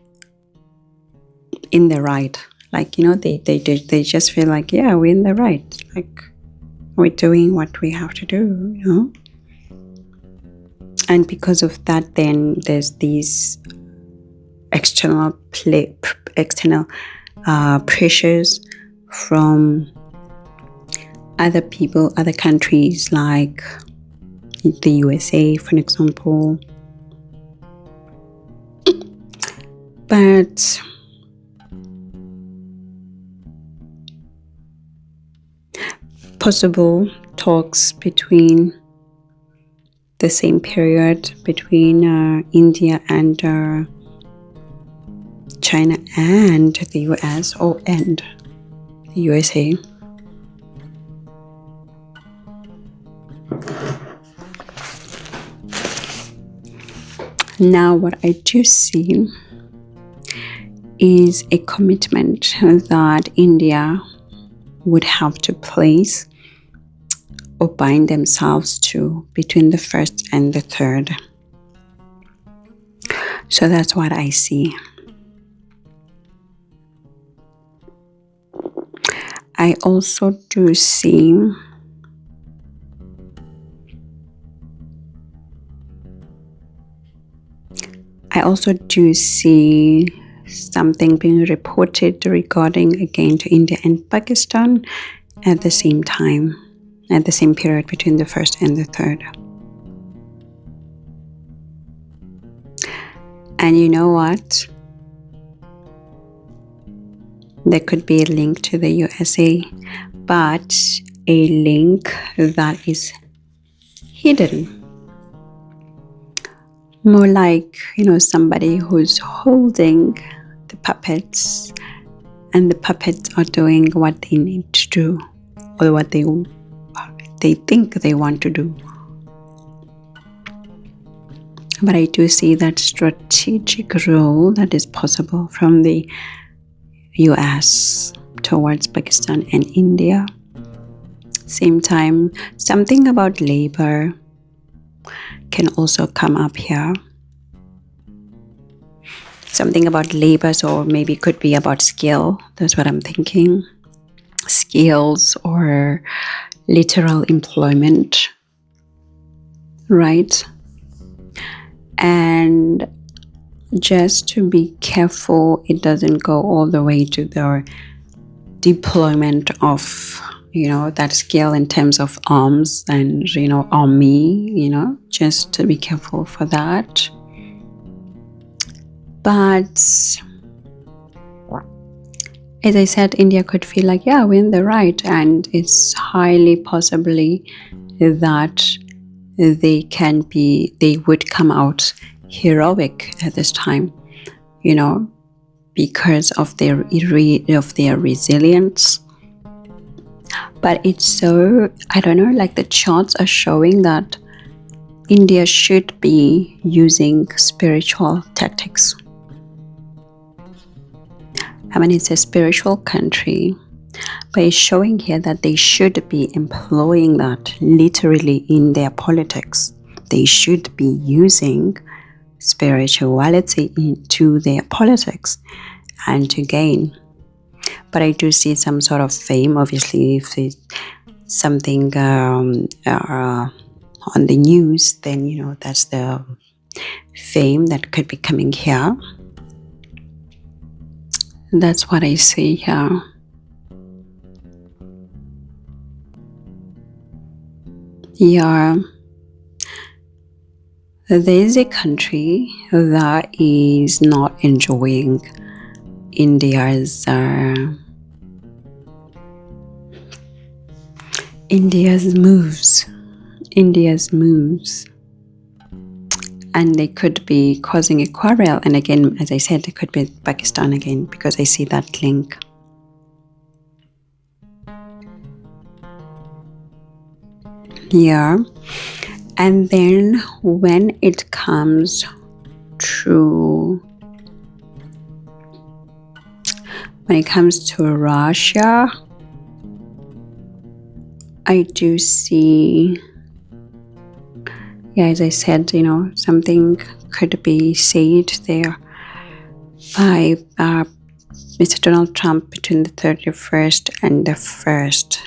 in the right. They just feel like, yeah, we're in the right. We're doing what we have to do, And because of that, then there's these external pressures from other people, other countries, like the USA, for example. But possible talks between the same period between India and China and the US, and the USA. Now, what I do see is a commitment that India would have to place or bind themselves to between the 1st and the 3rd. So that's what I see. I also do see something being reported regarding again to India and Pakistan at the same time, at the same period between the 1st and the 3rd. And you know what? There could be a link to the USA, but a link that is hidden. More like, somebody who's holding the puppets, and the puppets are doing what they need to do, or what they think they want to do. But I do see that strategic role that is possible from the US towards Pakistan and India. Same time, something about labor can also come up here. something about labor, or maybe it could be about skill. That's what I'm thinking. Skills or literal employment, right? And just to be careful it doesn't go all the way to the deployment of, that skill in terms of arms and, army, just to be careful for that. But as I said, India could feel like, yeah, we're in the right, and it's highly possibly that they would come out heroic at this time, because of their resilience. But it's so, I don't know, like the charts are showing that India should be using spiritual tactics. I mean, it's a spiritual country, but it's showing here that they should be employing that literally in their politics. They should be using spirituality into their politics and to gain. But I do see some sort of fame. Obviously, if it's something on the news, then that's the fame that could be coming here. That's what I see here. Yeah. There is a country that is not enjoying India's moves. And they could be causing a quarrel. And again, as I said, it could be Pakistan again, because I see that link. Yeah. And then when it comes to Russia, I do see, as I said, something could be said there by Mr. Donald Trump between the 31st and the 1st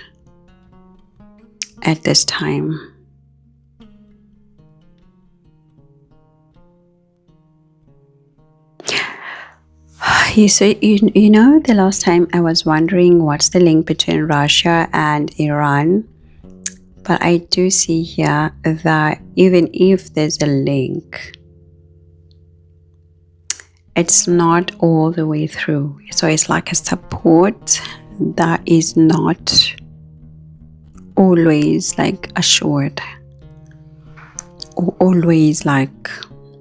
at this time. So, the last time I was wondering what's the link between Russia and Iran. But I do see here that even if there's a link, it's not all the way through. So it's like a support that is not always like assured or always like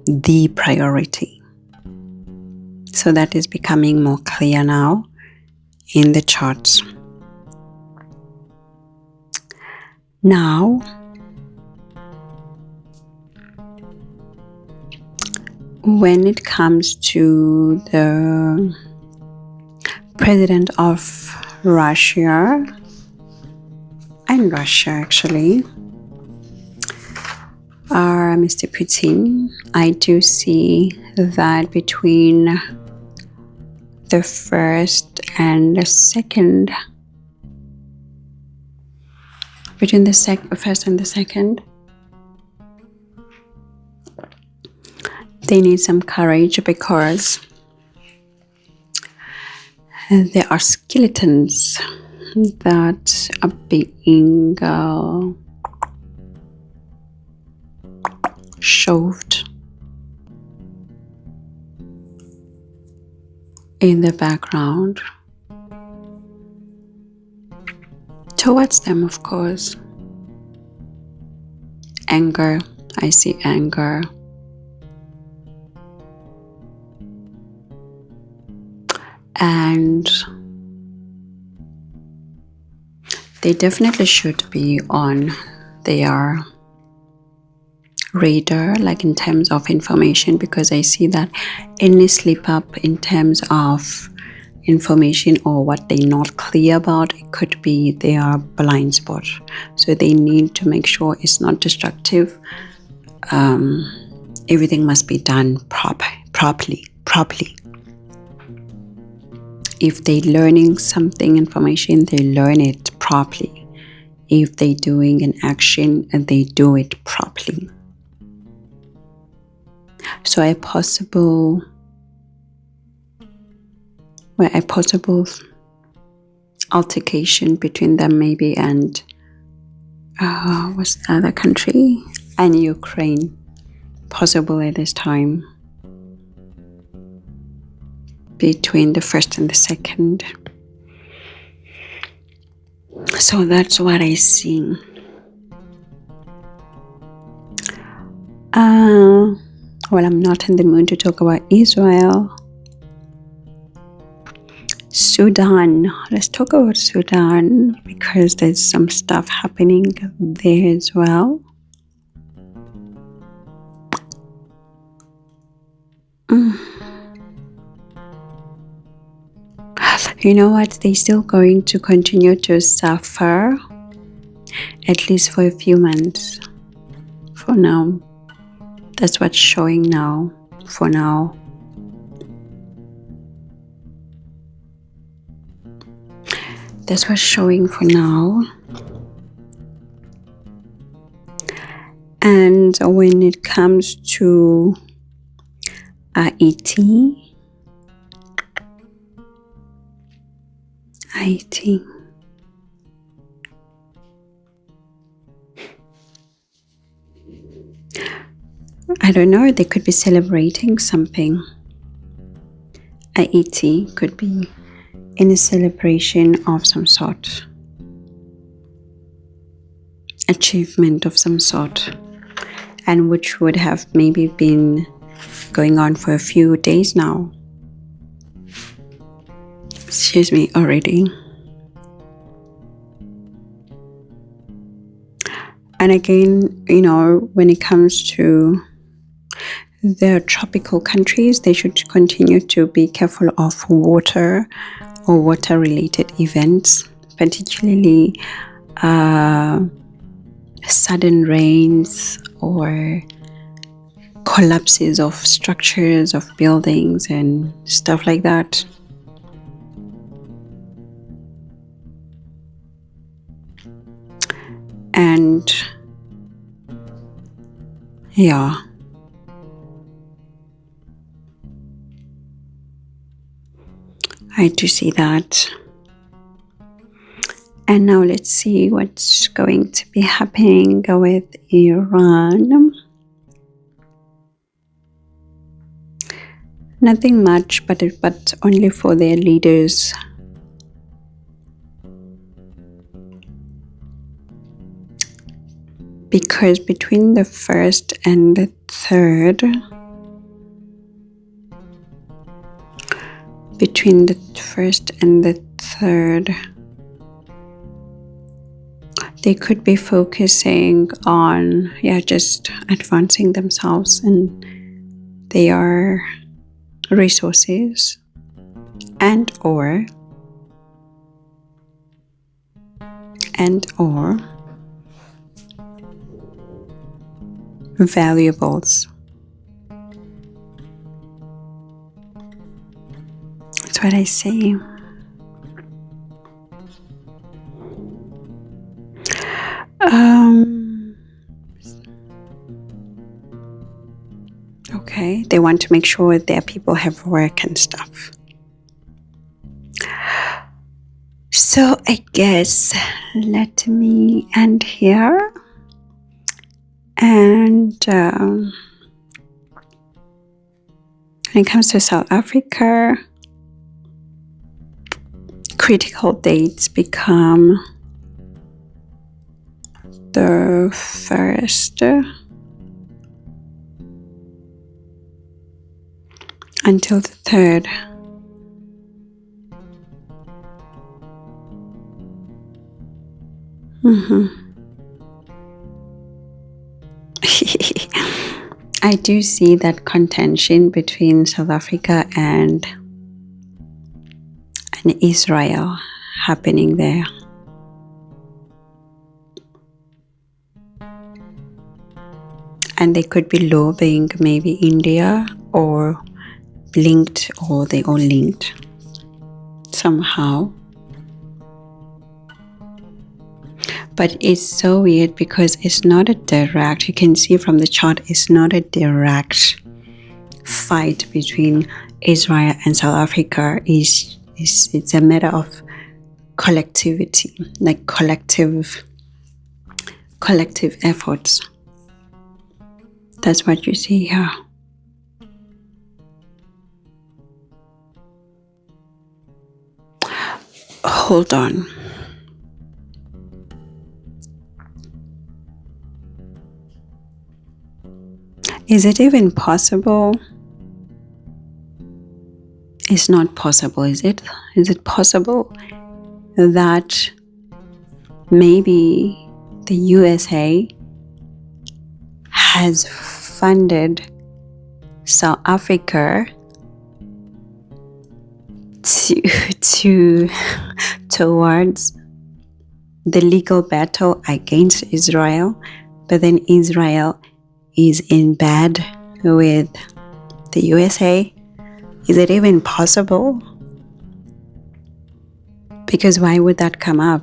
the priority. So that is becoming more clear now in the charts. Now, when it comes to the president of Russia, and Russia actually, Mr. Putin, I do see that between the 1st and the 2nd, between the 1st and the 2nd, they need some courage, because there are skeletons that are being shoved in the background towards them, of course. Anger, I see anger. And they definitely should be on their radar, like in terms of information, because I see that any slip up in terms of information or what they're not clear about, it could be their blind spot. So they need to make sure it's not destructive. Everything must be done properly. properly. If they're learning something, information, they learn it properly. If they're doing an action, they do it properly. So a possible altercation between them maybe and what's the other country? And Ukraine, possible at this time, between the 1st and the 2nd. So that's what I see. Well, I'm not in the mood to talk about Israel. Sudan. Let's talk about Sudan because there's some stuff happening there as well. You know what? They're still going to continue to suffer, at least for a few months. For now. That's what's showing now. For now. That's what's showing for now. And when it comes to Haiti, I don't know, they could be celebrating something. Haiti could be in a celebration of some sort, achievement of some sort, and which would have maybe been going on for a few days now. Excuse me, already. And again, you know, when it comes to the tropical countries, they should continue to be careful of water or water-related events, particularly sudden rains or collapses of structures, of buildings and stuff like that. And yeah, I do see that. And now let's see what's going to be happening with Iran. Nothing much, but only for their leaders. Because between the 1st and the 3rd, they could be focusing on, just advancing themselves and their resources and or valuables. That's what I say. Okay, they want to make sure their people have work and stuff. So I guess let me end here. And when it comes to South Africa, critical dates become the 1st until the 3rd. I do see that contention between South Africa and Israel happening there. And they could be lobbying maybe India or linked, or they all linked somehow. But it's so weird because it's not a direct, you can see from the chart, it's not a direct fight between Israel and South Africa. It's a matter of collectivity, like collective efforts. That's what you see here. Hold on. Is it even possible? It's not possible, is it? Is it possible that maybe the USA has funded South Africa towards the legal battle against Israel, but then Israel is in bed with the USA? Is it even possible? Because why would that come up?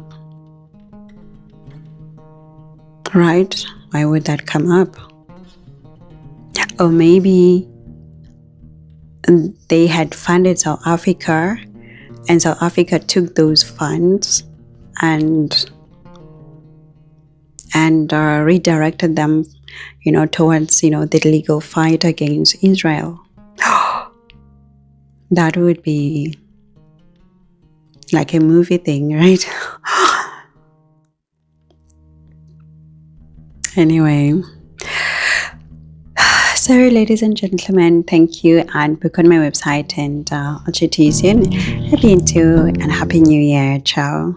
Right? Why would that come up? Or maybe they had funded South Africa, and South Africa took those funds and redirected them, towards, the legal fight against Israel. That would be like a movie thing, right? Anyway, so ladies and gentlemen, thank you, and book on my website, and I'll chat to you soon. Happy New Year. Ciao.